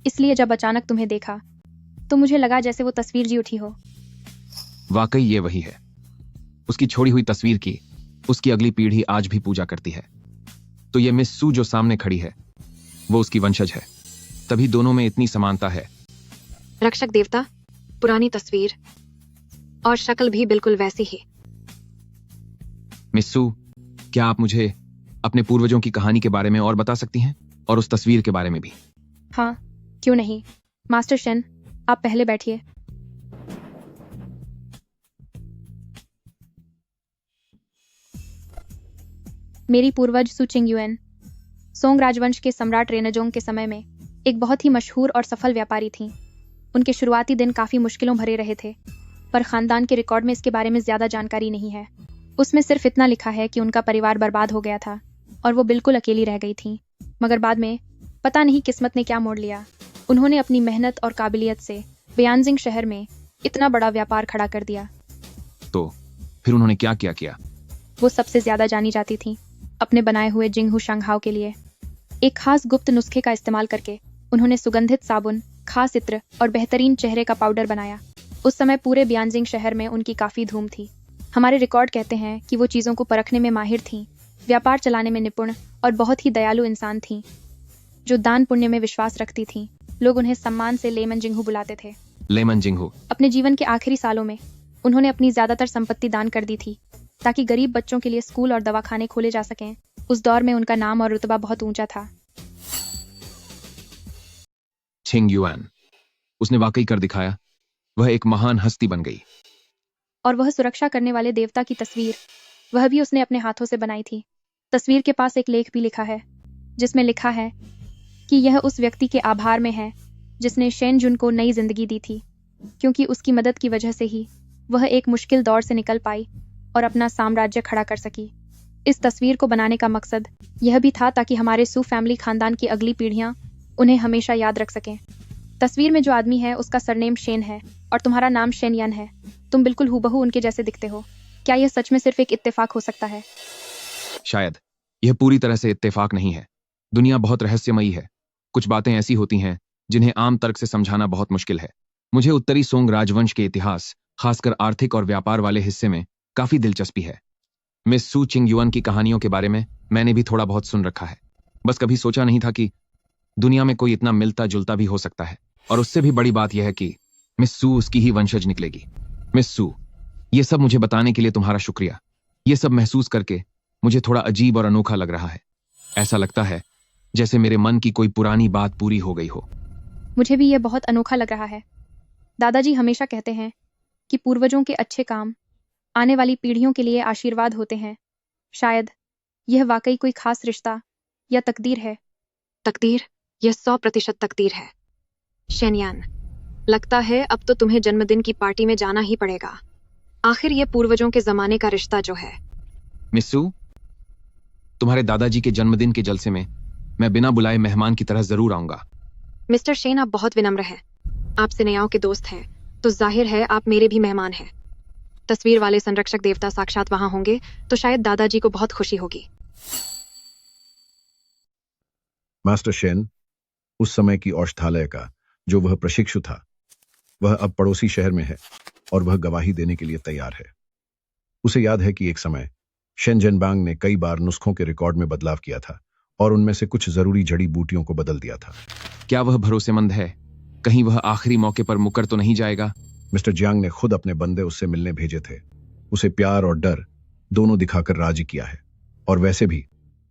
इसलिए जब अचानक तुम्हें देखा तो मुझे लगा जैसे वो तस्वीर जी उठी हो। वाकई ये वही है। उसकी छोड़ी हुई तस्वीर की उसकी अगली पीढ़ी आज भी पूजा करती है। तो ये मिस सू जो सामने खड़ी है वो उसकी वंशज है, तभी दोनों में इतनी समानता है। रक्षक देवता, पुरानी तस्वीर और शक्ल भी बिल्कुल वैसी ही। मिस सू, क्या आप मुझे अपने पूर्वजों की कहानी के बारे में और बता सकती हैं और उस तस्वीर के बारे में भी? हाँ, क्यों नहीं। मास्टर शेन, आप पहले बैठिए। मेरी पूर्वज सू चिंगयुएन सोंग राजवंश के सम्राट रेनजोंग के समय में एक बहुत ही मशहूर और सफल व्यापारी थीं। उनके शुरुआती दिन काफी मुश्किलों भरे रहे थे, पर खानदान के रिकॉर्ड में इसके बारे में ज्यादा जानकारी नहीं है। उसमें सिर्फ इतना लिखा है कि उनका परिवार बर्बाद हो गया था और वो बिल्कुल अकेली रह गई थीं। मगर बाद में पता नहीं किस्मत ने क्या मोड़ लिया, उन्होंने अपनी मेहनत और काबिलियत से बियानजिंग शहर में इतना बड़ा व्यापार खड़ा कर दिया। तो फिर उन्होंने क्या किया? वो सबसे ज्यादा जानी जाती थीं अपने बनाए हुए जिंगहू शंघाओ के लिए। एक खास गुप्त नुस्खे का इस्तेमाल करके उन्होंने सुगंधित साबुन, खास इत्र और बेहतरीन चेहरे का पाउडर बनाया। उस समय पूरे ब्यानजिंग शहर में उनकी काफी धूम थी। हमारे रिकॉर्ड कहते हैं कि वो चीजों को परखने में माहिर थीं, व्यापार चलाने में निपुण और बहुत ही दयालु इंसान थीं, जो दान पुण्य में विश्वास रखती थीं। लोग उन्हें सम्मान से लेमन जिंगहू बुलाते थे। लेमन जिंगहू। अपने जीवन के आखिरी सालों में उन्होंने अपनी ज्यादातर संपत्ति दान कर दी थी ताकि गरीब बच्चों के लिए स्कूल और दवाखाने खोले जा सकें। उस दौर में उनका नाम और रुतबा बहुत ऊंचा था। छिंग युआन, उसने वाकई कर दिखाया। वह एक महान हस्ती बन गई। और वह सुरक्षा करने वाले देवता की तस्वीर, वह भी उसने अपने हाथों से बनाई थी। तस्वीर के पास एक लेख भी लिखा है जिसमें लिखा है कि यह उस व्यक्ति के आभार में है जिसने शेन जुन को नई जिंदगी दी थी, क्योंकि उसकी मदद की वजह से ही वह एक मुश्किल दौर से निकल पाई और अपना साम्राज्य खड़ा कर सकी। इस तस्वीर को बनाने का मकसद यह भी था ताकि हमारे सू फैमिली खानदान की अगली पीढ़ियां उन्हें हमेशा याद रख सकें। तस्वीर में जो आदमी है उसका सरनेम शेन है और तुम्हारा नाम शेन यन है। तुम बिल्कुल हूबहू उनके जैसे दिखते हो। क्या यह सच में सिर्फ एक इत्तेफाक हो सकता है? शायद यह पूरी तरह से इत्तेफाक नहीं है। दुनिया बहुत रहस्यमयी है। कुछ बातें ऐसी होती हैं जिन्हें आम तर्क से समझाना बहुत मुश्किल है। मुझे उत्तरी सोंग राजवंश के इतिहास, खासकर आर्थिक और व्यापार वाले हिस्से में काफी दिलचस्पी है। मिस सू चिंग युआन की कहानियों के बारे में मैंने भी थोड़ा बहुत सुन रखा है। बस कभी सोचा नहीं था कि दुनिया में कोई इतना मिलता जुलता भी हो सकता है। और उससे भी बड़ी बात यह है कि मिस सू उसकी ही वंशज निकलेगी। मिस सू, ये सब मुझे बताने के लिए तुम्हारा शुक्रिया। ये सब महसूस करके मुझे थोड़ा अजीब और अनोखा लग रहा है। ऐसा लगता है जैसे मेरे मन की कोई पुरानी बात पूरी हो गई हो। मुझे भी यह बहुत अनोखा लग रहा है। दादाजी हमेशा कहते हैं कि पूर्वजों के अच्छे काम आने वाली पीढ़ियों के लिए आशीर्वाद होते हैं। शायद यह वाकई कोई खास रिश्ता या तकदीर है। तकदीर? यह 100% तकदीर है। शेनयान, लगता है अब तो तुम्हें जन्मदिन की पार्टी में जाना ही पड़ेगा। आखिर ये पूर्वजों के जमाने का रिश्ता जो है। मिस्सू, तुम्हारे दादाजी के जन्मदिन के जलसे में मैं बिना बुलाए मेहमान की तरह जरूर आऊंगा। मिस्टर शेन, आप बहुत विनम्र हैं। आप सिनेयाओं के दोस्त हैं, तो जाहिर है आप मेरे भी मेहमान हैं। तस्वीर वाले संरक्षक देवता साक्षात वहां होंगे तो शायद दादाजी को बहुत खुशी होगी। मास्टर शेन, उस समय की औषधालय का जो वह प्रशिक्षु था, वह अब पड़ोसी शहर में है और वह गवाही देने के लिए तैयार है। उसे याद है कि एक समय शेन जेनबांग ने कई बार नुस्खों के रिकॉर्ड में बदलाव किया था और उनमें से कुछ जरूरी जड़ी बूटियों को बदल दिया था। क्या वह भरोसेमंद है? कहीं वह आखिरी मौके पर मुकर तो नहीं जाएगा? मिस्टर जियांग ने खुद अपने बंदे उससे मिलने भेजे थे। उसे प्यार और डर दोनों दिखाकर राजी किया है। और वैसे भी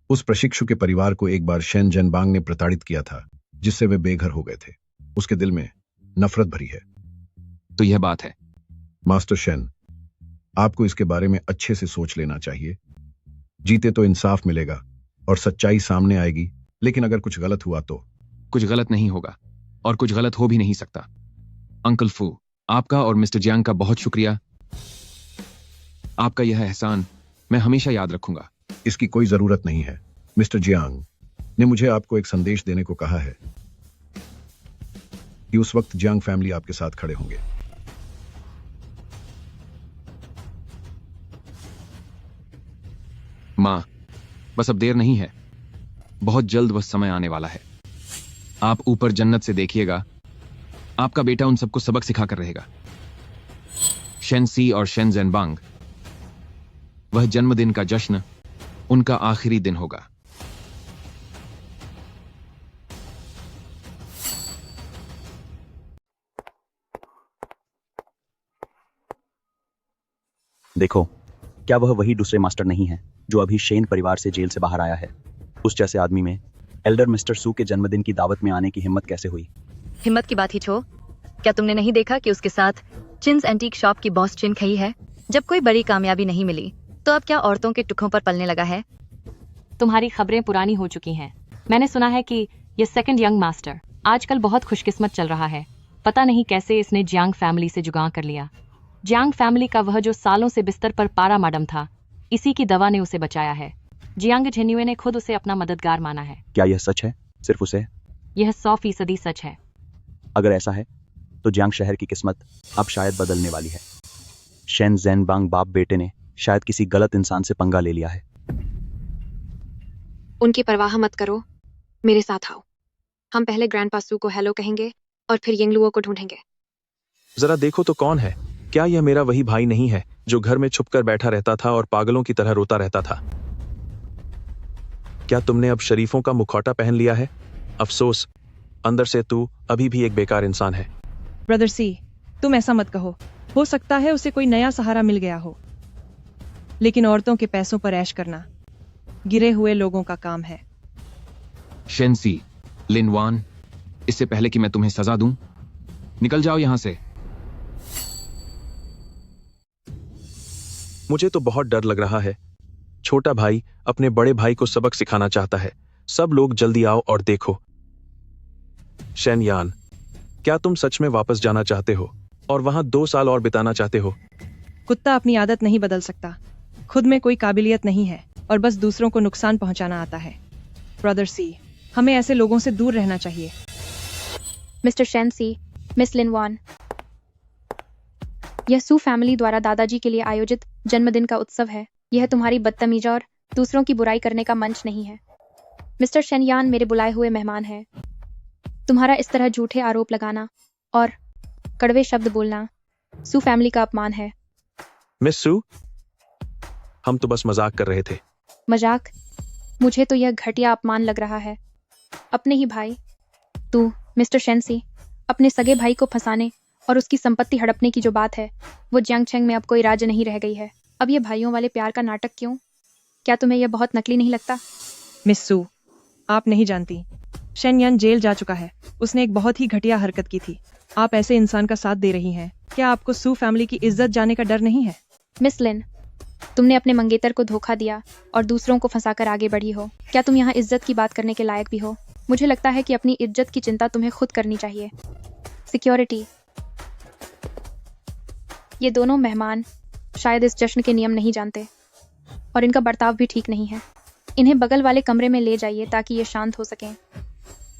उस प्रशिक्षु के परिवार को एक बार शेन जेनबांग ने प्रताड़ित किया था, जिससे वे बेघर हो गए थे। उसके दिल में नफरत भरी है। तो यह बात है। मास्टर शेन, आपको इसके बारे में अच्छे से सोच लेना चाहिए। जीते तो इंसाफ मिलेगा और सच्चाई सामने आएगी, लेकिन अगर कुछ गलत हुआ तो? कुछ गलत नहीं होगा और कुछ गलत हो भी नहीं सकता। अंकल फू, आपका और मिस्टर जियांग का बहुत शुक्रिया। आपका यह एहसान मैं हमेशा याद रखूंगा। इसकी कोई जरूरत नहीं है। मिस्टर जियांग ने मुझे आपको एक संदेश देने को कहा है कि उस वक्त जियांग फैमिली आपके साथ खड़े होंगे। मां, बस अब देर नहीं है। बहुत जल्द वह समय आने वाला है। आप ऊपर जन्नत से देखिएगा, आपका बेटा उन सबको सबक सिखाकर रहेगा। शेन सी और शेन जेनबांग, वह जन्मदिन का जश्न उनका आखिरी दिन होगा। देखो, क्या वह वही दूसरे मास्टर नहीं है जो अभी शेन परिवार से जेल से बाहर आया है? उस जैसे आदमी में एल्डर मिस्टर सू के जन्मदिन की दावत में आने की हिम्मत कैसे हुई? हिम्मत की बात ही छोड़। क्या तुमने नहीं देखा कि उसके साथ चिन्स एंटीक शॉप की बॉस चिन खई है? जब कोई बड़ी कामयाबी नहीं मिली तो अब क्या औरतों के टुकड़ों पर पलने लगा है? तुम्हारी खबरें पुरानी हो चुकी हैं। मैंने सुना है कि ये सेकंड यंग मास्टर आजकल बहुत खुशकिस्मत चल रहा है। पता नहीं कैसे इसने जियांग फैमिली से जुगाड़ कर लिया। जियांग फैमिली का वह जो सालों से बिस्तर पर पारा माडम था, इसी की दवा ने उसे बचाया है। जियांग झेन्युए ने खुद उसे अपना मददगार माना है। क्या यह सच है? सिर्फ उसे? यह 100% सच है। अगर ऐसा है तो जियांग शहर की किस्मत अब शायद बदलने वाली है। शेन जेनबांग बाप बेटे ने शायद किसी गलत इंसान से पंगा ले लिया है। उनकी परवाह मत करो, मेरे साथ आओ। हम पहले ग्रैंड पासू को हेलो कहेंगे और फिर यंगलुओ को ढूंढेंगे। जरा देखो तो कौन है? क्या यह मेरा वही भाई नहीं है जो घर में छुपकर बैठा रहता था और पागलों की तरह रोता रहता था? क्या तुमने अब शरीफों का मुखौटा पहन लिया है? अफसोस, अंदर से तू अभी भी एक बेकार इंसान है। ब्रदर सी, तुम ऐसा मत कहो। हो सकता है उसे कोई नया सहारा मिल गया हो, लेकिन औरतों के पैसों पर ऐश करना गिरे हुए लोगों का काम है। शेंसी, लिनवान, इससे पहले कि मैं तुम्हें सजा दूं, निकल जाओ यहां से। मुझे तो बहुत डर लग रहा है। छोटा भाई अपने बड़े भाई को सबक सिखाना चाहता है। सब लोग जल्दी आओ और देखो। शेन यान, क्या तुम सच में वापस जाना चाहते हो और वहां 2 साल और बिताना चाहते हो? कुत्ता अपनी आदत नहीं बदल सकता। खुद में कोई काबिलियत नहीं है और बस दूसरों को नुकसान पहुंचाना आता है। ब्रदर सी, हमें ऐसे लोगों से दूर रहना चाहिए। मिस्टर शेंसी, मिस लिनवान, यह सू फैमिली द्वारा दादाजी के लिए आयोजित जन्मदिन का उत्सव है। यह तुम्हारी बदतमीजी और दूसरों की बुराई करने का मंच नहीं है। मिस्टर शेनयान मेरे बुलाए हुए मेहमान हैं। तुम्हारा इस तरह झूठे आरोप लगाना और कड़वे शब्द बोलना सू फैमिली का अपमान है। मिस सू, हम तो बस मजाक कर रहे थे। मजाक? मुझे तो यह घटिया अपमान लग रहा है। अपने ही भाई, तू मिस्टर शेंसी, अपने सगे भाई को फंसाने और उसकी संपत्ति हड़पने की जो बात है, वो जियांगचेंग में अब कोई राज्य नहीं रह गई है। अब ये भाइयों वाले प्यार का नाटक क्यों? क्या तुम्हें यह बहुत नकली नहीं लगता? मिस सू, आप नहीं जानती, शेनयान जेल जा चुका है। उसने एक बहुत ही घटिया हरकत की थी। आप ऐसे इंसान का साथ दे रही हैं। क्या आपको सू फैमिली की इज्जत जाने का डर नहीं है? मिस लिन, तुमने अपने मंगेतर को धोखा दिया और दूसरों को फंसाकर आगे बढ़ी हो। क्या तुम यहाँ इज्जत की बात करने के लायक भी हो? मुझे लगता है कि अपनी इज्जत की चिंता तुम्हें खुद करनी चाहिए। सिक्योरिटी, ये दोनों मेहमान शायद इस जश्न के नियम नहीं जानते और इनका बर्ताव भी ठीक नहीं है। इन्हें बगल वाले कमरे में ले जाइए ताकि ये शांत हो सकें।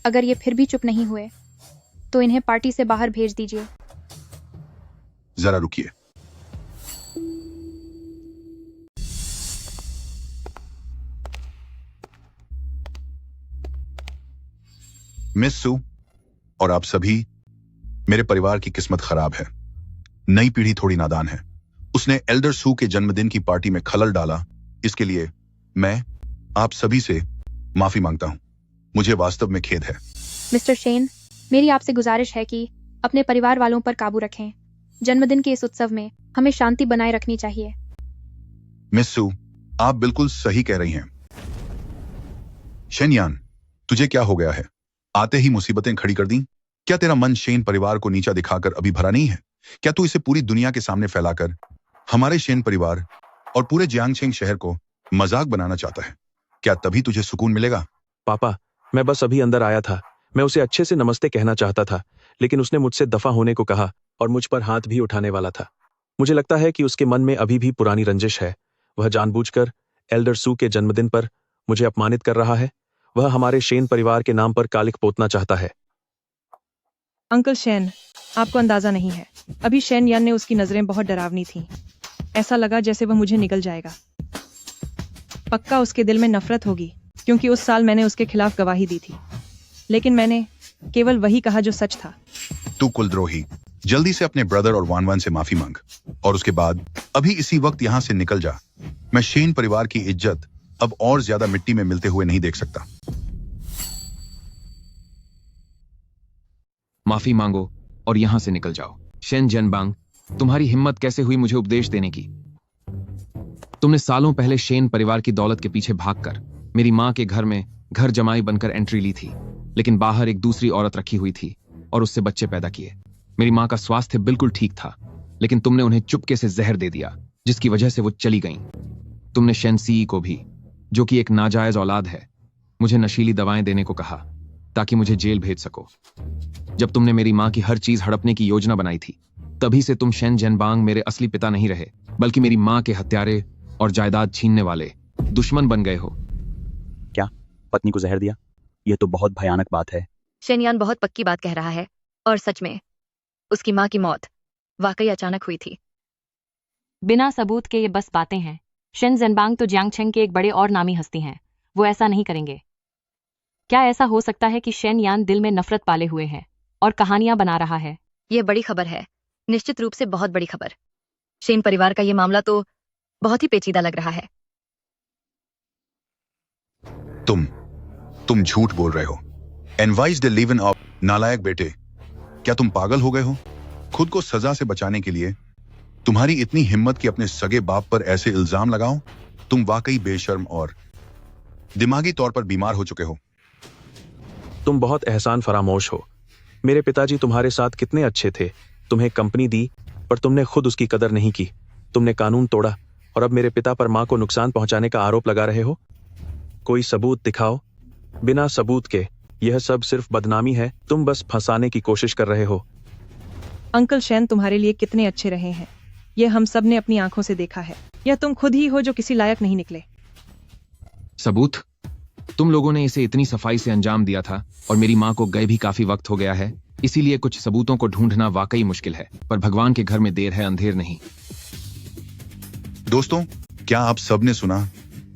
अगर ये फिर भी चुप नहीं हुए तो इन्हें पार्टी से बाहर भेज दीजिए। जरा रुकिए। मिस सू और आप सभी, मेरे परिवार की किस्मत खराब है। नई पीढ़ी थोड़ी नादान है। उसने एल्डर सू के जन्मदिन की पार्टी में खलल डाला। इसके लिए मैं आप सभी से माफी मांगता हूं। मुझे वास्तव में खेद है। मिस्टर शेन, मेरी आपसे गुजारिश है कि अपने परिवार वालों पर काबू रखें। जन्मदिन के इस उत्सव में हमें शांति बनाए रखनी चाहिए। मिस सू, आप बिल्कुल सही कह रही हैं। शेनयान, तुझे क्या हो गया है? आते ही मुसीबतें खड़ी कर दी। क्या तेरा मन शेन परिवार को नीचा दिखाकर अभी भरा नहीं है? क्या तू इसे पूरी दुनिया के सामने फैलाकर हमारे शेन परिवार और पूरे जियांगचेंग शहर को मजाक बनाना चाहता है? क्या तभी तुझे सुकून मिलेगा? पापा, मैं बस अभी अंदर आया था। मैं उसे अच्छे से नमस्ते कहना चाहता था, लेकिन उसने मुझसे दफा होने को कहा और मुझ पर हाथ भी उठाने वाला था। मुझे लगता है कि उसके मन में अभी भी पुरानी रंजिश है। वह जानबूझकर एल्डर सू के जन्मदिन पर मुझे अपमानित कर रहा है। वह हमारे शेन परिवार के नाम पर कालिक पोतना चाहता है। अंकल शेन, आपको अंदाजा नहीं है। अभी शेन यान ने उसकी नजरें बहुत डरावनी थीं। ऐसा लगा जैसे वह मुझे निगल जाएगा। पक्का उसके दिल में नफरत होगी, क्योंकि उस साल मैंने उसके खिलाफ गवाही दी थी, लेकिन मैंने केवल वही कहा जो सच था। तू कुलद्रोही, जल्दी से अपने ब्रदर और वान से माफी मांग और उसके बाद अभी इसी वक्त यहां से निकल जा। मैं शेन परिवार की इज्जत अब और ज्यादा मिट्टी में मिलते हुए नहीं देख सकता। माफी मांगो और यहां से निकल जाओ। शेन जनबांग, तुम्हारी हिम्मत कैसे हुई मुझे उपदेश देने की? तुमने सालों पहले शेन परिवार की दौलत के पीछे भागकर मेरी मां के घर में घर जमाई बनकर एंट्री ली थी, लेकिन बाहर एक दूसरी औरत रखी हुई थी और उससे बच्चे पैदा किए। मेरी मां का स्वास्थ्य बिल्कुल ठीक था, लेकिन तुमने उन्हें चुपके से जहर दे दिया, जिसकी वजह से वो चली गईं। तुमने शेनसी को भी, जो कि एक नाजायज औलाद है, मुझे नशीली दवाएं देने को कहा ताकि मुझे जेल भेज सको। जब तुमने मेरी मां की हर चीज हड़पने की योजना बनाई थी, तभी से तुम शेन जनबांग मेरे असली पिता नहीं रहे, बल्कि मेरी मां के हत्यारे और जायदाद छीनने वाले दुश्मन बन गए हो। क्या पत्नी को जहर दिया? यह तो बहुत भयानक बात है। शेनयान बहुत पक्की बात कह रहा है, और सच में उसकी मां की मौत वाकई अचानक हुई थी। बिना सबूत के ये बस बातें हैं। शेन जनबांग तो जियांगचेंग के एक बड़े और नामी हस्ती हैं। वो ऐसा नहीं करेंगे। क्या ऐसा हो सकता है कि शेन यान दिल में नफरत पाले हुए है और कहानियां बना रहा है? ये बड़ी खबर है, निश्चित रूप से बहुत बड़ी खबर। शेन परिवार का ये मामला तो बहुत ही पेचीदा लग रहा है। तुम झूठ बोल रहे हो। एनवाइस द लिवन ऑफ नालायक बेटे, क्या तुम पागल हो गए हो? खुद को सजा से बचाने के लिए तुम्हारी इतनी हिम्मत कि अपने सगे बाप पर ऐसे इल्जाम लगाओ? तुम वाकई बेशर्म और दिमागी तौर पर बीमार हो चुके हो। तुम बहुत एहसान फरामोश हो। मेरे पिताजी तुम्हारे साथ कितने अच्छे थे, तुम्हें कंपनी दी, पर तुमने खुद उसकी कदर नहीं की। तुमने कानून तोड़ा और अब मेरे पिता पर मां को नुकसान पहुंचाने का आरोप लगा रहे हो। कोई सबूत दिखाओ। बिना सबूत के यह सब सिर्फ बदनामी है। तुम बस फंसाने की कोशिश कर रहे हो। अंकल शेन तुम्हारे लिए कितने अच्छे रहे हैं, ये हम सब ने अपनी आंखों से देखा है। यह तुम खुद ही हो जो किसी लायक नहीं निकले। सबूत? तुम लोगों ने इसे इतनी सफाई से अंजाम दिया था और मेरी माँ को गए भी काफी वक्त हो गया है, इसीलिए कुछ सबूतों को ढूंढना वाकई मुश्किल है, पर भगवान के घर में देर है अंधेर नहीं। दोस्तों, क्या आप सब ने सुना?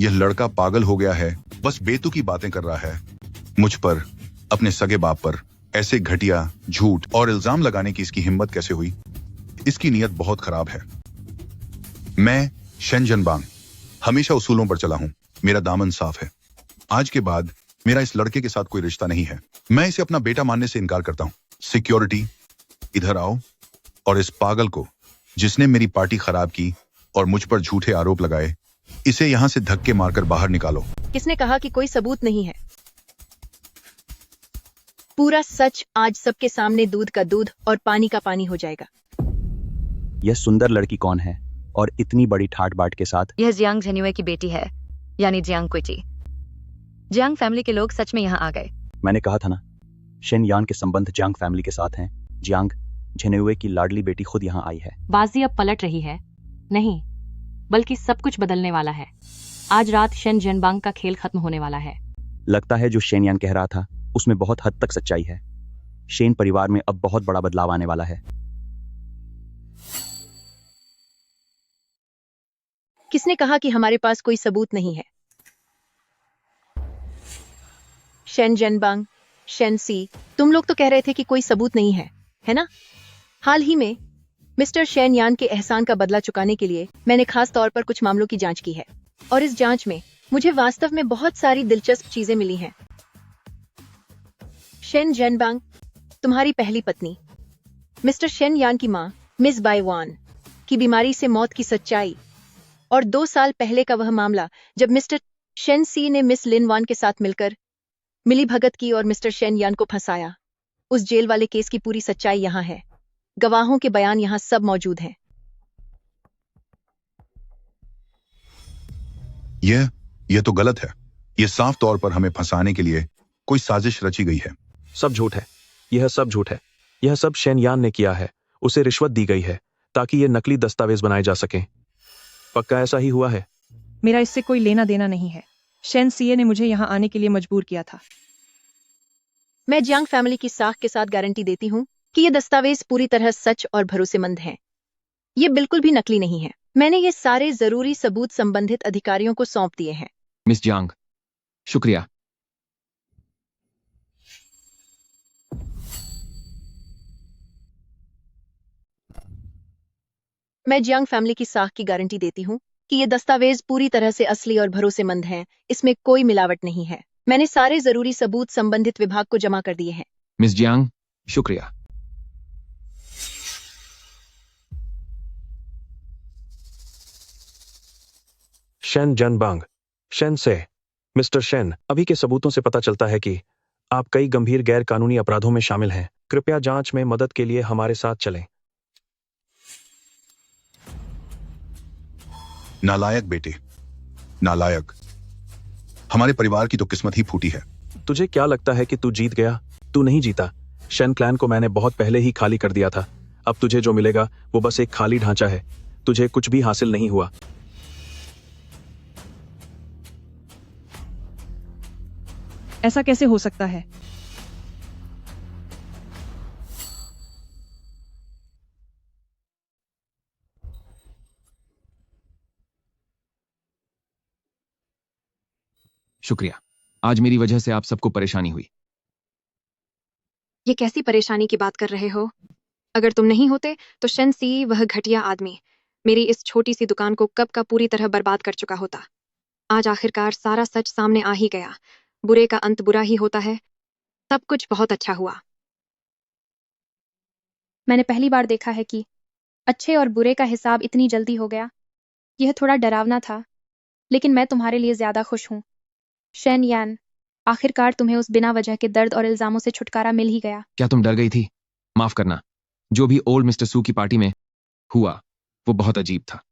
यह लड़का पागल हो गया है, बस बेतुकी बातें कर रहा है। मुझ पर, अपने सगे बाप पर ऐसे घटिया झूठ और इल्जाम लगाने की इसकी हिम्मत कैसे हुई? इसकी नीयत बहुत खराब है। मैं शेन जनबांग हमेशा उसूलों पर चला हूं। मेरा दामन साफ है। आज के बाद मेरा इस लड़के के साथ कोई रिश्ता नहीं है। मैं इसे अपना बेटा मानने से इनकार करता हूं। सिक्योरिटी, इधर आओ और इस पागल को, जिसने मेरी पार्टी खराब की और मुझ पर झूठे आरोप लगाए, इसे यहां से धक्के मारकर बाहर निकालो। किसने कहा कि कोई सबूत नहीं है? पूरा सच आज सबके सामने दूध का दूध और पानी का पानी हो जाएगा। यह सुंदर लड़की कौन है और इतनी बड़ी ठाट बाट के साथ? यह जियांग झेन्युए की बेटी है, यानी जियांग क्विची। जियांग फैमिली के लोग सच में यहाँ आ गए। मैंने कहा था ना, शेन यान के संबंध जियांग फैमिली के साथ हैं। जियांग झेन्युए की लाडली बेटी खुद यहाँ आई है। बाजी अब पलट रही है। नहीं, बल्कि सब कुछ बदलने वाला है। आज रात शेन जनबांग का खेल खत्म होने वाला है। लगता है जो शेन यान कह रहा था उसमें बहुत हद तक सच्चाई है। शेन परिवार में अब बहुत बड़ा बदलाव आने वाला है। किसने कहा कि हमारे पास कोई सबूत नहीं है? शेन जनबांग, शेन सी, तुम लोग तो कह रहे थे कि कोई सबूत नहीं है ना? हाल ही में मिस्टर शेन यान के एहसान का बदला चुकाने के लिए मैंने खास तौर पर कुछ मामलों की जांच की है और इस जांच में मुझे वास्तव में बहुत सारी दिलचस्प चीजें मिली हैं। शेन जनबांग, तुम्हारी पहली पत्नी मिस्टर शेन यान की मां मिस बाईवान की बीमारी से मौत की सच्चाई, और 2 साल पहले का वह मामला जब मिस्टर शेन सी ने मिस लिन वान के साथ मिलकर मिली भगत की और मिस्टर शेन यान को फंसाया। उस जेल वाले केस की पूरी सच्चाई यहाँ है। गवाहों के बयान यहाँ सब मौजूद हैं। यह तो गलत है। यह साफ तौर पर हमें फंसाने के लिए कोई साजिश रची गई है। सब झूठ है। यह सब झूठ है। यह सब शेन यान ने किया है। उसे रिश्वत दी गई है ताकि ये नकली दस्तावेज बनाए जा सकें। पक्का ऐसा ही हुआ है। मेरा इससे कोई लेना देना नहीं है। शेन सीए ने मुझे यहाँ आने के लिए मजबूर किया था। मैं जियांग फैमिली की साख के साथ गारंटी देती हूँ कि ये दस्तावेज पूरी तरह सच और भरोसेमंद हैं। ये बिल्कुल भी नकली नहीं है। मैंने ये सारे जरूरी सबूत संबंधित अधिकारियों को सौंप दिए हैं। मिस जियांग, शुक्रिया। मैं जियांग फैमिली की साख की गारंटी देती हूँ कि ये दस्तावेज पूरी तरह से असली और भरोसेमंद हैं। इसमें कोई मिलावट नहीं है। मैंने सारे जरूरी सबूत संबंधित विभाग को जमा कर दिए हैं। मिस जियांग, शुक्रिया। शेन जनबांग, शेन से, मिस्टर शेन, अभी के सबूतों से पता चलता है कि आप कई गंभीर गैर कानूनी अपराधों में शामिल हैं। कृपया जांच में मदद के लिए हमारे साथ चलें। नालायक बेटे, नालायक। हमारे परिवार की तो किस्मत ही फूटी है। तुझे क्या लगता है कि तू जीत गया? तू नहीं जीता। शेन क्लैन को मैंने बहुत पहले ही खाली कर दिया था। अब तुझे जो मिलेगा वो बस एक खाली ढांचा है। तुझे कुछ भी हासिल नहीं हुआ। ऐसा कैसे हो सकता है? शुक्रिया। आज मेरी वजह से आप सबको परेशानी हुई। ये कैसी परेशानी की बात कर रहे हो? अगर तुम नहीं होते तो शेन सी, वह घटिया आदमी, मेरी इस छोटी सी दुकान को कब का पूरी तरह बर्बाद कर चुका होता। आज आखिरकार सारा सच सामने आ ही गया। बुरे का अंत बुरा ही होता है। सब कुछ बहुत अच्छा हुआ। मैंने पहली बार देखा है कि अच्छे और बुरे का हिसाब इतनी जल्दी हो गया। यह थोड़ा डरावना था, लेकिन मैं तुम्हारे लिए ज्यादा खुश हूँ। शेन यान, आखिरकार तुम्हें उस बिना वजह के दर्द और इल्जामों से छुटकारा मिल ही गया। क्या तुम डर गई थी? माफ करना, जो भी ओल्ड मिस्टर सू की पार्टी में हुआ वो बहुत अजीब था।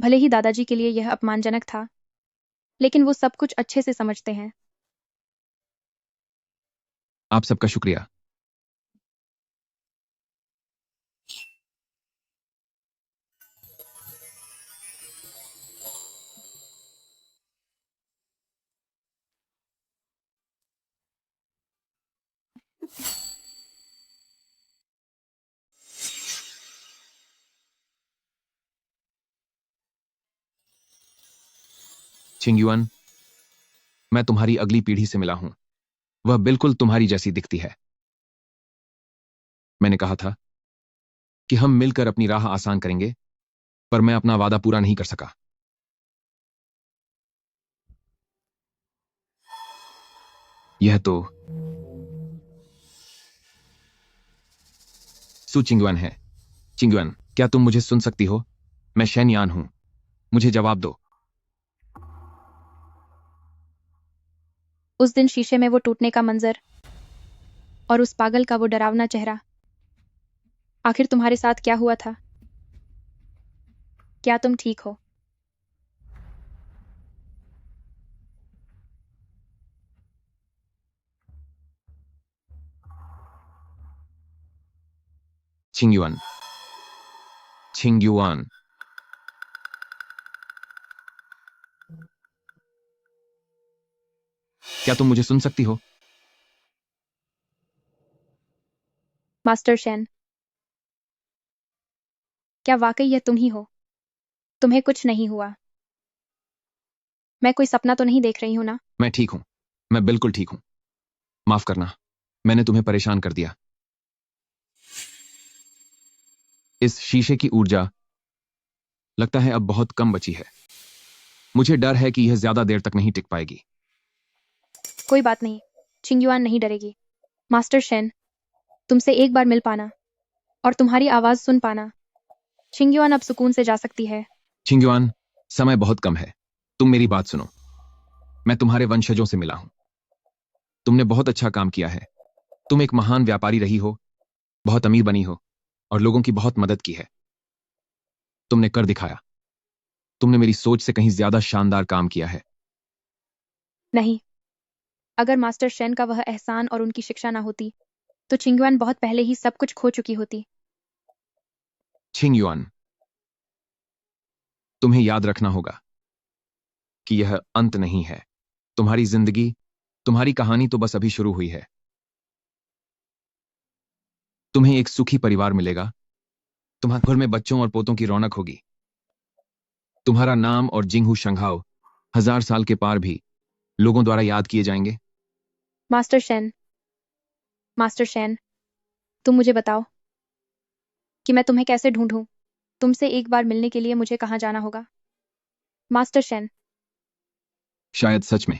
भले ही दादाजी के लिए यह अपमानजनक था, लेकिन वो सब कुछ अच्छे से समझते हैं। आप सबका शुक्रिया। छिंगयुआन, मैं तुम्हारी अगली पीढ़ी से मिला हूं। वह बिल्कुल तुम्हारी जैसी दिखती है। मैंने कहा था कि हम मिलकर अपनी राह आसान करेंगे, पर मैं अपना वादा पूरा नहीं कर सका। यह तो सु चिंगयुआन है। चिंगयुआन, क्या तुम मुझे सुन सकती हो? मैं शेन यान हूं। मुझे जवाब दो। उस दिन शीशे में वो टूटने का मंजर और उस पागल का वो डरावना चेहरा, आखिर तुम्हारे साथ क्या हुआ था? क्या तुम ठीक हो? छिंगयुआन, छिंगयुआन, क्या तुम मुझे सुन सकती हो? मास्टर शेन, क्या वाकई यह तुम ही हो? तुम्हें कुछ नहीं हुआ? मैं कोई सपना तो नहीं देख रही हूं ना? मैं ठीक हूं। मैं बिल्कुल ठीक हूं। माफ करना, मैंने तुम्हें परेशान कर दिया। इस शीशे की ऊर्जा लगता है अब बहुत कम बची है। मुझे डर है कि यह ज्यादा देर तक नहीं टिक पाएगी। कोई बात नहीं, चिंगयुआन नहीं डरेगी। मास्टर शेन, तुमसे एक बार मिल पाना और तुम्हारी आवाज सुन पाना, चिंगयुआन अब सुकून से जा सकती है। छिंगयुआन, समय बहुत कम है। तुम मेरी बात सुनो। मैं तुम्हारे वंशजों से मिला हूं। तुमने बहुत अच्छा काम किया है। तुम एक महान व्यापारी रही हो, बहुत अमीर बनी हो और लोगों की बहुत मदद की है। तुमने कर दिखाया। तुमने मेरी सोच से कहीं ज्यादा शानदार काम किया है। नहीं, अगर मास्टर शेन का वह एहसान और उनकी शिक्षा ना होती, तो चिंगयुआन बहुत पहले ही सब कुछ खो चुकी होती। छिंगयुआन, तुम्हें याद रखना होगा कि यह अंत नहीं है। तुम्हारी जिंदगी, तुम्हारी कहानी तो बस अभी शुरू हुई है। तुम्हें एक सुखी परिवार मिलेगा। तुम्हारे घर में बच्चों और पोतों की रौनक होगी। तुम्हारा नाम और जिंगहू शंघाओ 1000 साल के पार भी लोगों द्वारा याद किए जाएंगे। मास्टर शेन, मास्टर शेन, तुम मुझे बताओ कि मैं तुम्हें कैसे ढूंढूं? तुमसे एक बार मिलने के लिए मुझे कहाँ जाना होगा? मास्टर शेन, शायद सच में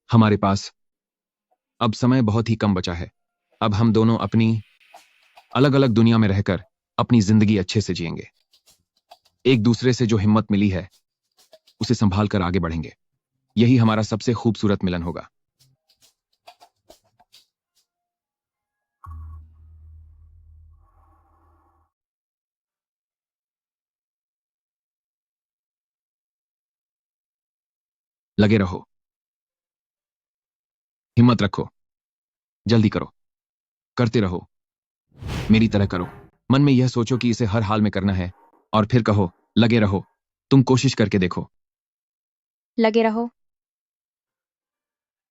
हमारे पास अब समय बहुत ही कम बचा है। अब हम दोनों अपनी अलग अलग दुनिया में रहकर अपनी जिंदगी अच्छे से जिएंगे। एक दूसरे से जो हिम्मत मिली है उसे संभाल कर आगे बढ़ेंगे। यही हमारा सबसे खूबसूरत मिलन होगा। लगे रहो, हिम्मत रखो, जल्दी करो, करते रहो, मेरी तरह करो। मन में यह सोचो कि इसे हर हाल में करना है और फिर कहो, लगे रहो। तुम कोशिश करके देखो। लगे रहो।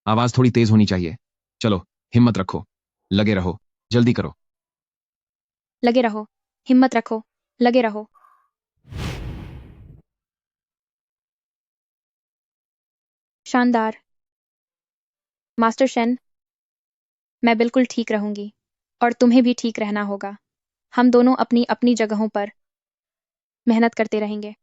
आवाज थोड़ी तेज होनी चाहिए। चलो, हिम्मत रखो, लगे रहो, जल्दी करो। लगे रहो, हिम्मत रखो, लगे रहो। शानदार। मास्टर शेन, मैं बिल्कुल ठीक रहूंगी और तुम्हें भी ठीक रहना होगा। हम दोनों अपनी अपनी जगहों पर मेहनत करते रहेंगे।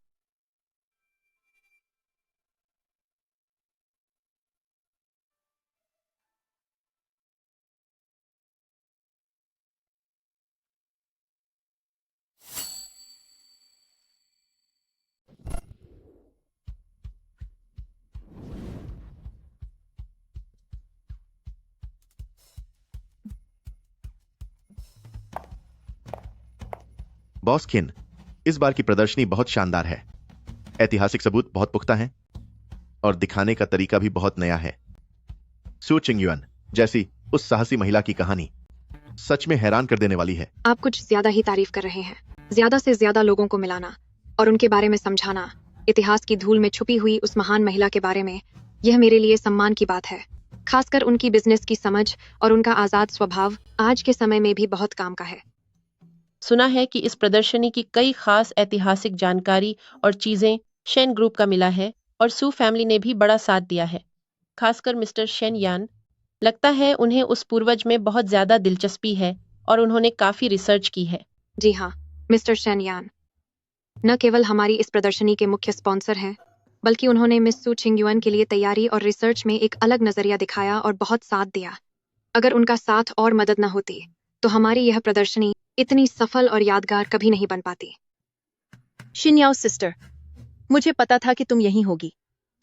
बॉस किन, इस बार की प्रदर्शनी बहुत शानदार है। ऐतिहासिक सबूत बहुत पुख्ता हैं और दिखाने का तरीका भी बहुत नया है। सू चिंगयुआन जैसी उस साहसी महिला की कहानी सच में हैरान कर देने वाली है। आप कुछ ज्यादा ही तारीफ कर रहे हैं। ज्यादा से ज्यादा लोगों को मिलाना और उनके बारे में समझाना, इतिहास की धूल में छुपी हुई उस महान महिला के बारे में, यह मेरे लिए सम्मान की बात है। खासकर उनकी बिजनेस की समझ और उनका आजाद स्वभाव आज के समय में भी बहुत काम का है। सुना है कि इस प्रदर्शनी की कई खास ऐतिहासिक जानकारी और चीजें शेन ग्रुप का मिला है और सू फैमिली ने भी बड़ा साथ दिया है, खासकर मिस्टर शेन यान। लगता है उन्हें उस पूर्वज में बहुत ज्यादा दिलचस्पी है और उन्होंने काफी रिसर्च की है। जी हाँ, मिस्टर शेन यान न केवल हमारी इस प्रदर्शनी के मुख्य स्पॉन्सर हैं, बल्कि उन्होंने मिस सू चिंगयुआन के लिए तैयारी और रिसर्च में एक अलग नजरिया दिखाया और बहुत साथ दिया। अगर उनका साथ और मदद न होती तो हमारी यह प्रदर्शनी इतनी सफल और यादगार कभी नहीं बन पाती। शिनयाओ सिस्टर, मुझे पता था कि तुम यहीं होगी।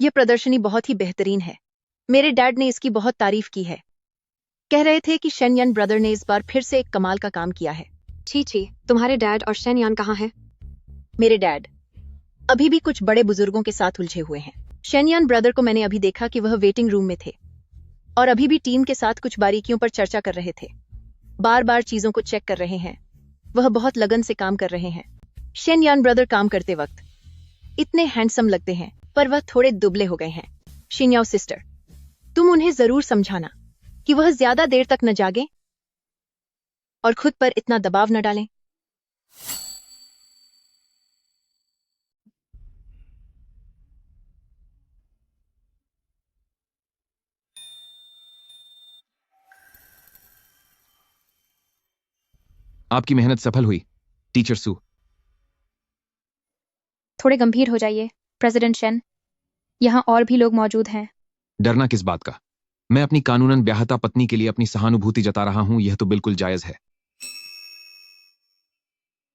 यह प्रदर्शनी बहुत ही बेहतरीन है। मेरे डैड ने इसकी बहुत तारीफ की है। कह रहे थे कि शेन यान ब्रदर ने इस बार फिर से एक कमाल का काम किया है। छी, तुम्हारे डैड और शेन यान कहाँ हैं? मेरे डैड अभी भी कुछ बड़े बुजुर्गों के साथ उलझे हुए हैं। शेन यान ब्रदर को मैंने अभी देखा कि वह वेटिंग रूम में थे और अभी भी टीम के साथ कुछ बारीकियों पर चर्चा कर रहे थे। बार बार चीजों को चेक कर रहे हैं। वह बहुत लगन से काम कर रहे हैं। शेन यान ब्रदर काम करते वक्त इतने हैंडसम लगते हैं, पर वह थोड़े दुबले हो गए हैं। शिनयाओ सिस्टर, तुम उन्हें जरूर समझाना कि वह ज्यादा देर तक न जागे और खुद पर इतना दबाव न डालें। आपकी मेहनत सफल हुई, टीचर सू। थोड़े गंभीर हो जाइए, प्रेसिडेंट शेन। यहाँ और भी लोग मौजूद हैं। डरना किस बात का? मैं अपनी कानूनन ब्याहता पत्नी के लिए अपनी सहानुभूति जता रहा हूं, यह तो बिल्कुल जायज है।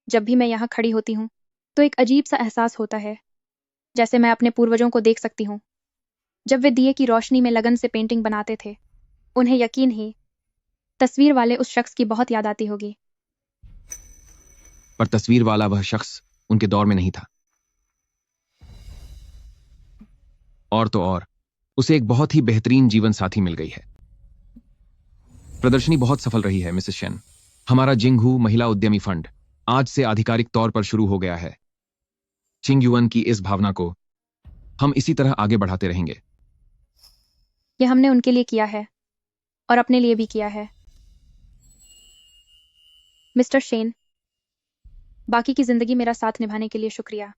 जब भी मैं यहाँ खड़ी होती हूँ तो एक अजीब सा एहसास होता है, जैसे मैं अपने पूर्वजों को देख सकती हूँ जब वे दिए की रोशनी में लगन से पेंटिंग बनाते थे। उन्हें यकीन ही तस्वीर वाले उस शख्स की बहुत याद आती होगी। पर तस्वीर वाला वह शख्स उनके दौर में नहीं था। और तो और उसे एक बहुत ही बेहतरीन जीवन साथी मिल गई है। प्रदर्शनी बहुत सफल रही है मिसेस शेन। हमारा जिंगहू महिला उद्यमी फंड आज से आधिकारिक तौर पर शुरू हो गया है। चिंगयुआन की इस भावना को हम इसी तरह आगे बढ़ाते रहेंगे। यह हमने उनके लिए किया है और अपने लिए भी किया है। मिस्टर शेन, बाकी की जिंदगी मेरा साथ निभाने के लिए शुक्रिया।